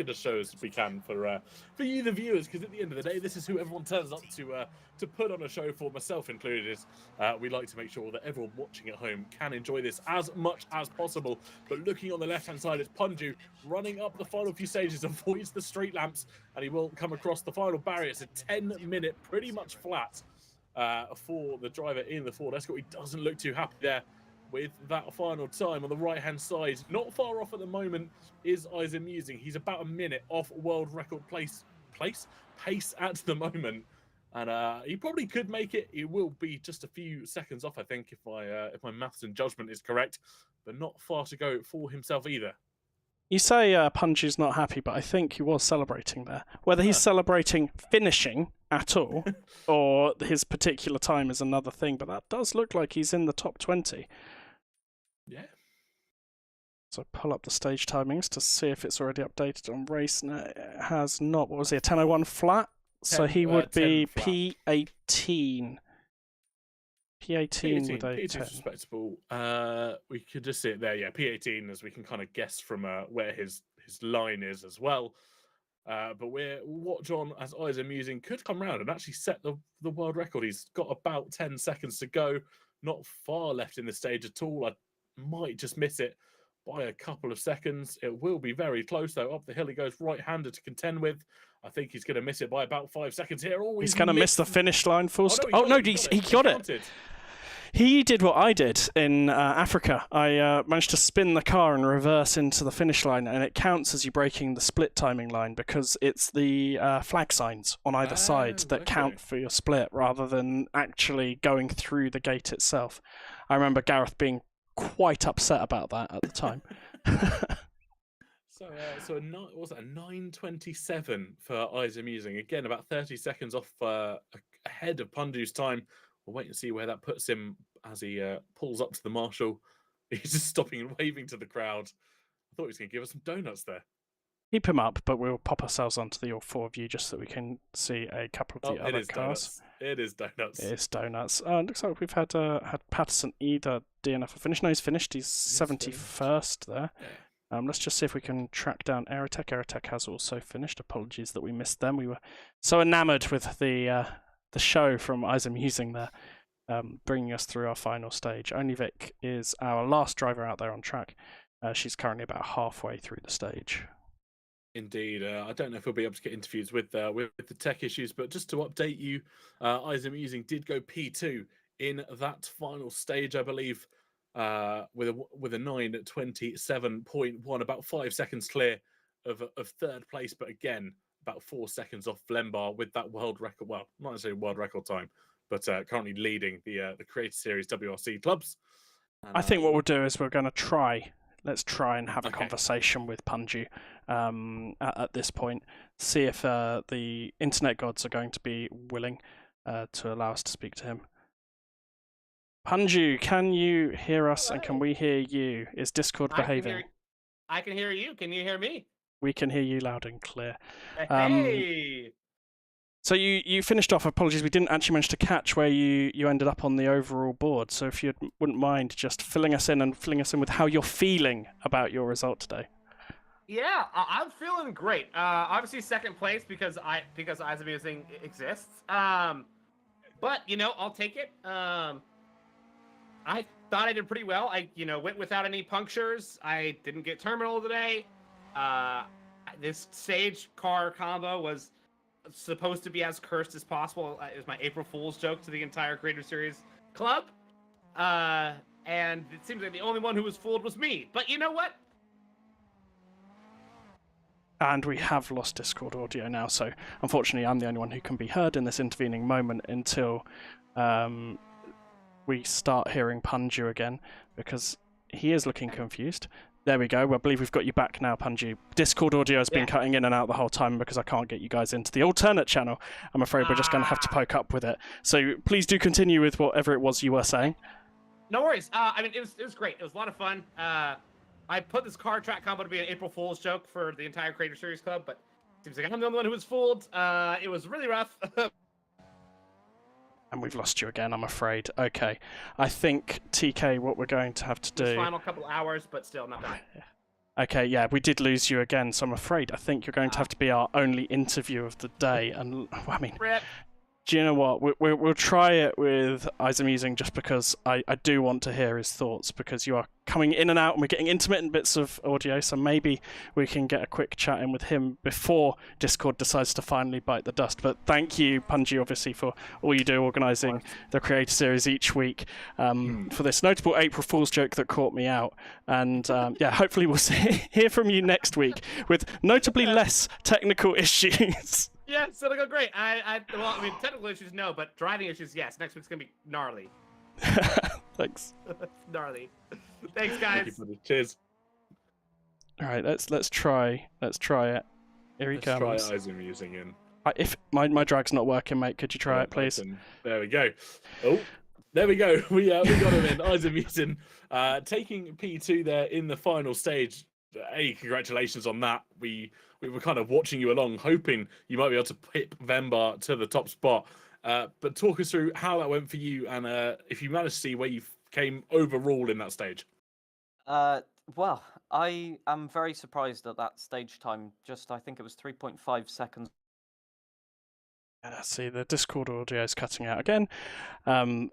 a show as we can for you, the viewers, because at the end of the day, this is who everyone turns up to put on a show for, myself included. We like to make sure that everyone watching at home can enjoy this as much as possible. But looking on the left-hand side, it's Punju running up the final few stages, avoids the street lamps, and he will come across the final barrier. It's a 10-minute, pretty much flat for the driver in the Ford Escort. He doesn't look too happy there with that final time. On the right-hand side, not far off at the moment, is Isaac Musing. He's about a minute off world record pace at the moment. And he probably could make it. He will be just a few seconds off, I think, if my maths and judgment is correct. But not far to go for himself either. You say Punju's not happy, but I think he was celebrating there. Whether he's celebrating finishing at all, or his particular time is another thing, but that does look like he's in the top 20. Yeah. So pull up the stage timings to see if it's already updated on race. No, it has not. What was he, a 10:01 flat? So he would be P18. P18 with a 10. Respectable. We could just see it there. Yeah, P18, as we can kind of guess from where his line is as well. But we're watch on as Isaac Musing could come round and actually set the world record. He's got about 10 seconds to go. Not far left in the stage at all. I might just miss it by a couple of seconds. It will be very close, though. Up the hill he goes, right-hander to contend with. I think he's going to miss it by about 5 seconds here. Oh, he's going to miss the finish line full stop. Oh, no, he got it. Counted. He did what I did in Africa. I managed to spin the car and reverse into the finish line, and it counts as you breaking the split timing line because it's the flag signs on either side that count for your split rather than actually going through the gate itself. I remember Gareth being quite upset about that at the time. So was it a 9:27 for Isaac Musing? Again, about 30 seconds off ahead of Punju's time. We'll wait and see where that puts him as he pulls up to the marshal. He's just stopping and waving to the crowd. I thought he was going to give us some donuts there. Keep him up, but we'll pop ourselves onto the all-4 view just so we can see a couple of the other cars. Donuts. It is donuts. It is donuts. Looks like we've had Patterson either DNF or finish. No, he's finished. He's 71st there. Yeah. Let's just see if we can track down Aerotech. Aerotech has also finished. Apologies that we missed them. We were so enamoured with the show from Isaac Musing there, bringing us through our final stage. Only Vic is our last driver out there on track. She's currently about halfway through the stage. Indeed. I don't know if we'll be able to get interviews with the tech issues, but just to update you, Isaac Musing did go P2 in that final stage, I believe, with a 9:27.1, about 5 seconds clear of third place, but again, about 4 seconds off Flembar with that world record. Well, not necessarily world record time, but currently leading the Creator Series WRC clubs. And, I think what we'll do is we're going to try. Let's try and have a conversation with Punju at this point. See if the internet gods are going to be willing to allow us to speak to him. Punju, can you hear us and can we hear you? Is Discord behaving? I can hear you. Can you hear me? We can hear you loud and clear. Hey! So you finished off. Apologies, we didn't actually manage to catch where you ended up on the overall board. So if you wouldn't mind just filling us in with how you're feeling about your result today. Yeah, I'm feeling great. Obviously second place because Isaac Musing exists. But I'll take it. I thought I did pretty well. I went without any punctures. I didn't get terminal today. This stage car combo was supposed to be as cursed as possible. It was my April Fool's joke to the entire Creator Series club. And it seems like the only one who was fooled was me. But you know what? And we have lost Discord audio now, so unfortunately I'm the only one who can be heard in this intervening moment until we start hearing Panju again, because he is looking confused. There we go. I believe we've got you back now, Panju. Discord audio has been cutting in and out the whole time because I can't get you guys into the alternate channel. I'm afraid we're just going to have to poke up with it. So please do continue with whatever it was you were saying. No worries. I mean, it was great. It was a lot of fun. I put this car track combo to be an April Fool's joke for the entire Creator Series Club, but it seems like I'm the only one who was fooled. It was really rough. And we've lost you again, I'm afraid. Okay. I think, TK, what we're going to have to do... Final couple hours, but still not done. Okay, yeah, we did lose you again, so I'm afraid I think you're going to have to be our only interview of the day. And, I mean... Rip. Do you know what? We'll try it with Izamusing just because I do want to hear his thoughts, because you are coming in and out and we're getting intermittent bits of audio, so maybe we can get a quick chat in with him before Discord decides to finally bite the dust. But thank you, Punji, obviously, for all you do organising the Creator Series each week, for this notable April Fool's joke that caught me out. And yeah, hopefully we'll hear from you next week with notably less technical issues. Yeah, so it'll go great. Well, I mean, technical issues, no, but driving issues, yes. Next week's gonna be gnarly. Thanks. Gnarly. Thanks, guys. Cheers. All right, let's try it. Here he comes. Let's try Izamusing in. If my drag's not working, mate, could you try it, please? There we go. Oh, there we go. We got him in. Izamusing, taking P2 there in the final stage. Hey, congratulations on that. We were kind of watching you along, hoping you might be able to pip Vembar to the top spot. But talk us through how that went for you, and if you managed to see where you came overall in that stage. Well, I am very surprised at that stage time. I think it was 3.5 seconds. See, the Discord audio is cutting out again.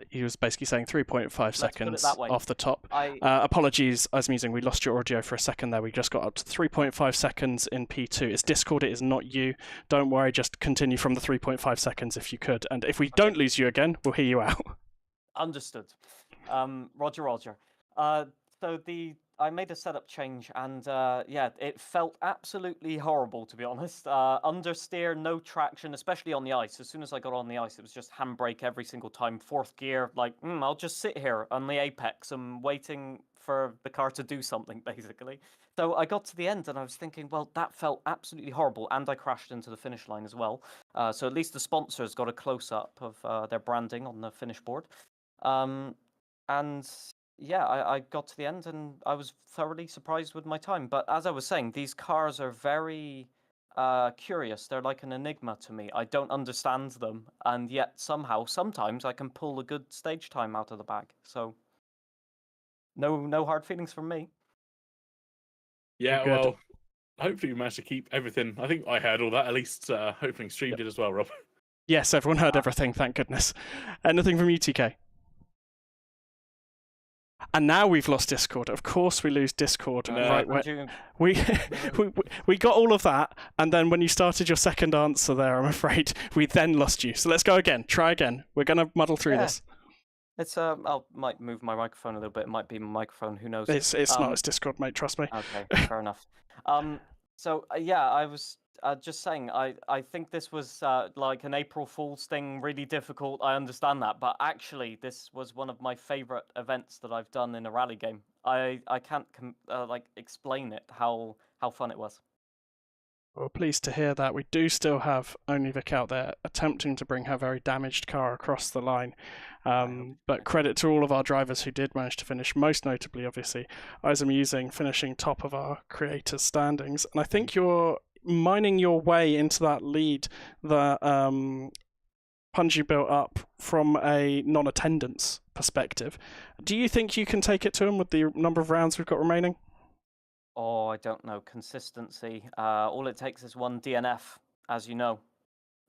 He was basically saying 3.5 seconds off the top. Apologies, Izamusing, we lost your audio for a second there. We just got up to 3.5 seconds in P2. It's Discord, it is not you. Don't worry, just continue from the 3.5 seconds if you could. And if we don't lose you again, we'll hear you out. Understood. Roger. So I made a setup change, and yeah, it felt absolutely horrible, to be honest. Understeer, no traction, especially on the ice. As soon as I got on the ice, it was just handbrake every single time. Fourth gear, like, I'll just sit here on the apex and waiting for the car to do something, basically. So I got to the end, and I was thinking, well, that felt absolutely horrible, and I crashed into the finish line as well. So at least the sponsors got a close-up of their branding on the finish board. And yeah, I got to the end and I was thoroughly surprised with my time. But as I was saying, these cars are very curious. They're like an enigma to me. I don't understand them, and yet somehow, sometimes I can pull a good stage time out of the bag. So no hard feelings from me. Yeah, well, hopefully you managed to keep everything. I think I heard all that, at least hopefully stream did as well, Rob. Yes, everyone heard everything, thank goodness. Anything from you, TK? And now we've lost Discord. Of course we lose Discord. Right, we got all of that, and then when you started your second answer there, I'm afraid, we then lost you. So let's go again. Try again. We're going to muddle through this. It's might move my microphone a little bit. It might be my microphone. Who knows? It's not. It's Discord, mate. Trust me. Okay, fair enough. So yeah, I was just saying. I think this was like an April Fool's thing, really difficult. I understand that, but actually, this was one of my favorite events that I've done in a rally game. I can't like explain it how fun it was. We're pleased to hear that. We do still have Only Vic out there attempting to bring her very damaged car across the line. But credit to all of our drivers who did manage to finish, most notably, obviously, Izamusing finishing top of our creators' standings. And I think you're mining your way into that lead that Punji built up from a non-attendance perspective. Do you think you can take it to him with the number of rounds we've got remaining? Oh, I don't know. Consistency. All it takes is one DNF, as you know.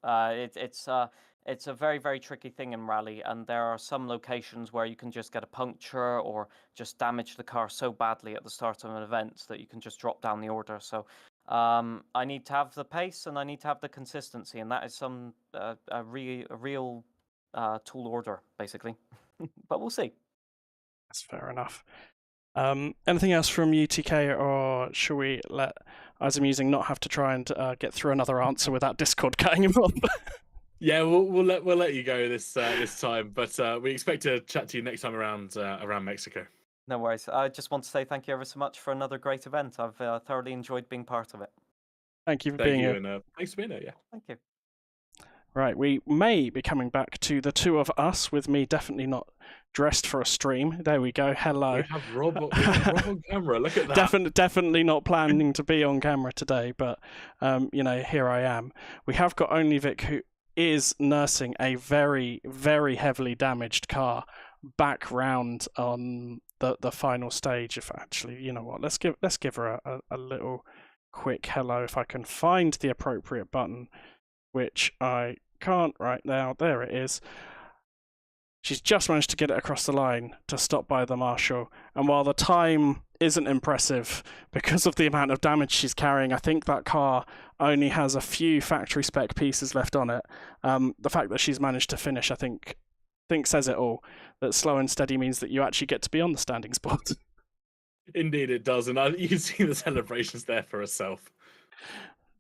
It's a very, very tricky thing in rally, and there are some locations where you can just get a puncture or just damage the car so badly at the start of an event that you can just drop down the order. So I need to have the pace and I need to have the consistency, and that is a real tall order, basically. But we'll see. That's fair enough. Anything else from you, TK, or shall we let As I'm Using not have to try and get through another answer without Discord cutting him off? Yeah, we'll let you go this time, but we expect to chat to you next time around Mexico. No worries. I just want to say thank you ever so much for another great event. I've thoroughly enjoyed being part of it. Thank you for Thank being you, here. and thanks for being here. Yeah. Thank you. Right, we may be coming back to the two of us, with me definitely not dressed for a stream. There we go. Hello. We have Rob on camera. Look at that. Definitely not planning to be on camera today, but here I am. We have got Only Vic, who is nursing a very, very heavily damaged car back round on the final stage. If actually, you know what, let's give her a little quick hello if I can find the appropriate button, which I can't right now. There it is. She's just managed to get it across the line to stop by the marshal, and while the time isn't impressive because of the amount of damage she's carrying, I think that car only has a few factory spec pieces left on it. The fact that she's managed to finish, I think says it all. That slow and steady means that you actually get to be on the standing spot. Indeed, it does, and you can see the celebrations there for herself.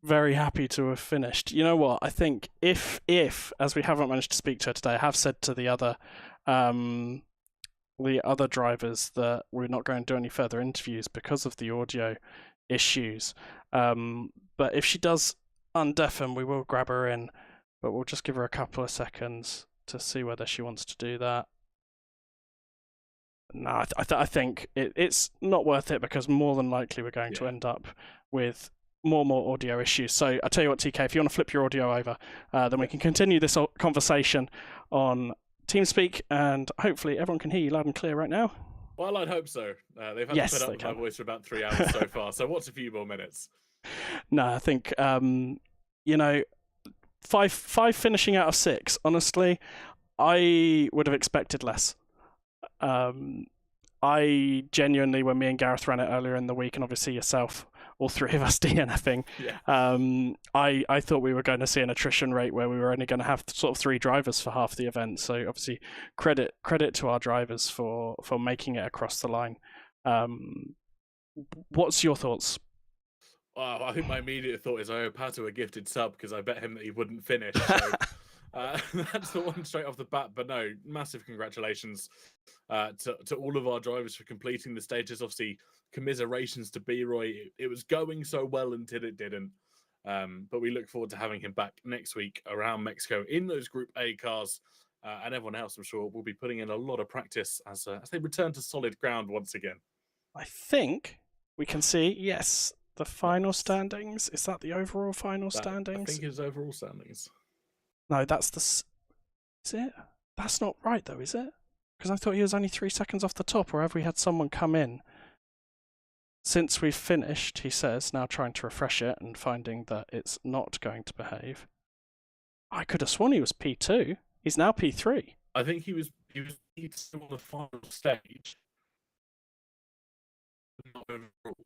Very happy to have finished. You know what? I think if as we haven't managed to speak to her today, I have said to the other drivers that we're not going to do any further interviews because of the audio issues. But if she does undeafen, we will grab her in, but we'll just give her a couple of seconds to see whether she wants to do that. No, I think it's not worth it, because more than likely we're going to end up with more audio issues. So I tell you what, TK, if you want to flip your audio over, then we can continue this conversation on TeamSpeak, and hopefully everyone can hear you loud and clear right now. Well, I'd hope so. They've had to put up with my voice for about 3 hours so far, so what's a few more minutes? No, I think, 5 finishing out of 6, honestly, I would have expected less. I genuinely, when me and Gareth ran it earlier in the week, and obviously yourself, all three of us DNFing, I thought we were going to see an attrition rate where we were only going to have sort of 3 drivers for half the event. So obviously credit to our drivers for making it across the line. What's your thoughts? I think my immediate thought is I owe Pato a gifted sub, because I bet him that he wouldn't finish. So that's the one straight off the bat. But no, massive congratulations to all of our drivers for completing the stages. Obviously, commiserations to B-Roy. It was going so well until it didn't. But we look forward to having him back next week around Mexico in those Group A cars. And everyone else, I'm sure, will be putting in a lot of practice as they return to solid ground once again. I think we can see, yes, the final standings. Is that the overall final standings? I think it's overall standings. No, that's is it? That's not right, though, is it? Because I thought he was only 3 seconds off the top, or have we had someone come in? Since we've finished, he says, now trying to refresh it and finding that it's not going to behave. I could have sworn he was P2. He's now P3. I think he was still on the final stage. Not overruled.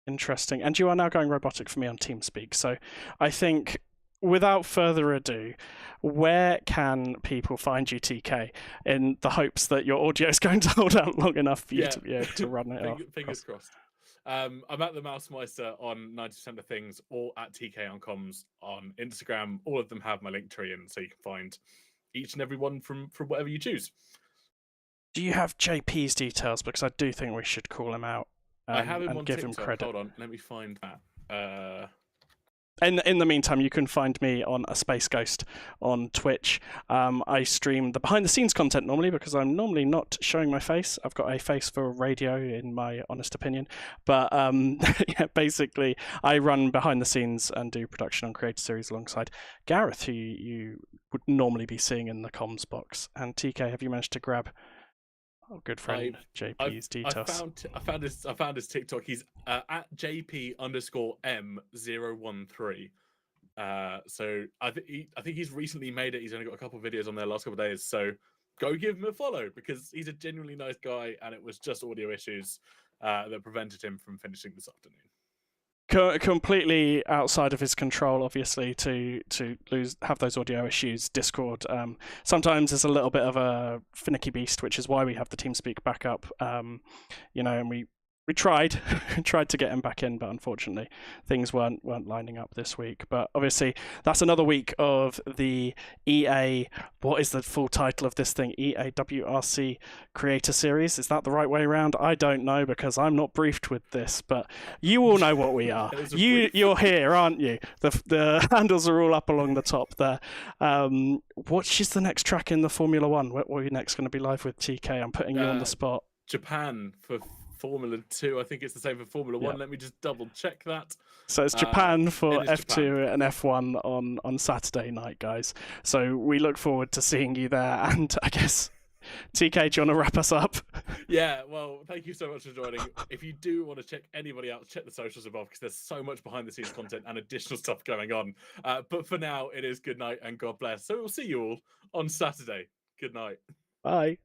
Interesting. And you are now going robotic for me on TeamSpeak. So I think, without further ado, where can people find you, TK, in the hopes that your audio is going to hold out long enough for you to be able to run it off? Fingers crossed. I'm at the Mousmeister on 90% of things, or at TK on comms on Instagram. All of them have my link tree in, so you can find each and every one from whatever you choose. Do you have JP's details? Because I do think we should call him out. I have him and on give TikTok. him credit. Hold on, let me find that. In the meantime, you can find me on A Space Ghost on Twitch. I stream the behind-the-scenes content normally, because I'm normally not showing my face. I've got a face for radio, in my honest opinion. But yeah, basically, I run behind the scenes and do production on Creator Series alongside Gareth, who you would normally be seeing in the comms box. And TK, have you managed to grab our good friend JP's details? I found his TikTok. He's at JP_M013. So I think he's recently made it. He's only got a couple of videos on there last couple of days. So go give him a follow, because he's a genuinely nice guy, and it was just audio issues that prevented him from finishing this afternoon. completely outside of his control, obviously, to have those audio issues. Discord sometimes is a little bit of a finicky beast, which is why we have the TeamSpeak backup. And we tried to get him back in, but unfortunately things weren't lining up this week. But obviously that's another week of the EA, what is the full title of this thing? EA WRC Creator Series. Is that the right way around? I don't know, because I'm not briefed with this, but you all know what we are. You're here, aren't you? The handles are all up along the top there. Which is the next track in the Formula One? What are you next going to be live with, TK? I'm putting you on the spot. Japan for Formula 2. I think it's the same for Formula 1. Let me just double check that. So it's Japan for F2 Japan. and F1 on Saturday night, guys. So we look forward to seeing you there. And I guess, TK, do you want to wrap us up? Yeah, well, thank you so much for joining. If you do want to check anybody else, check the socials above, because there's so much behind the scenes content and additional stuff going on. But for now, it is good night and God bless. So we'll see you all on Saturday. Good night. Bye.